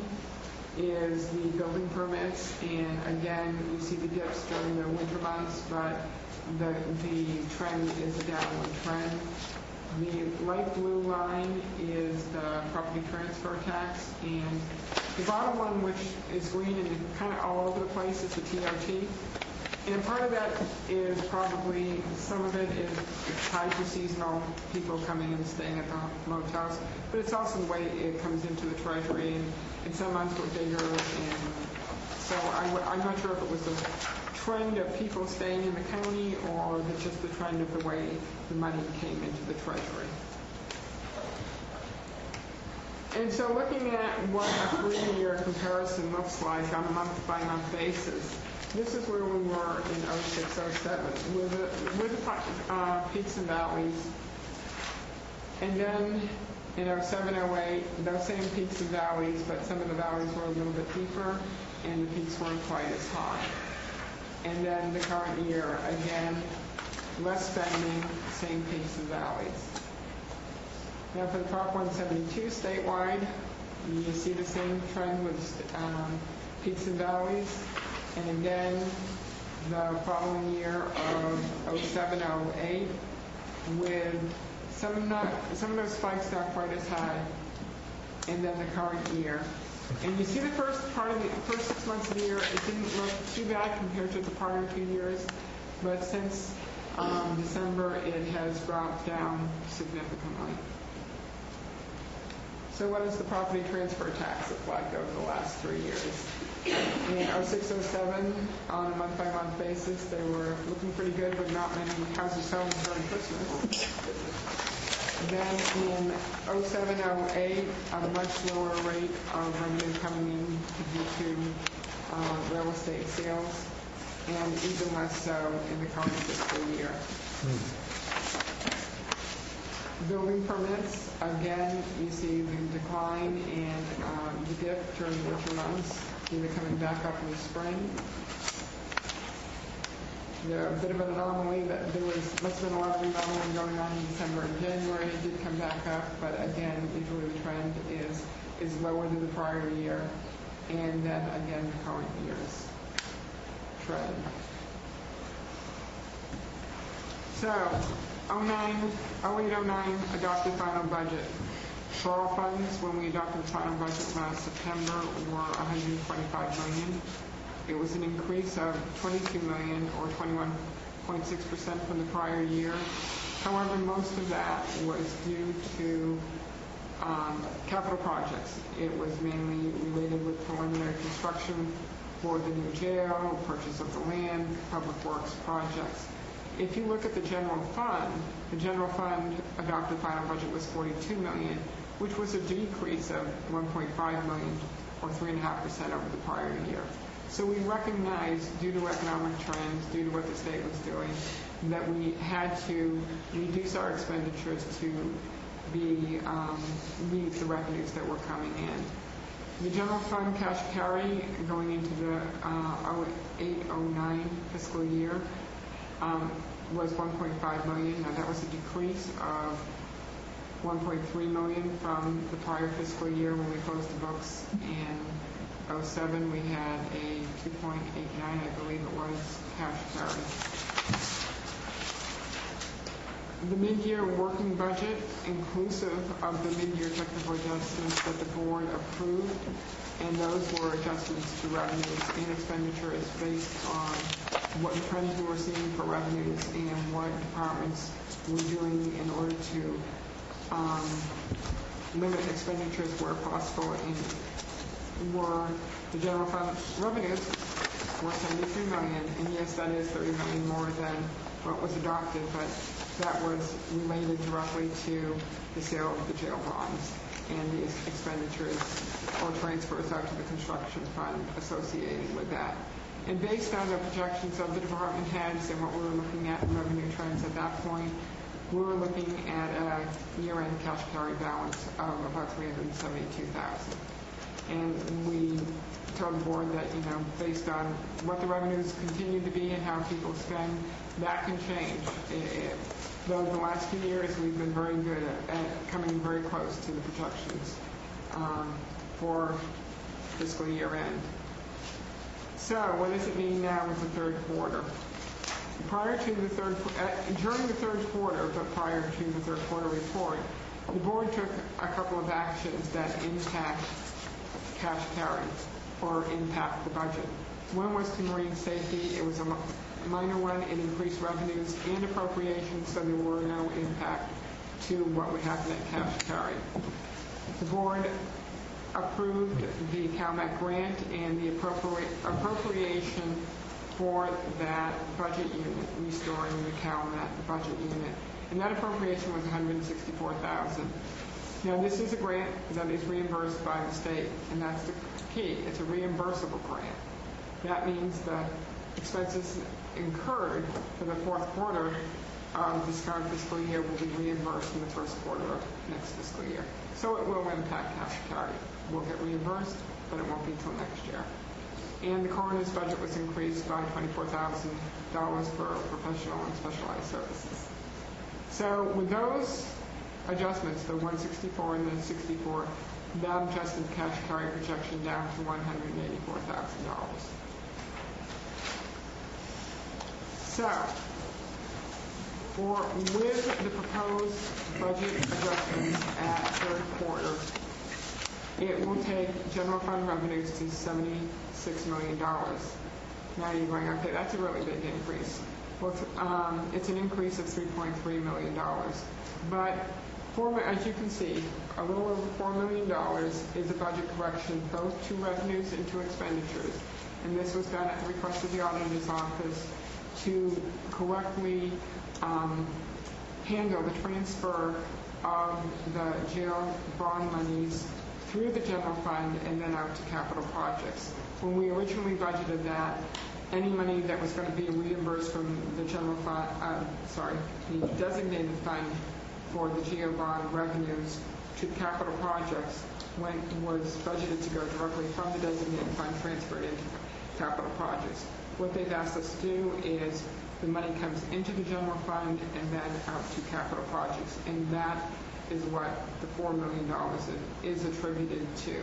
is the building permits, and again, you see the dips during the winter months, but the trend is a downward trend. The light blue line is the property transfer tax, and the bottom one, which is green and kind of all over the place, is the TRT. And part of that is probably, some of it is tied to seasonal people coming and staying at the motels, but it's also the way it comes into the treasury, and some months were bigger, and so I'm not sure if it was the trend of people staying in the county or just the trend of the way the money came into the treasury. And so looking at what a 3-year comparison looks like on a month-by-month basis, this is where we were in 06-07 with the peaks and valleys. And then in 07-08, those same peaks and valleys, but some of the valleys were a little bit deeper and the peaks weren't quite as high. And then the current year, again, less spending, same peaks and valleys. Now for the Prop 172 statewide, you see the same trend with peaks and valleys. And again, the following year of 07-08, with some of those spikes not quite as high, and then the current year. And you see the first 6 months of the year, it didn't look too bad compared to the prior 2 years, but since December, it has dropped down significantly. So what does the property transfer tax look like over the last 3 years? In 06-07, on a month-by-month basis, they were looking pretty good, but not many houses selling during Christmas. Then in 07-08, a much lower rate of revenue coming in due to real estate sales, and even less so in the current fiscal year. Building permits, again, you see the decline and the dip during winter months, either coming back up in the spring. They're a bit of an anomaly that there must have been a lot of remodeling going on in December and January. It did come back up, but again, usually the trend is lower than the prior year, and then again the current year's trend. So, 08-09 adopted final budget. Borrow funds, when we adopted the final budget last September, were $125 million. It was an increase of $22 million, or 21.6% from the prior year. However, most of that was due to capital projects. It was mainly related with preliminary construction for the new jail, purchase of the land, public works projects. If you look at the general fund adopted final budget was $42 million, which was a decrease of $1.5 million, or 3.5% over the prior year. So we recognized, due to economic trends, due to what the state was doing, that we had to reduce our expenditures to meet the revenues that were coming in. The general fund cash carry going into the 08-09 fiscal year was $1.5 million. Now that was a decrease of $1.3 million from the prior fiscal year when we closed the books in 07. We had a 2.89, I believe it was, cash carry. The mid-year working budget, inclusive of the mid-year technical adjustments that the board approved, and those were adjustments to revenues and expenditures based on what trends we were seeing for revenues and what departments were doing in order to limit expenditures where possible. And were the general fund revenues were $73 million, and yes, that is $30 million more than what was adopted, but that was related directly to the sale of the jail bonds and the expenditures or transfers out to the construction fund associated with that. And based on the projections of the department heads and what we were looking at in revenue trends at that point, we were looking at a year-end cash carry balance of about $372,000. And we told the board that, based on what the revenues continue to be and how people spend, that can change. Though the last few years we've been very good at coming very close to the projections for fiscal year end. So what does it mean now with the third quarter? During the third quarter, but prior to the third quarter report, the board took a couple of actions that impact cash carry or impact the budget. One was to marine safety. It was a minor one. It increased revenues and appropriations, so there were no impact to what would happen at cash carry. The board approved the CalMet grant and the appropriation for that budget unit, restoring the CalMet budget unit. And that appropriation was $164,000. Now, this is a grant that is reimbursed by the state, and that's the key. It's a reimbursable grant. That means the expenses incurred for the fourth quarter of this current fiscal year will be reimbursed in the first quarter of next fiscal year. So it will impact cash carry. We'll get reimbursed, but it won't be until next year. And the coroner's budget was increased by $24,000 for professional and specialized services. So with those adjustments, the 164 and the 64, that adjusted cash carry projection down to $184,000. So, with the proposed budget adjustments at third quarter, it will take general fund revenues to $76 million. Now you're going, okay, that's a really big increase. Well, it's an increase of $3.3 million. But as you can see, a little over $4 million is a budget correction both to revenues and to expenditures. And this was done at the request of the auditor's office to correctly handle the transfer of the jail bond monies through the general fund and then out to capital projects. When we originally budgeted that, any money that was going to be reimbursed from the general fund, the designated fund for the GO bond revenues to capital projects was budgeted to go directly from the designated fund transferred into capital projects. What they've asked us to do is the money comes into the general fund and then out to capital projects, and that is what the $4 million is attributed to.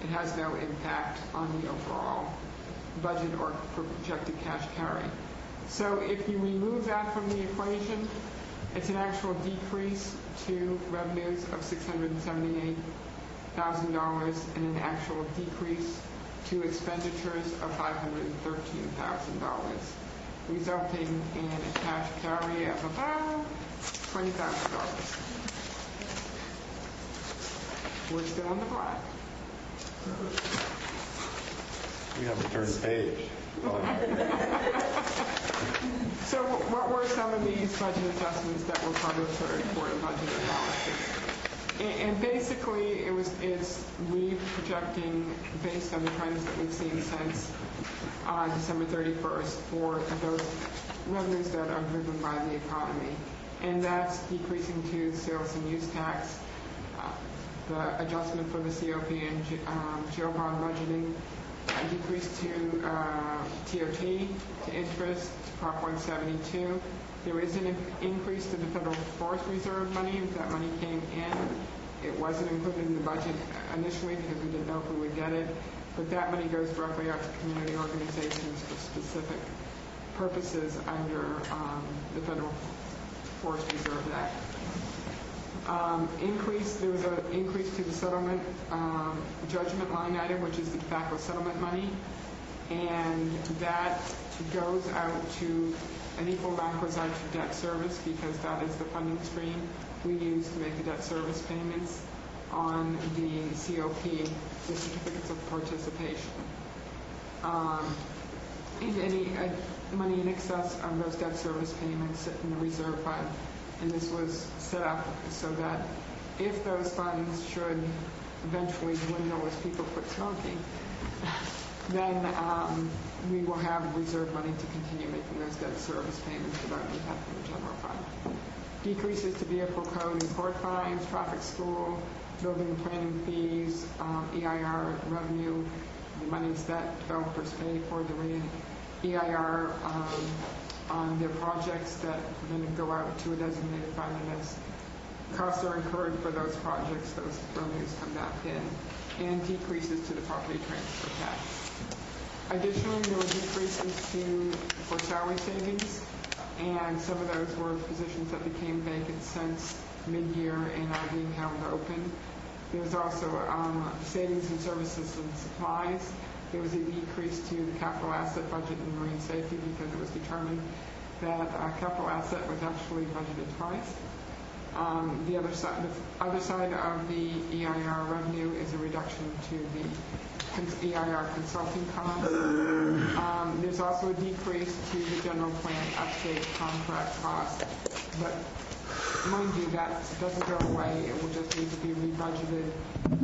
It has no impact on the overall budget or projected cash carry. So if you remove that from the equation, it's an actual decrease to revenues of $678,000 and an actual decrease to expenditures of $513,000, resulting in a cash carry of about $20,000. We're still on the black. We have to turn the page. So what were some of these budget adjustments that were part of the third quarter budget analysis? And basically, it's re-projecting based on the trends that we've seen since December 31st for those revenues that are driven by the economy. And that's decreasing to sales and use tax, the adjustment for the COP and jail bond budgeting, decrease to TOT, to interest, to Prop 172. There is an increase to the Federal Forest Reserve money. That money came in. It wasn't included in the budget initially because we didn't know if we would get it. But that money goes directly out to community organizations for specific purposes under the Federal Forest Reserve Act. There was an increase to the settlement judgment line item, which is the tobacco settlement money, and that goes out to an equal amount goes out to debt service because that is the funding stream we use to make the debt service payments on the COP, the certificates of participation. And any money in excess of those debt service payments sit in the reserve fund. And this was set up so that if those funds should eventually dwindle as people quit smoking, then we will have reserve money to continue making those debt service payments without impacting the general fund. Decreases to vehicle code and court fines, traffic school, building and planning fees, EIR revenue, the monies that developers pay for the EIR on their projects that then go out to a designated fund, and as costs are incurred for those projects, those revenues come back in, and decreases to the property transfer tax. Additionally, there were decreases for salary savings, and some of those were positions that became vacant since mid-year and are being held open. There's also savings in services and supplies. There was a decrease to the capital asset budget in marine safety because it was determined that capital asset was actually budgeted twice. The other side of the EIR revenue is a reduction to the EIR consulting costs. There's also a decrease to the general plan update contract cost, but mind you, that doesn't go away. It will just need to be rebudgeted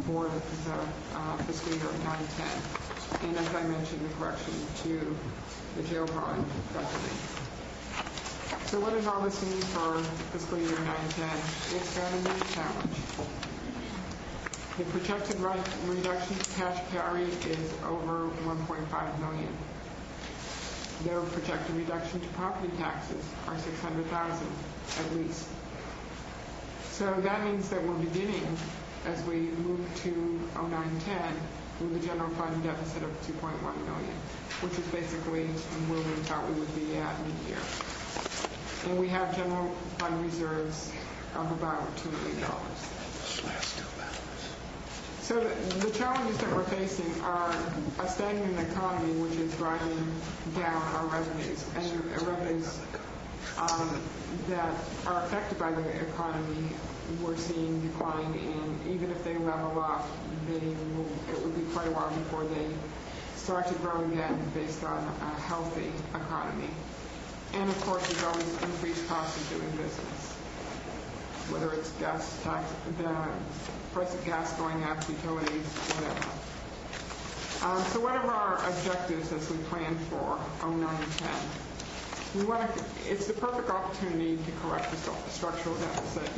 for the fiscal year 9-10. And as I mentioned, the correction to the jail bond budgeting. So what does all this mean for fiscal year 9-10? It's going to be a challenge. The projected reduction to cash carry is over $1.5 million. Their projected reduction to property taxes are $600,000 at least. So that means that we're beginning, as we move to 09-10, with a general fund deficit of $2.1 million, which is basically where we thought we would be at mid-year. And we have general fund reserves of about $2 million. So the challenges that we're facing are a stagnant economy, which is driving down our revenues, and revenues that are affected by the economy we're seeing decline, and even if they level off, it will be quite a while before they start to grow again based on a healthy economy. And of course, there's always increased costs of doing business, whether it's gas tax, the price of gas going up, utilities, whatever. So what are our objectives as we plan for 09-10? It's the perfect opportunity to correct the structural deficit.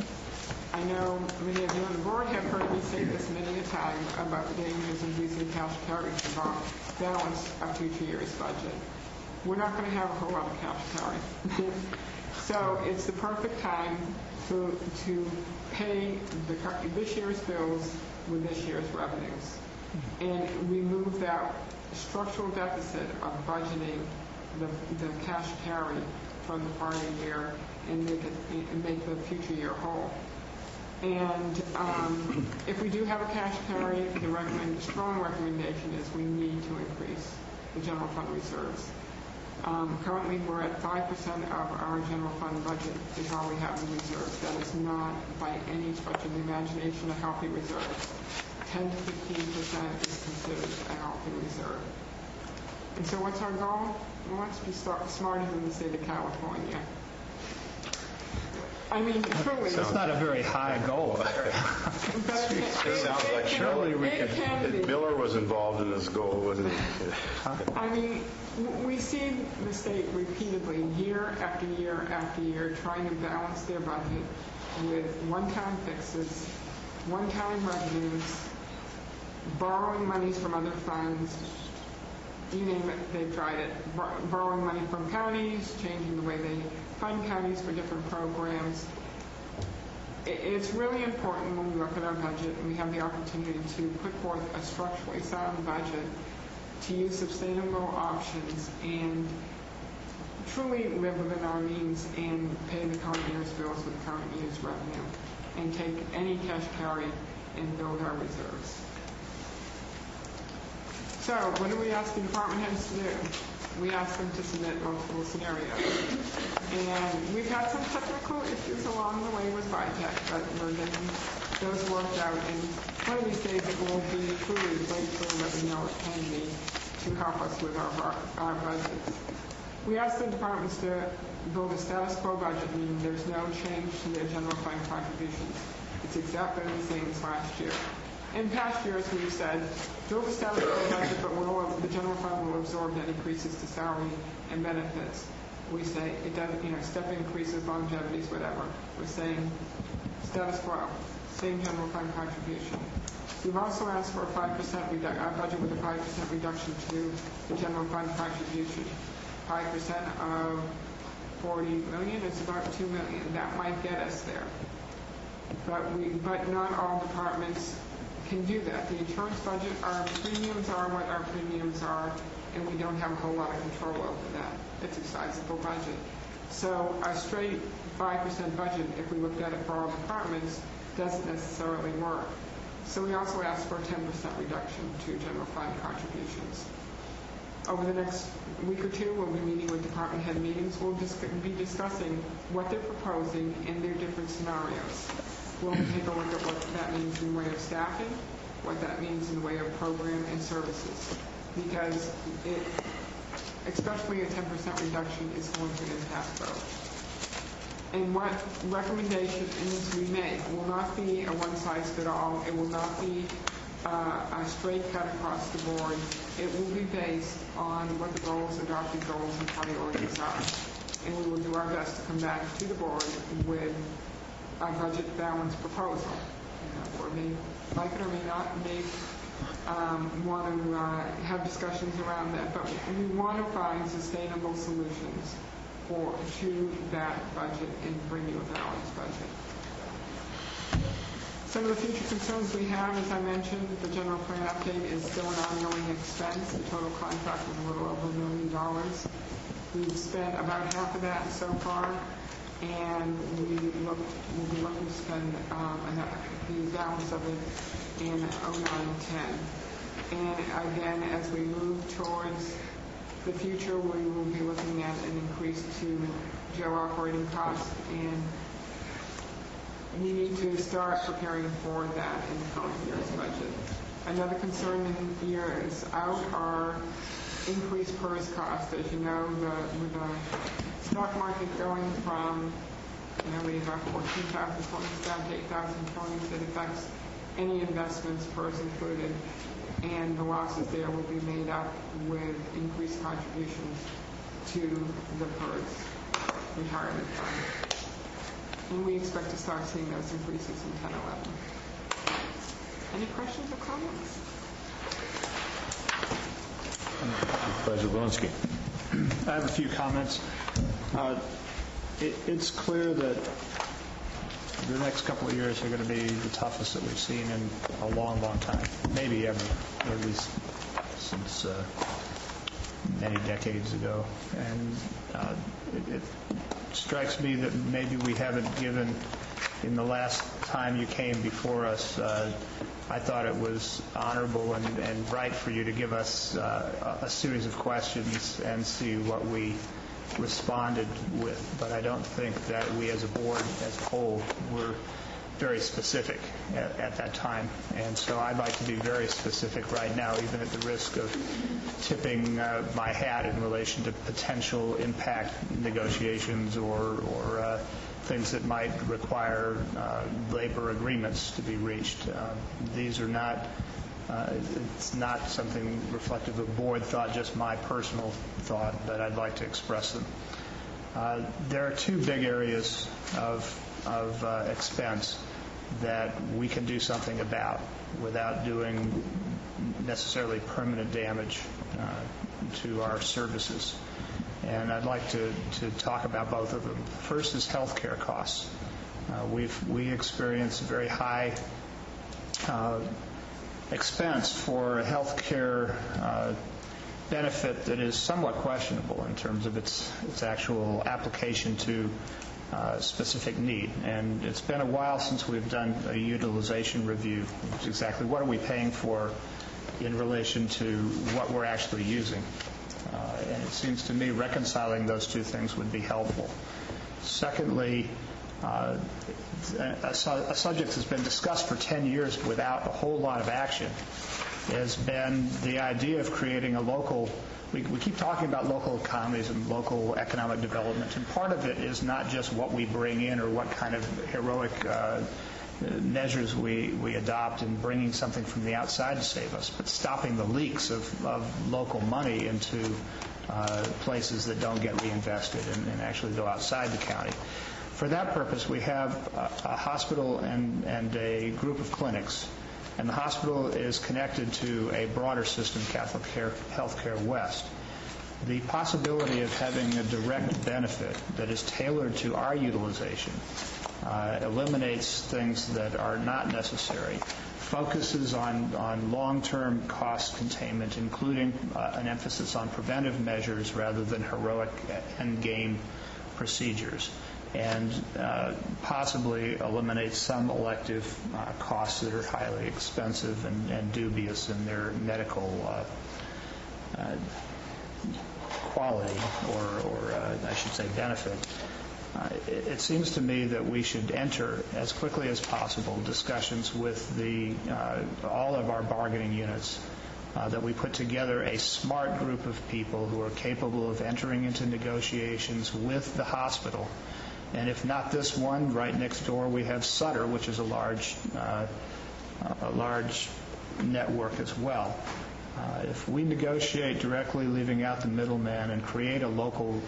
I know many of you on the board have heard me say this many a time about the dangers of using cash carry to balance a future year's budget. We're not going to have a whole lot of cash carry. So it's the perfect time to pay this year's bills with this year's revenues and remove that structural deficit of budgeting the cash carry from the prior year and make the future year whole. And if we do have a cash carry, the strong recommendation is we need to increase the general fund reserves. Currently, we're at 5% of our general fund budget is all we have in reserves. That is not, by any stretch of the imagination, a healthy reserve. 10 to 15% is considered a healthy reserve. And so what's our goal? We want to be smarter than the state of California. I mean, truly. It's not a very high goal. But it sounds like surely we could. If Miller was involved in this goal, wasn't he? I mean, we see the state repeatedly, year after year after year, trying to balance their budget with one-time fixes, one-time revenues, borrowing monies from other funds. You name it, they've tried it. Borrowing money from counties, changing the way they fund counties for different programs. It's really important when we look at our budget and we have the opportunity to put forth a structurally sound budget, to use sustainable options and truly live within our means and pay the current year's bills with current year's revenue and take any cash carry and build our reserves. So what do we ask the department heads to do? We ask them to submit multiple scenarios. And we've had some technical issues along the way with VITEC, but we're getting those worked out. And one of these days it will be truly breakthrough that we know it can be to help us with our budgets. We ask the departments to build a status quo budget, meaning there's no change to their general fund contributions. It's exactly the same as last year. In past years, we've said, build a status quo budget, but the general fund will absorb net increases to salary and benefits. We say it doesn't, step increases, longevities, whatever. We're saying status quo, same general fund contribution. We've also asked for a 5% budget with a 5% reduction to the general fund contribution. 5% of $40 million is about $2 million. That might get us there. but not all departments can do that. The insurance budget, our premiums are what our premiums are, and we don't have a whole lot of control over that. It's a sizable budget. So a straight 5% budget, if we looked at it for all departments, doesn't necessarily work. So we also asked for a 10% reduction to general fund contributions. Over the next week or two, we'll be meeting with department head meetings. We'll be discussing what they're proposing in their different scenarios. We'll take a look at what that means in the way of staffing, what that means in the way of program and services, because especially a 10% reduction is going to impact both. And what recommendations we make will not be a one-size-fits-all. It will not be a straight cut across the board. It will be based on what the goals, adopted goals, and priorities are. And we will do our best to come back to the board with a budget balance proposal. Or may like it or may not, may want to have discussions around that. But we want to find sustainable solutions to that budget and bring you a balanced budget. Some of the future concerns we have, as I mentioned, the general plan update is still an ongoing expense. The total contract was a little over $1 million. We've spent about half of that so far, and we'll be looking to spend the balance of it in 09-10. And again, as we move towards the future, we will be looking at an increase to jail operating costs, and we need to start preparing for that in the current year's budget. Another concern in years out are increased PERS costs. As you know, with the stock market going from, we have 14,000 points down to 8,000 points, it affects any investments, PERS included, and the losses there will be made up with increased contributions to the PERS retirement fund. And we expect to start seeing those increases in 10-11. Any questions or comments? President Walensky. I have a few comments. It's clear that the next couple of years are going to be the toughest that we've seen in a long, long time, maybe ever, or at least since many decades ago. And it strikes me that maybe we haven't given, in the last time you came before us, I thought it was honorable and right for you to give us a series of questions and see what we responded with. But I don't think that we as a board as a whole were very specific at that time. And so I'd like to be very specific right now, even at the risk of tipping my hat in relation to potential impact negotiations or things that might require labor agreements to be reached. These are not, it's not something reflective of board thought, just my personal thought, but I'd like to express them. There are two big areas of expense that we can do something about without doing necessarily permanent damage to our services. And I'd like to talk about both of them. First is health care costs. We experience very high expense for a health care benefit that is somewhat questionable in terms of its actual application to specific need. And it's been a while since we've done a utilization review, which is exactly what are we paying for in relation to what we're actually using. And it seems to me reconciling those two things would be helpful. Secondly, a subject that's been discussed for 10 years without a whole lot of action has been the idea of creating a local, we keep talking about local economies and local economic development, and part of it is not just what we bring in or what kind of heroic measures we adopt in bringing something from the outside to save us, but stopping the leaks of local money into places that don't get reinvested and actually go outside the county. For that purpose, we have a hospital and a group of clinics, and the hospital is connected to a broader system, Catholic Healthcare West. the possibility of having a direct benefit that is tailored to our utilization eliminates things that are not necessary, focuses on long-term cost containment, including an emphasis on preventive measures rather than heroic end-game procedures, and possibly eliminates some elective costs that are highly expensive and dubious in their medical quality or I should say benefit. It seems to me that we should enter as quickly as possible discussions with all of our bargaining units, that we put together a smart group of people who are capable of entering into negotiations with the hospital. And if not this one, right next door we have Sutter, which is a large network as well. If we negotiate directly, leaving out the middleman, and create a local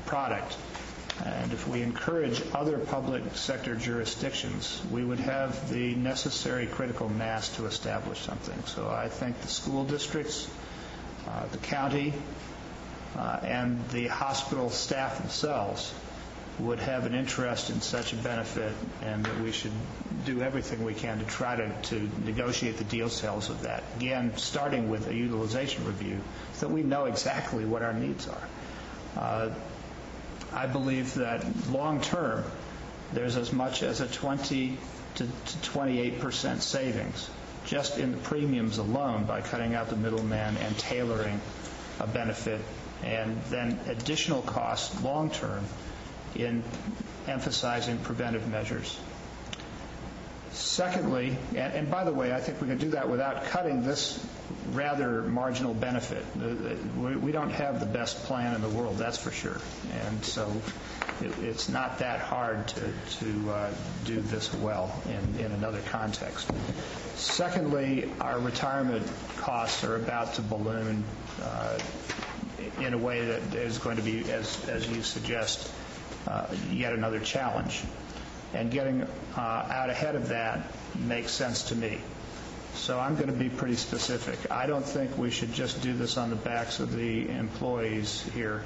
product, and if we encourage other public sector jurisdictions, we would have the necessary critical mass to establish something. So I think the school districts, the county, and the hospital staff themselves would have an interest in such a benefit, and that we should do everything we can to try to negotiate the details of that. Again, starting with a utilization review so that we know exactly what our needs are. I believe that long-term, there's as much as a 20 to 28% savings just in the premiums alone by cutting out the middleman and tailoring a benefit, and then additional costs long-term in emphasizing preventive measures. Secondly, and by the way, I think we can do that without cutting this rather marginal benefit. We don't have the best plan in the world, that's for sure. And so it's not that hard to do this well in another context. Secondly, our retirement costs are about to balloon in a way that is going to be, as you suggest, yet another challenge. And getting out ahead of that makes sense to me. So I'm going to be pretty specific. I don't think we should just do this on the backs of the employees here.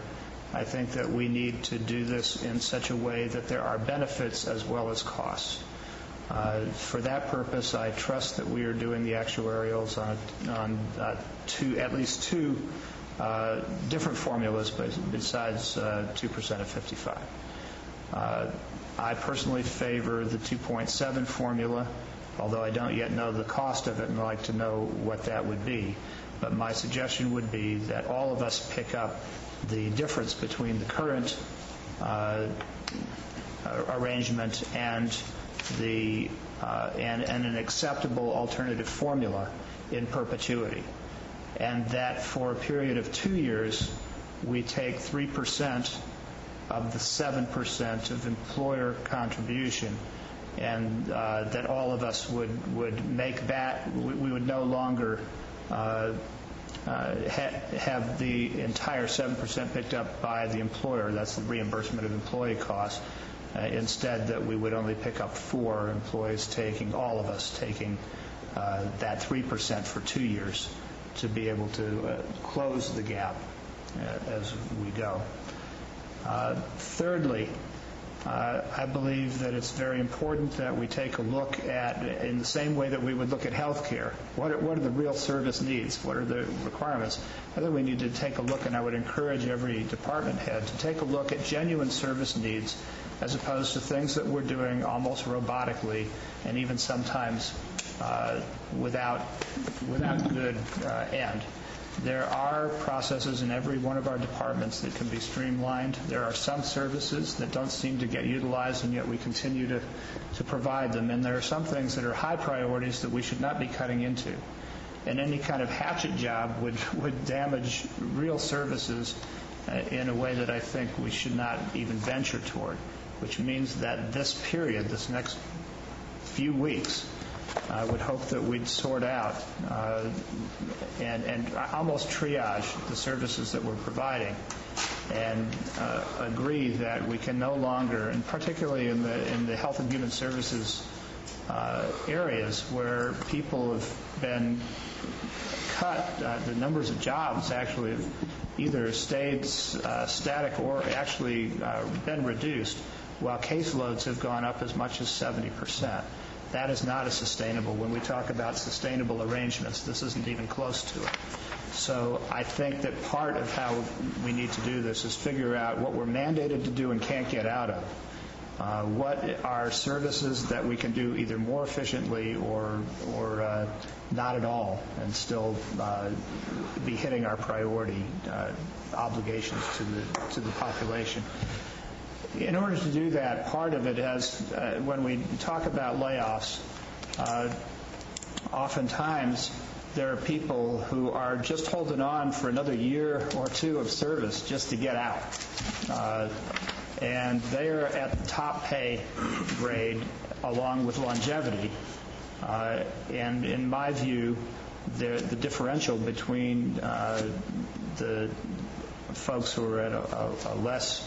I think that we need to do this in such a way that there are benefits as well as costs. For that purpose, I trust that we are doing the actuarials on at least two different formulas besides 2% of 55. I personally favor the 2.7 formula, although I don't yet know the cost of it and I'd like to know what that would be. But my suggestion would be that all of us pick up the difference between the current arrangement and an acceptable alternative formula in perpetuity, and that for a period of 2 years we take 3% of the 7% of employer contribution, and that all of us would make that, we would no longer have the entire 7% picked up by the employer. That's the reimbursement of employee costs. Instead, that we would only pick up 4 employees all of us taking that 3% for 2 years to be able to close the gap as we go. Thirdly, I believe that it's very important that we take a look at, in the same way that we would look at health care, what are the real service needs, what are the requirements. I think we need to take a look, and I would encourage every department head to take a look at genuine service needs as opposed to things that we're doing almost robotically and even sometimes without good end. There are processes in every one of our departments that can be streamlined. There are some services that don't seem to get utilized, and yet we continue to provide them. And there are some things that are high priorities that we should not be cutting into. And any kind of hatchet job would damage real services in a way that I think we should not even venture toward, which means that this period, this next few weeks, I would hope that we'd sort out and almost triage the services that we're providing, and agree that we can no longer, and particularly in the health and human services areas where people have been cut, the numbers of jobs actually have either stayed static or actually been reduced, while caseloads have gone up as much as 70%. That is not as sustainable. When we talk about sustainable arrangements, this isn't even close to it. So I think that part of how we need to do this is figure out what we're mandated to do and can't get out of. What are services that we can do either more efficiently or not at all and still be hitting our priority obligations to the population. In order to do that, part of it is when we talk about layoffs, oftentimes there are people who are just holding on for another year or two of service just to get out. And they are at the top pay grade along with longevity. And in my view, the differential between the folks who are at a less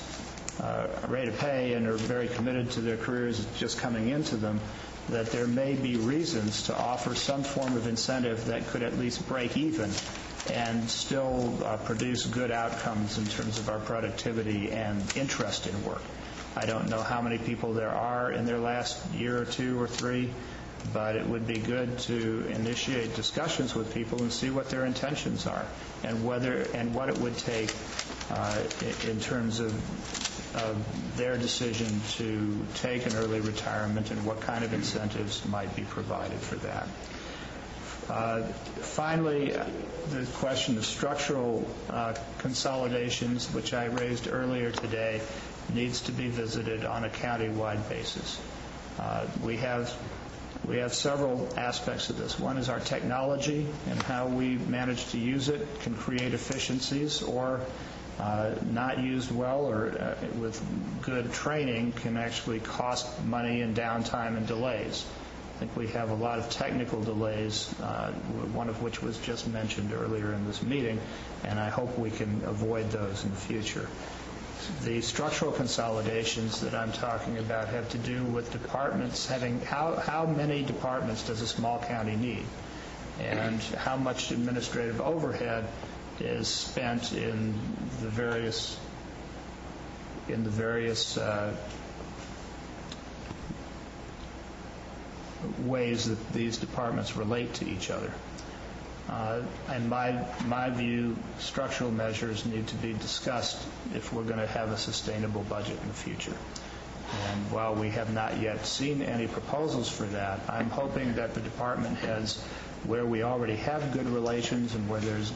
rate of pay and are very committed to their careers just coming into them, that there may be reasons to offer some form of incentive that could at least break even and still produce good outcomes in terms of our productivity and interest in work. I don't know how many people there are in their last year or two or three, but it would be good to initiate discussions with people and see what their intentions are and what it would take in terms of their decision to take an early retirement and what kind of incentives might be provided for that. Finally, the question of structural consolidations, which I raised earlier today, needs to be visited on a county-wide basis. We have several aspects of this. One is our technology and how we manage to use it can create efficiencies, or not used well or with good training can actually cost money and downtime and delays. I think we have a lot of technical delays, one of which was just mentioned earlier in this meeting, and I hope we can avoid those in the future. The structural consolidations that I'm talking about have to do with departments having, how many departments does a small county need, and how much administrative overhead is spent in the various ways that these departments relate to each other. In my view, structural measures need to be discussed if we're going to have a sustainable budget in the future. And while we have not yet seen any proposals for that, I'm hoping that the department heads, where we already have good relations and where there's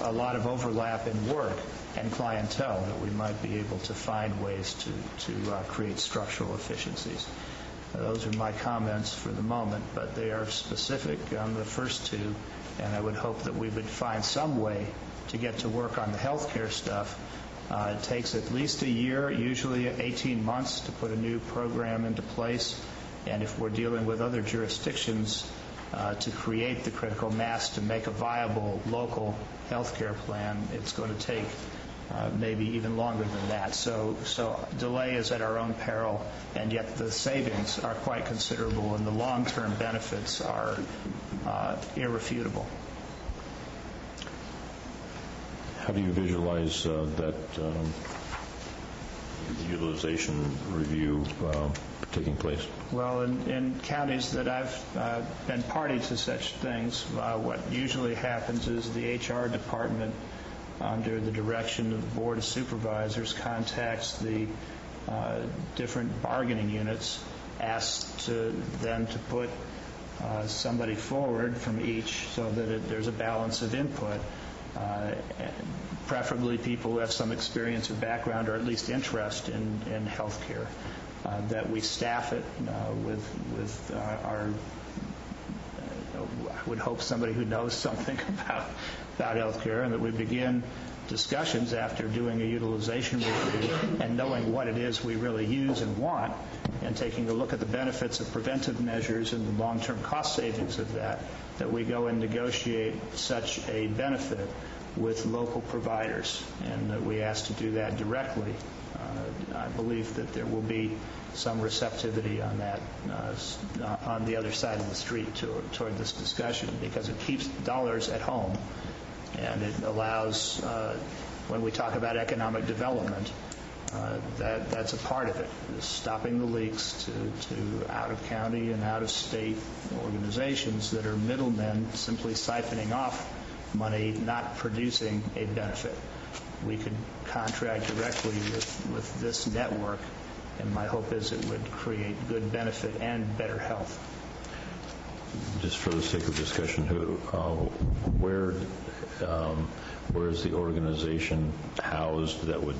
a lot of overlap in work and clientele, that we might be able to find ways to create structural efficiencies. Those are my comments for the moment, but they are specific on the first two, and I would hope that we would find some way to get to work on the healthcare stuff. It takes at least a year, usually 18 months, to put a new program into place, and if we're dealing with other jurisdictions, to create the critical mass to make a viable local healthcare plan, it's going to take maybe even longer than that. So delay is at our own peril, and yet the savings are quite considerable, and the long-term benefits are irrefutable. How do you visualize that utilization review taking place? Well, in counties that I've been party to such things, what usually happens is the HR department, under the direction of the Board of Supervisors, contacts the different bargaining units, asks them to put somebody forward from each so that there's a balance of input, preferably people who have some experience or background or at least interest in health care, that we staff it with our, I would hope, somebody who knows something about health care, and that we begin discussions after doing a utilization review and knowing what it is we really use and want, and taking a look at the benefits of preventive measures and the long-term cost savings of that we go and negotiate such a benefit with local providers, and that we ask to do that directly I believe that there will be some receptivity on that on the other side of the street toward this discussion, because it keeps dollars at home, and it allows, when we talk about economic development, that's a part of it, is stopping the leaks to out-of-county and out-of-state organizations that are middlemen simply siphoning off money, not producing a benefit. We could contract directly with this network, and my hope is it would create good benefit and better health. Just for the sake of discussion, where is the organization housed that would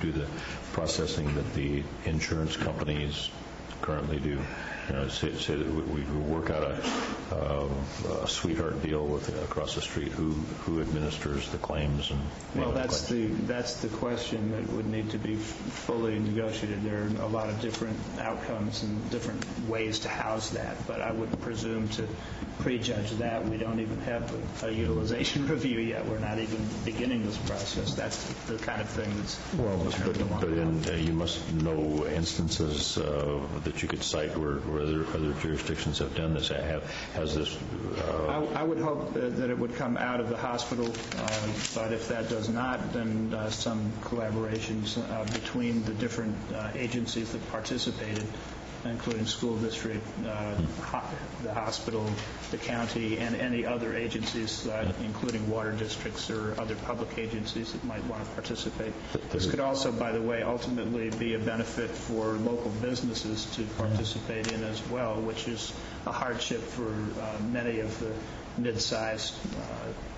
do the processing that the insurance companies currently do? Say that we work out a sweetheart deal across the street. Who administers the claims? Well, that's the question that would need to be fully negotiated. There are a lot of different outcomes and different ways to house that, but I wouldn't presume to prejudge that. We don't even have a utilization review yet. We're not even beginning this process. That's the kind of thing that's but you must know instances that you could cite where other jurisdictions have done this. Has this? I would hope that it would come out of the hospital, but if that does not, then some collaborations between the different agencies that participated, including school district, the hospital, the county, and any other agencies, including water districts or other public agencies that might want to participate. This could also, by the way, ultimately be a benefit for local businesses to participate in as well, which is a hardship for many of the mid-sized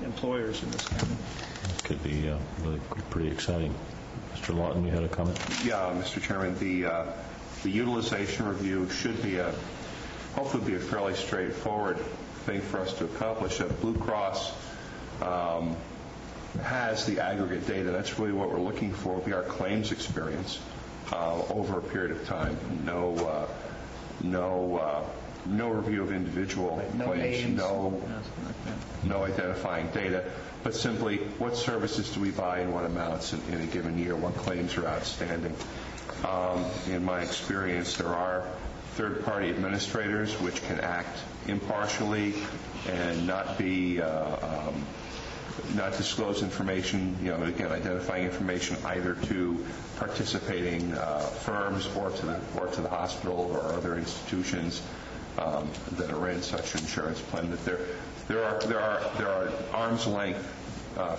employers in this county. Could be really pretty exciting. Mr. Lawton, you had a comment? Yeah, Mr. Chairman, the utilization review should be hopefully be a fairly straightforward thing for us to accomplish. Blue Cross has the aggregate data. That's really what we're looking for. Will be our claims experience over a period of time. No review of individual claims. No identifying data. But simply, what services do we buy and what amounts in a given year? What claims are outstanding? In my experience, there are third-party administrators which can act impartially and not disclose information, again, identifying information either to participating firms or to the hospital or other institutions that are in such an insurance plan. That there are arm's length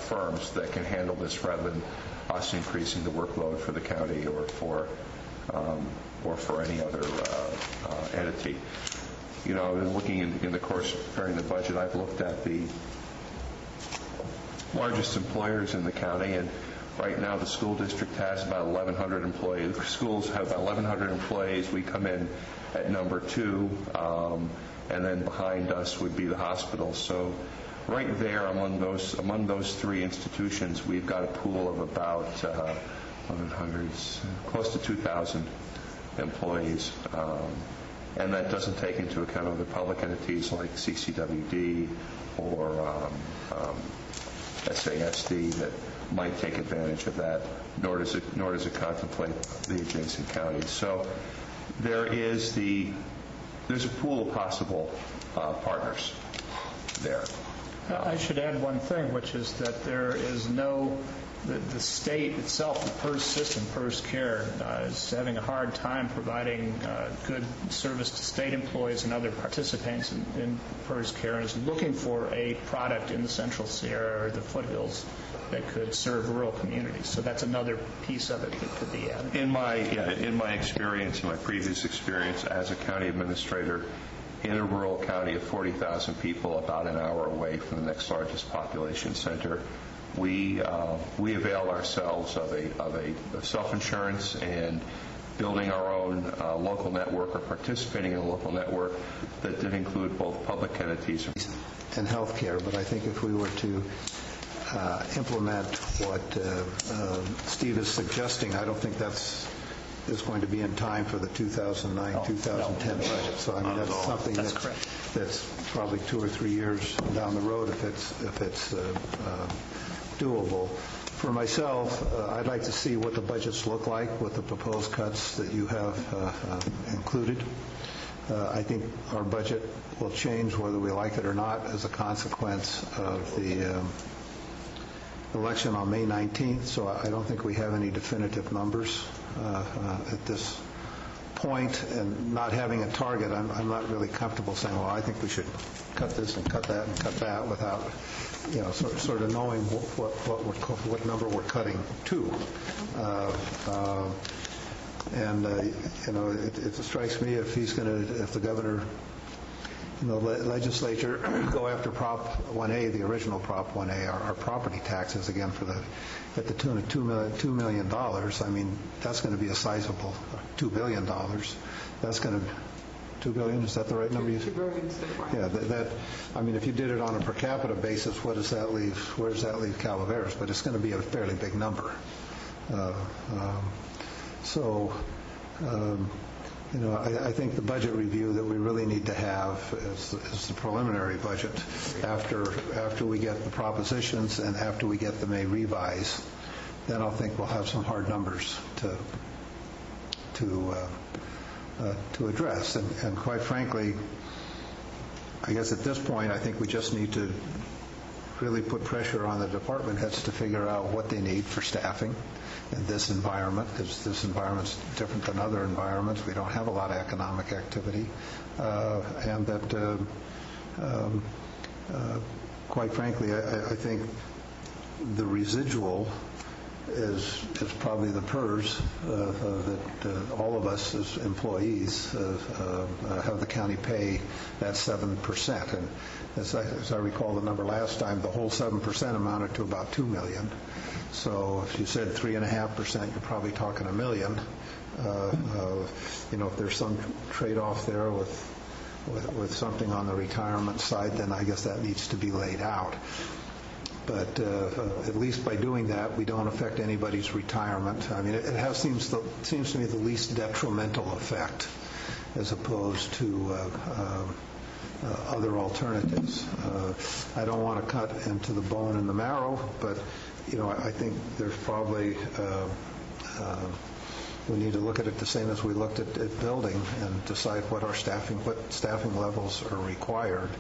firms that can handle this rather than us increasing the workload for the county or for any other entity. Looking in the course of preparing the budget, I've looked at the largest employers in the county, and right now the school district has about 1,100 employees. The schools have about 1,100 employees. We come in at number 2, and then behind us would be the hospital. So right there among those 3 institutions, we've got a pool of about 1,100, close to 2,000 employees. And that doesn't take into account other public entities like CCWD or SASD that might take advantage of that, nor does it contemplate the adjacent counties. So there's a pool of possible partners there. I should add one thing, which is that there is the state itself, the PERS system, PERS Care, is having a hard time providing good service to state employees and other participants in PERS Care, and is looking for a product in the Central Sierra or the foothills that could serve rural communities. So that's another piece of it that could be added. In my experience, in my previous experience as a county administrator, in a rural county of 40,000 people, about an hour away from the next largest population center, we avail ourselves of a self-insurance and building our own local network or participating in a local network that did include both public entities and health care. But I think if we were to implement what Steve is suggesting, I don't think is going to be in time for the 2009-2010 budget. So I mean that's something that's probably 2 or 3 years down the road if it's doable. For myself, I'd like to see what the budgets look like with the proposed cuts that you have included. I think our budget will change whether we like it or not as a consequence of the election on May 19th, so I don't think we have any definitive numbers at this point, and not having a target, I'm not really comfortable saying, well, I think we should cut this and cut that and cut that without, sort of knowing what number we're cutting to. It strikes me if the governor, legislature go after Prop 1A, the original Prop 1A, our property taxes again at the tune of $2 million. I mean, that's going to be a sizable $2 billion. That's going to $2 billion. Is that the right number? $2 billion statewide. Yeah, I mean, if you did it on a per capita basis, where does that leave Calaveras? But it's going to be a fairly big number. I think the budget review that we really need to have is the preliminary budget after we get the propositions and after we get the May revise. Then I think we'll have some hard numbers to address. And quite frankly, I guess at this point, I think we just need to really put pressure on the department heads to figure out what they need for staffing in this environment, because this environment's different than other environments. We don't have a lot of economic activity, and that, quite frankly, I think the residual is probably the PERS that all of us as employees have the county pay that 7%. And as I recall the number last time, the whole 7% amounted to about $2 million. So if you said 3.5%, you're probably talking $1 million. If there's some trade-off there with something on the retirement side, then I guess that needs to be laid out. But at least by doing that, we don't affect anybody's retirement. I mean, it seems to me the least detrimental effect, as opposed to other alternatives. I don't want to cut into the bone and the marrow, but I think there's probably we need to look at it the same as we looked at building and decide what staffing levels are required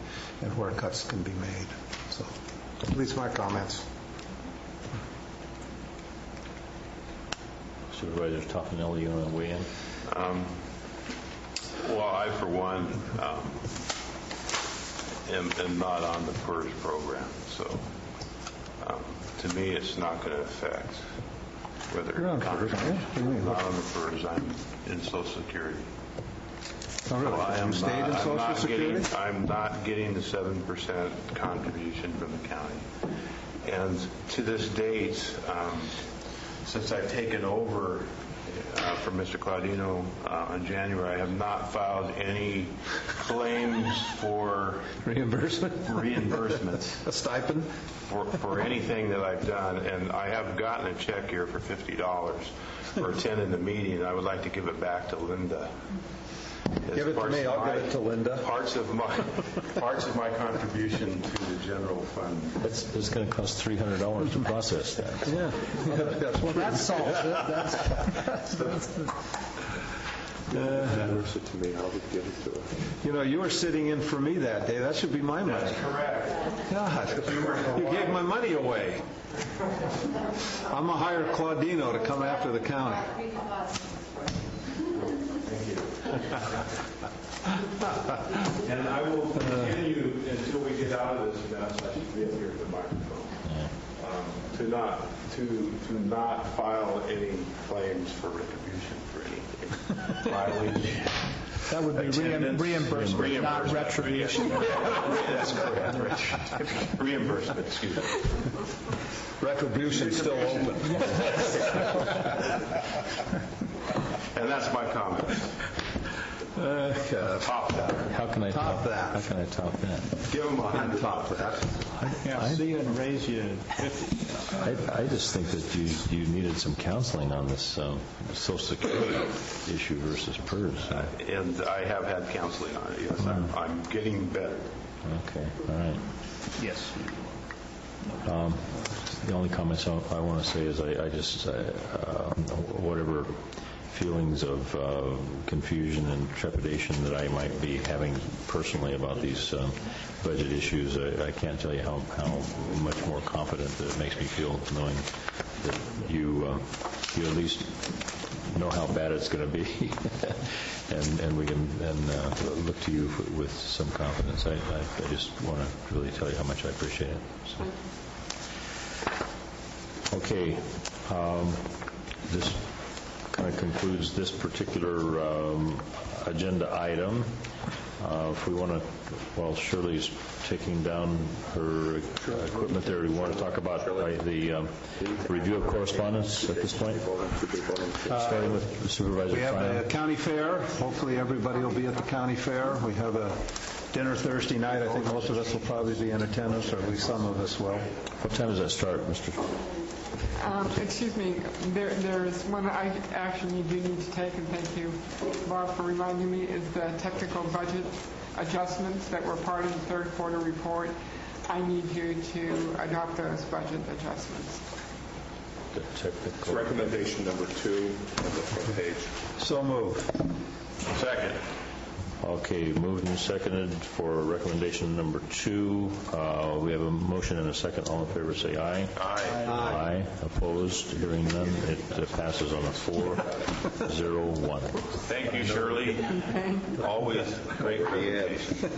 and where cuts can be made. So, at least my comments. Supervisor Toffenelli, you want to weigh in? Well, I, for one, am not on the PERS program, so to me it's not going to affect whether you're on PERS, aren't you? Not on the PERS. I'm in Social Security. Oh, really? So you stayed in Social Security? I'm not getting the 7% contribution from the county. And to this date, since I've taken over from Mr. Claudino in January, I have not filed any claims for reimbursements. A stipend? For anything that I've done. And I have gotten a check here for $50 for attending the meeting. I would like to give it back to Linda. Give it to me. I'll give it to Linda. Parts of my contribution to the general fund. It's going to cost $300 to process that. Yeah. That solves it. That works it to me. I'll just give it to her. You were sitting in for me that day. That should be my money. That's correct. God, you gave my money away. I'm going to hire Claudino to come after the county. And I will continue until we get out of this mess. I should be up here at the microphone. To not file any claims for retribution for anything. Mileage. That would be reimbursement, not retribution. That's correct. Reimbursement, excuse me. Retribution's still open. And that's my comment. Top that. How can I top that? How can I top that? Give them $100. Top that. I see you and raise you 50. I just think that you needed some counseling on this Social Security issue versus PERS. And I have had counseling on it, yes. I'm getting better. Okay, all right. Yes. The only comments I want to say is I just, whatever feelings of confusion and trepidation that I might be having personally about these budget issues, I can't tell you how much more confident that it makes me feel knowing that you at least know how bad it's going to be, and we can look to you with some confidence. I just want to really tell you how much I appreciate it. So. Okay, this kind of concludes this particular agenda item. If we want to, while Shirley's taking down her equipment there, we want to talk about the review of correspondence at this point, starting with the Supervisor. We have a county fair. Hopefully everybody will be at the county fair. We have a dinner Thursday night. I think most of us will probably be in attendance, or at least some of us will. What time does that start, Mr.? Excuse me, there's one action you do need to take, and thank you, Bob, for reminding me, is the technical budget adjustments that were part of the third quarter report. I need you to adopt those budget adjustments. The technical. It's recommendation number 2 on the front page. So moved. Second. Okay, moved and seconded for recommendation number 2. We have a motion and a second. All in favor say aye. Aye. Aye. Opposed? Hearing none, it passes on a 4-0-1. Thank you, Shirley. Always great presentation.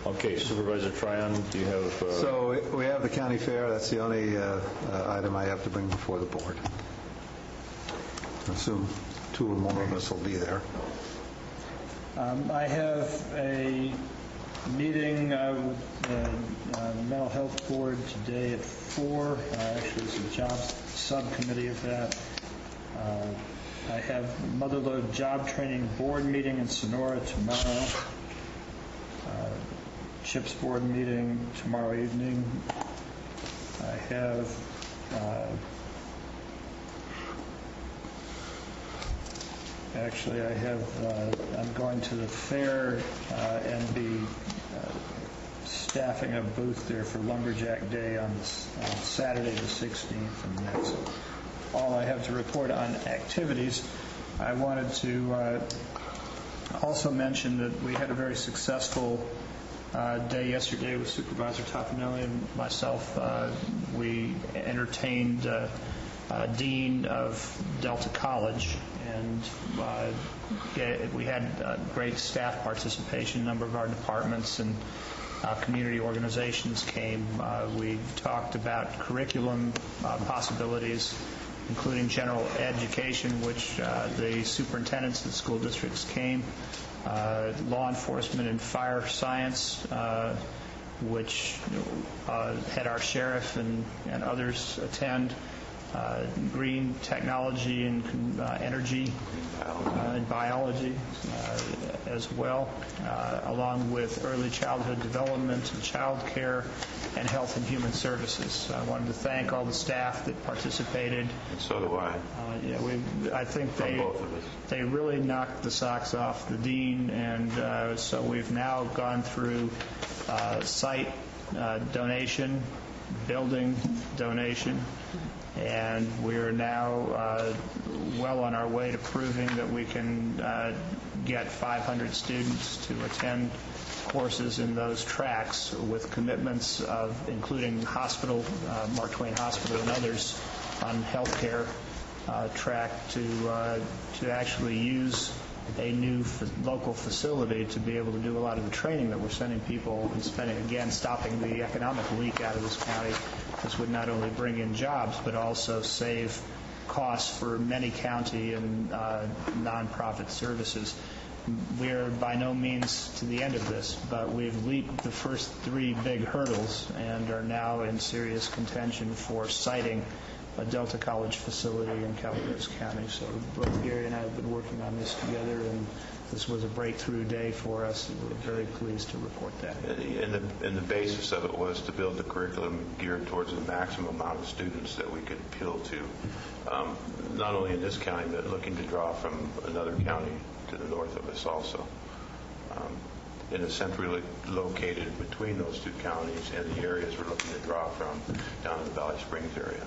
Okay, Supervisor Tryon, do you have... So we have the county fair. That's the only item I have to bring before the board. I assume 2 or more of us will be there. I have a meeting with the Mental Health Board today at 4. Actually, it's a jobs subcommittee of that. I have Motherlode Job Training Board meeting in Sonora tomorrow. CHIPS Board meeting tomorrow evening. I have I'm going to the fair and be staffing a booth there for Lumberjack Day on Saturday the 16th, and that's all I have to report on activities. I wanted to also mention that we had a very successful day yesterday with Supervisor Topanelli and myself. We entertained Dean of Delta College, and we had great staff participation. A number of our departments and community organizations came. We talked about curriculum possibilities, including general education, which the superintendents of the school districts came, law enforcement and fire science, which had our sheriff and others attend, green technology and energy and biology as well, along with early childhood development and child care and health and human services. I wanted to thank all the staff that participated. And so do I. I think they really knocked the socks off the dean, and so we've now gone through site donation, building donation, and we're now well on our way to proving that we can get 500 students to attend courses in those tracks with commitments of including hospital, Mark Twain Hospital and others on healthcare track to actually use a new local facility to be able to do a lot of the training that we're sending people and spending, again, stopping the economic leak out of this county. This would not only bring in jobs, but also save costs for many county and nonprofit services. We're by no means to the end of this, but we've leaped the first 3 big hurdles and are now in serious contention for siting a Delta College facility in Calaveras County. So both Gary and I have been working on this together, and this was a breakthrough day for us, and we're very pleased to report that. And the basis of it was to build the curriculum geared towards the maximum amount of students that we could appeal to, not only in this county, but looking to draw from another county to the north of us also. and is centrally located between those two counties and the areas we're looking to draw from down in the Valley Springs area.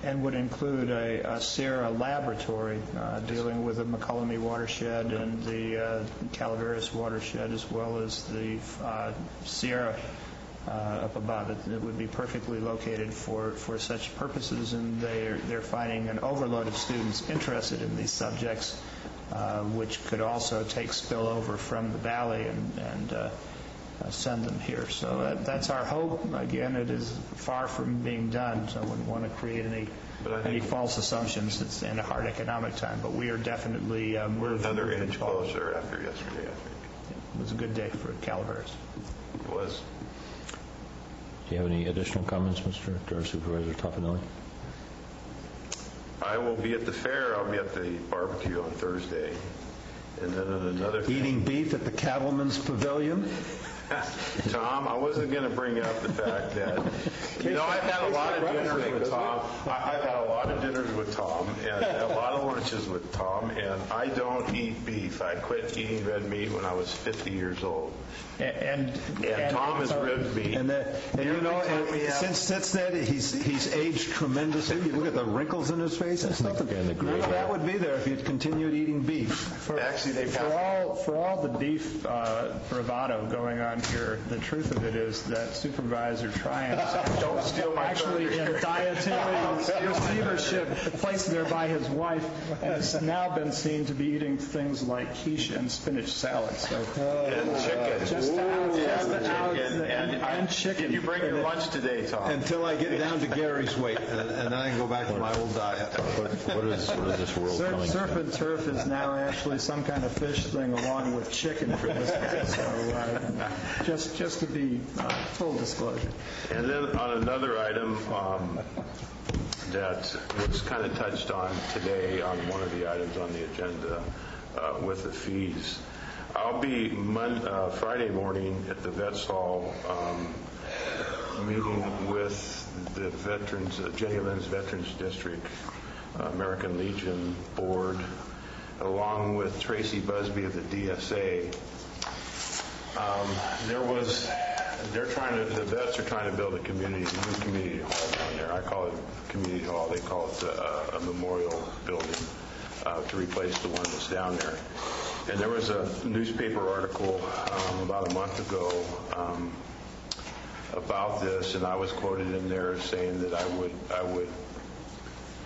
And would include a Sierra laboratory dealing with the McCullamy watershed and the Calaveras watershed, as well as the Sierra up above. It would be perfectly located for such purposes, and they're finding an overload of students interested in these subjects, which could also take spillover from the valley and send them here. So that's our hope. Again, it is far from being done, so I wouldn't want to create any false assumptions. It's in a hard economic time, but we are definitely we're another inch closer after yesterday, I think. It was a good day for Calaveras. It was. Do you have any additional comments, Mr. Supervisor Toffenelli? I will be at the fair. I'll be at the barbecue on Thursday. And then on another thing, Eating beef at the Cattleman's Pavilion? Tom, I wasn't going to bring up the fact that, I've had a lot of dinners with Tom. I've had a lot of dinners with Tom and a lot of lunches with Tom, and I don't eat beef. I quit eating red meat when I was 50 years old. And Tom has ribbed me. Since then, he's aged tremendously. You look at the wrinkles in his face and stuff. None of that would be there if he'd continued eating beef. For all the beef bravado going on here, the truth of it is that Supervisor Triumph's don't steal my actually in dietary receivership placed there by his wife, and has now been seen to be eating things like quiche and spinach salad. So, and chicken. And chicken. Did you bring your lunch today, Tom? Until I get down to Gary's weight, and then I can go back to my old diet. What is this world coming to? Surf and turf is now actually some kind of fish thing along with chicken for this guy. So just to be full disclosure. And then on another item that was kind of touched on today on one of the items on the agenda with the fees, I'll be Friday morning at the Vets Hall meeting with the veterans, Jenny Lynn's Veterans District, American Legion Board, along with Tracy Busby of the DSA. The vets are trying to build a new community hall down there. I call it community hall. They call it a memorial building to replace the one that's down there. And there was a newspaper article about a month ago about this, and I was quoted in there saying that I would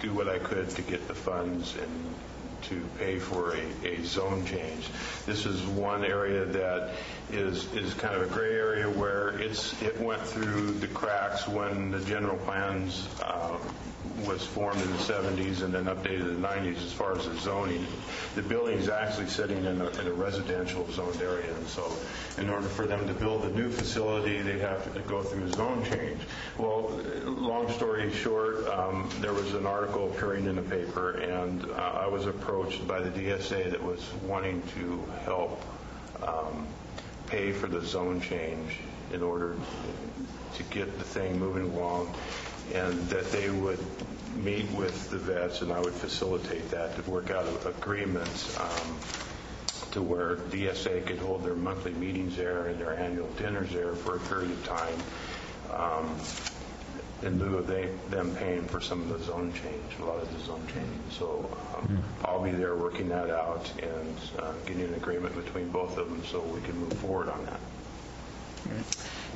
do what I could to get the funds and to pay for a zone change. This is one area that is kind of a gray area where it went through the cracks when the general plans was formed in the 70s and then updated in the 90s as far as the zoning. The building is actually sitting in a residential zoned area, and so in order for them to build a new facility, they have to go through a zone change. Well, long story short, there was an article appearing in the paper, and I was approached by the DSA that was wanting to help pay for the zone change in order to get the thing moving along, and that they would meet with the vets and I would facilitate that to work out agreements to where DSA could hold their monthly meetings there and their annual dinners there for a period of time in lieu of them paying for some of the zone change, a lot of the zone change. So I'll be there working that out and getting an agreement between both of them so we can move forward on that.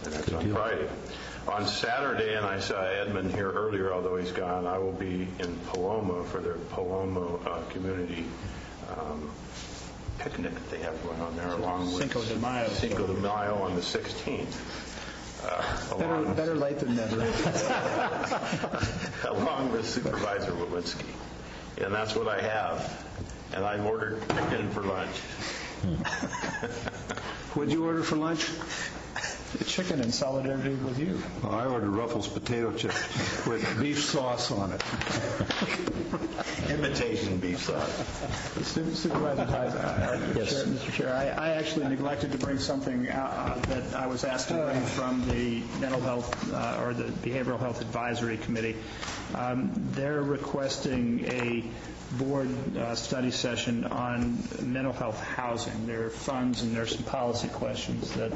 And that's on Friday. On Saturday, and I saw Edmund here earlier, although he's gone, I will be in Paloma for their Paloma community picnic that they have going on there, along with Cinco de Mayo on the 16th. Better late than never. Along with Supervisor Walensky. And that's what I have. And I've ordered chicken for lunch. What'd you order for lunch? Chicken in solidarity with you. Well, I ordered Ruffles potato chips with beef sauce on it. Imitation beef sauce. Supervisor Tyson, yes. Mr. Chair, I actually neglected to bring something that I was asked to bring from the Mental Health or the Behavioral Health Advisory Committee. They're requesting a board study session on mental health housing. There are funds and there's some policy questions that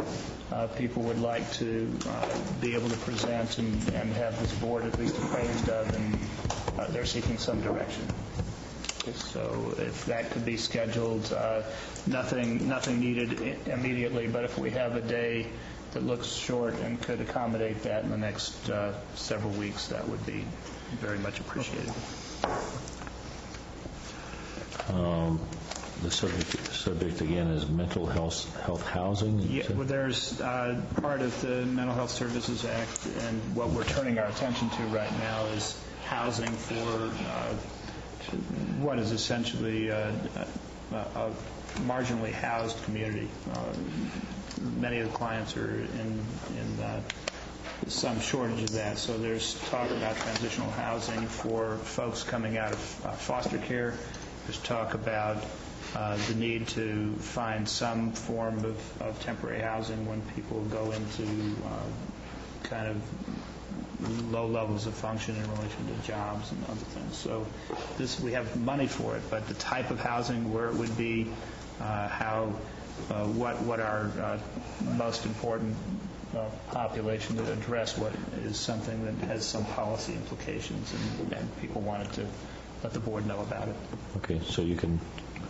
people would like to be able to present and have this board at least appraised of, and they're seeking some direction. So if that could be scheduled, nothing needed immediately, but if we have a day that looks short and could accommodate that in the next several weeks, that would be very much appreciated. The subject again is mental health housing. Yeah, well, there's part of the Mental Health Services Act, and what we're turning our attention to right now is housing for what is essentially a marginally housed community. Many of the clients are in some shortage of that, so there's talk about transitional housing for folks coming out of foster care. There's talk about the need to find some form of temporary housing when people go into kind of low levels of function in relation to jobs and other things. So we have money for it, but the type of housing, where it would be, what our most important population to address, what is something that has some policy implications, and people wanted to let the board know about it. Okay, so you can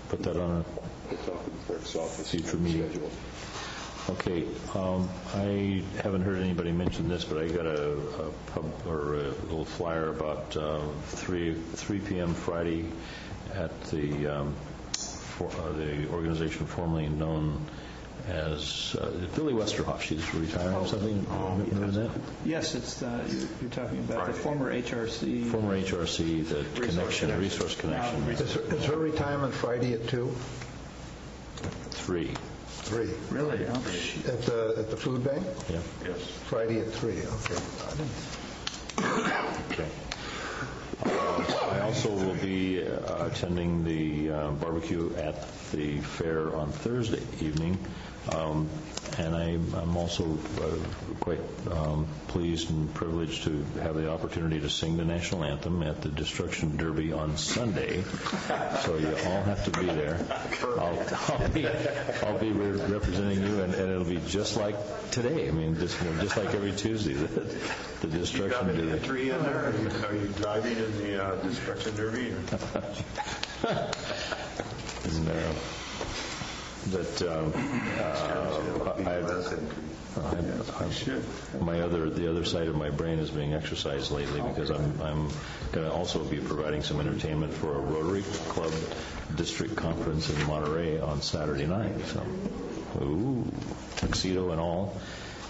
put that on a future meeting. Okay, I haven't heard anybody mention this, but I got a little flyer about 3 p.m. Friday at the organization formerly known as Billy Westerhoff. She's retiring or something. Remember that? Yes, it's you're talking about the former HRC. Former HRC, the resource connection. Is her retirement Friday at 2? 3. 3. Really? Oh, at the food bank? Yeah. Yes. Friday at 3. Okay. Okay. I also will be attending the barbecue at the fair on Thursday evening, and I'm also quite pleased and privileged to have the opportunity to sing the national anthem at the Destruction Derby on Sunday. So you all have to be there. I'll be representing you, and it'll be just like today. I mean, just like every Tuesday. The Destruction Derby. You got a tree in there? Are you driving in the Destruction Derby? No. That the other side of my brain is being exercised lately, because I'm going to also be providing some entertainment for a Rotary Club district conference in Monterey on Saturday night. So, tuxedo and all,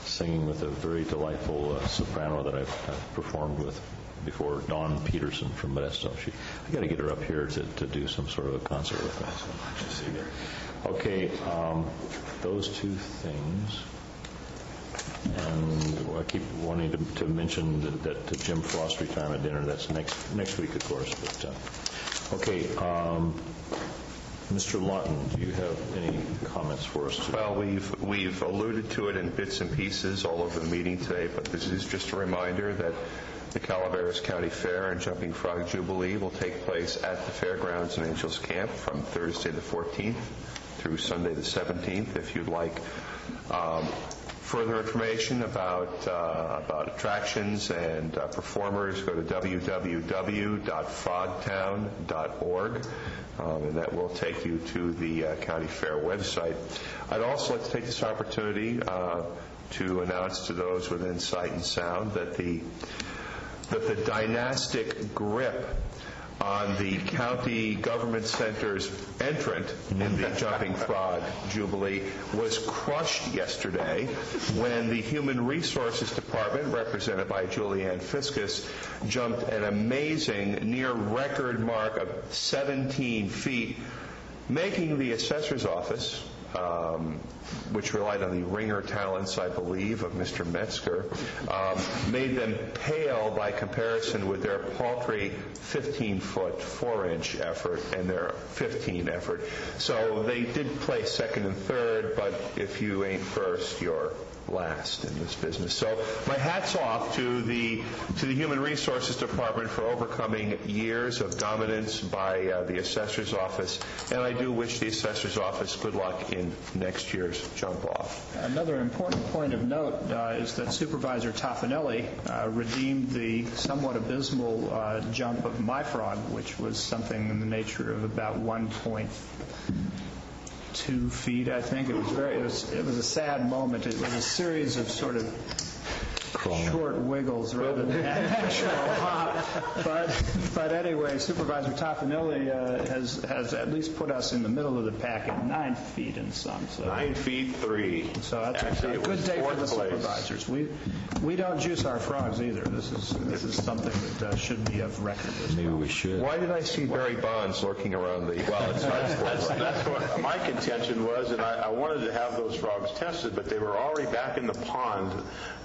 singing with a very delightful soprano that I've performed with before, Dawn Peterson from Modesto. I got to get her up here to do some sort of a concert with us. So, okay, those two things. And I keep wanting to mention that Jim Frost retirement dinner. That's next week, of course. But okay, Mr. Lawton, do you have any comments for us today? Well, we've alluded to it in bits and pieces all over the meeting today, but this is just a reminder that the Calaveras County Fair and Jumping Frog Jubilee will take place at the Fairgrounds and Angels Camp from Thursday the 14th through Sunday the 17th. If you'd like further information about attractions and performers, go to www.frogtown.org, and that will take you to the County Fair website. I'd also like to take this opportunity to announce to those within sight and sound that the dynastic grip on the county government center's entrant in the Jumping Frog Jubilee was crushed yesterday when the Human Resources Department, represented by Julianne Fiskus, jumped an amazing near record mark of 17 feet, making the assessor's office which relied on the ringer talents, I believe, of Mr. Metzger, made them pale by comparison with their paltry 15-foot, 4-inch effort and their 15 effort. So they did place second and third, but if you ain't first, you're last in this business. So my hat's off to the Human Resources Department for overcoming years of dominance by the Assessor's Office, and I do wish the Assessor's Office good luck in next year's jump off. Another important point of note is that Supervisor Toffanelli redeemed the somewhat abysmal jump of my frog, which was something in the nature of about 1.2 feet, I think. It was a sad moment. It was a series of sort of short wiggles rather than an actual hop. But anyway, Supervisor Toffanelli has at least put us in the middle of the pack at 9 feet and some. So 9 feet 3. So that's actually a good day for the supervisors. We don't juice our frogs either. This is something that should be of record. Maybe we should. Why did I see Barry Bonds lurking around the? Well, it's not. That's what my contention was, and I wanted to have those frogs tested, but they were already back in the pond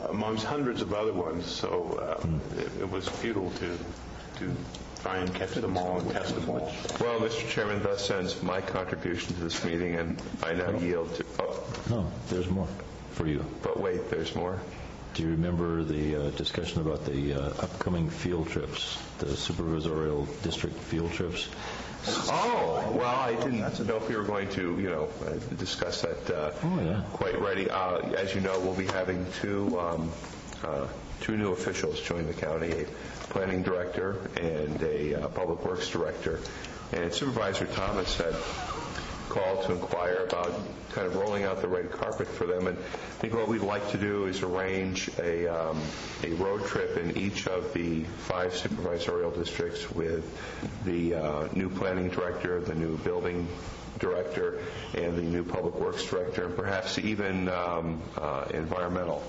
amongst hundreds of other ones, so it was futile to try and catch them all and test them all. Well, Mr. Chairman, thus ends my contribution to this meeting, and I now yield to... No, there's more for you. But wait, there's more? Do you remember the discussion about the upcoming field trips, the supervisorial district field trips? Oh, well, I didn't know if we were going to, discuss that quite ready. As you know, we'll be having two new officials join the county, a planning director and a public works director. And Supervisor Thomas had called to inquire about kind of rolling out the red carpet for them. And I think what we'd like to do is arrange a road trip in each of the 5 supervisorial districts with the new planning director, the new building director, and the new public works director, and perhaps even environmental.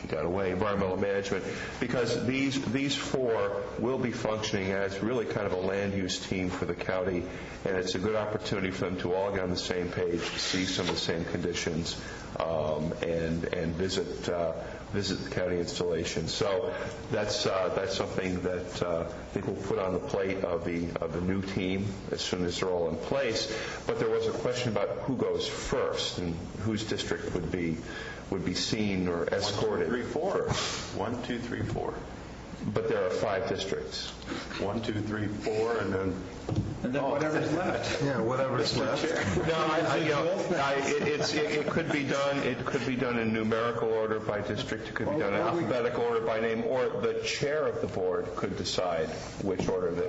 He got away, environmental management, because these 4 will be functioning as really kind of a land use team for the county, and it's a good opportunity for them to all get on the same page, see some of the same conditions, and visit the county installation. So that's something that I think we'll put on the plate of the new team as soon as they're all in place. But there was a question about who goes first and whose district would be seen or escorted. 1, 2, 3, 4. 1, 2, 3, 4. But there are 5 districts. 1, 2, 3, 4, and then whatever's left. Yeah, whatever's left. No, it could be done. It could be done in numerical order by district. It could be done in alphabetical order by name, or the chair of the board could decide which order that.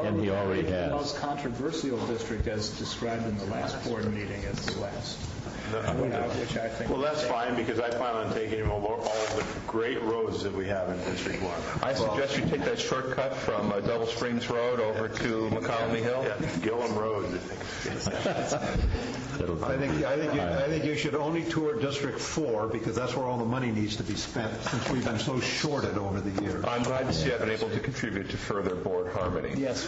And he already has. The most controversial district, as described in the last board meeting, as the last. Which I think. Well, that's fine, because I plan on taking all the great roads that we have in District 1. I suggest you take that shortcut from Double Springs Road over to McCollum Hill. Yeah, Gillum Road. I think you should only tour District 4, because that's where all the money needs to be spent, since we've been so shorted over the years. I'm glad to see I've been able to contribute to further board harmony. Yes.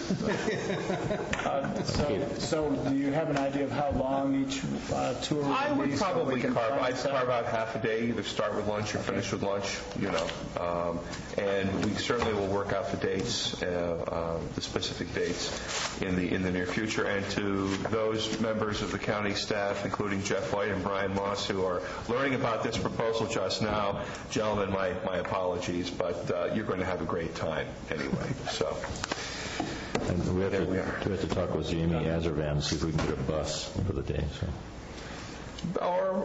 So do you have an idea of how long each tour would be? I would probably carve out half a day, either start with lunch or finish with lunch, and we certainly will work out the dates, the specific dates in the near future. And to those members of the county staff, including Jeff White and Brian Moss, who are learning about this proposal just now, gentlemen, my apologies, but you're going to have a great time anyway. So. And we have to talk with Jamie Azarvan, see if we can get a bus for the day. So. Or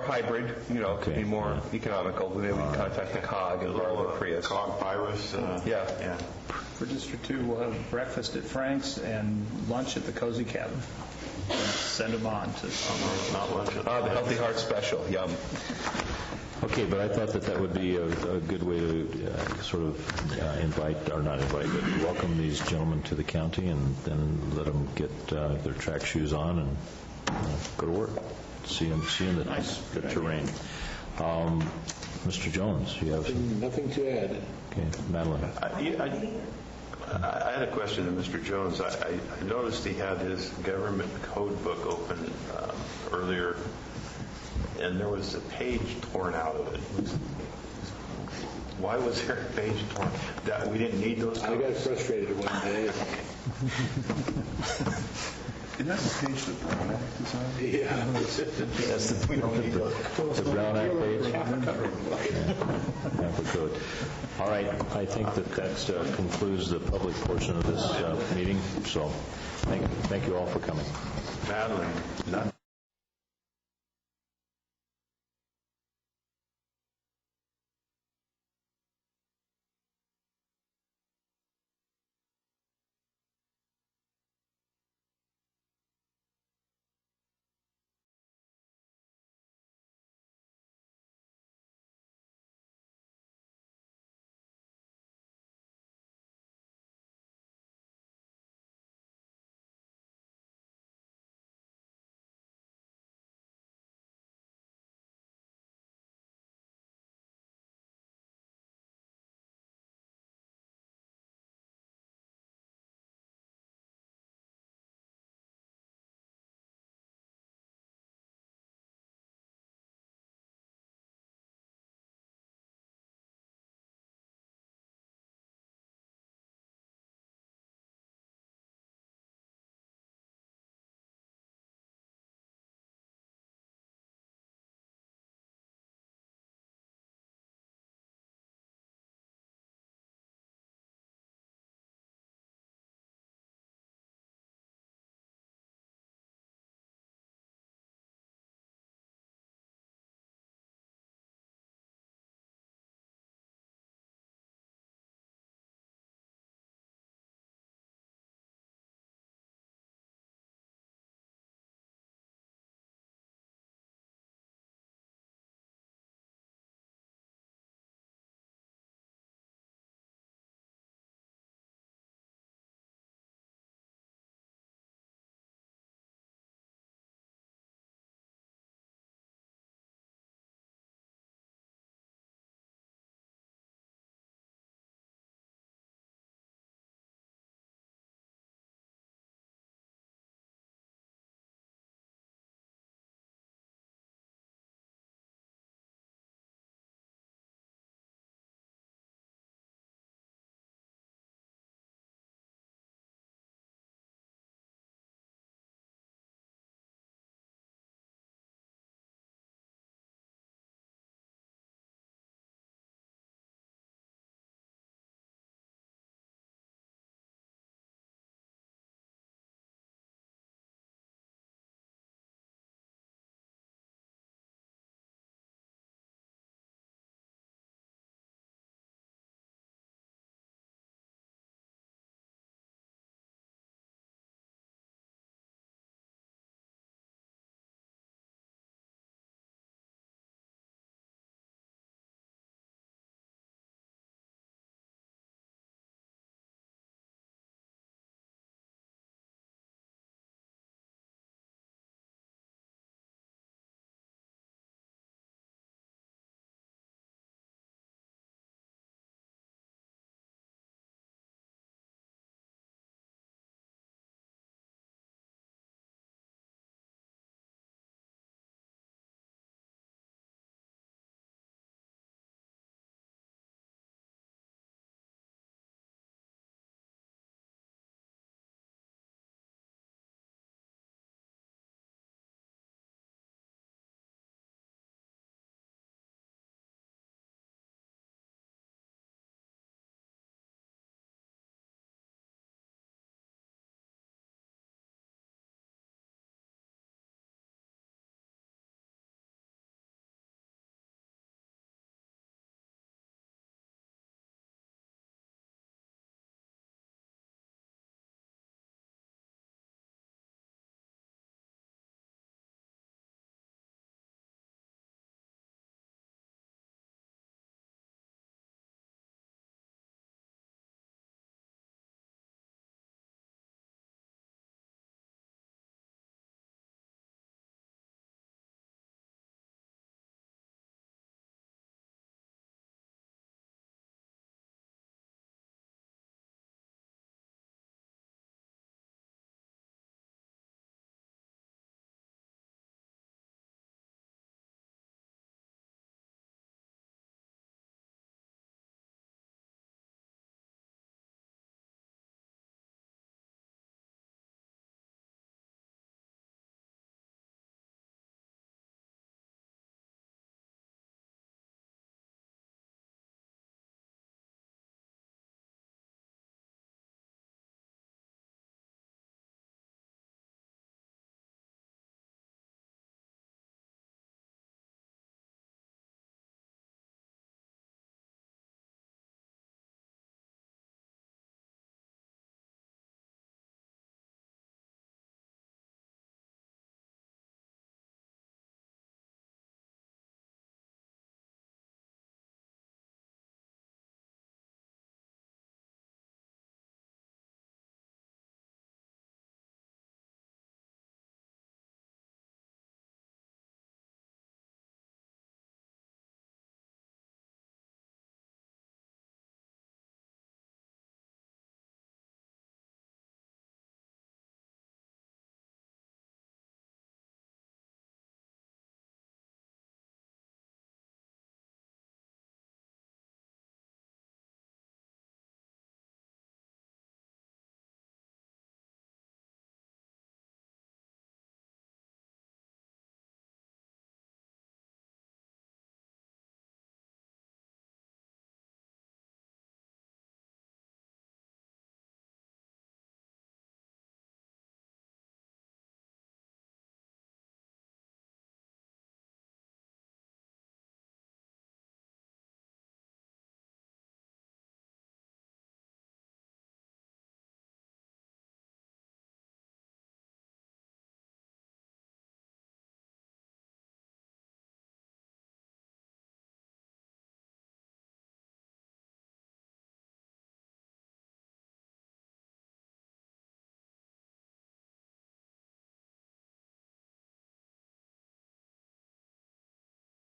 hybrid, could be more economical. Maybe we can contact the COG and borrow the Prius. COG Pyrus. Yeah. For District 2, we'll have breakfast at Frank's and lunch at the Cozy Cabin. And send them on to... not lunch. The Healthy Heart Special. Yum. Okay, but I thought that would be a good way to sort of welcome these gentlemen to the county, and then let them get their track shoes on and go to work. See them the terrain. Mr. Jones, you have nothing to add. Okay, Madeline. I had a question to Mr. Jones. I noticed he had his government code book open earlier, and there was a page torn out of it. Why was there a page torn? That we didn't need those codes? I got frustrated one day. Isn't that the page that Brown Act is on? Yeah. That's the Brown Act page? Half a code. All right, I think that concludes the public portion of this meeting, so thank you all for coming. Madeline,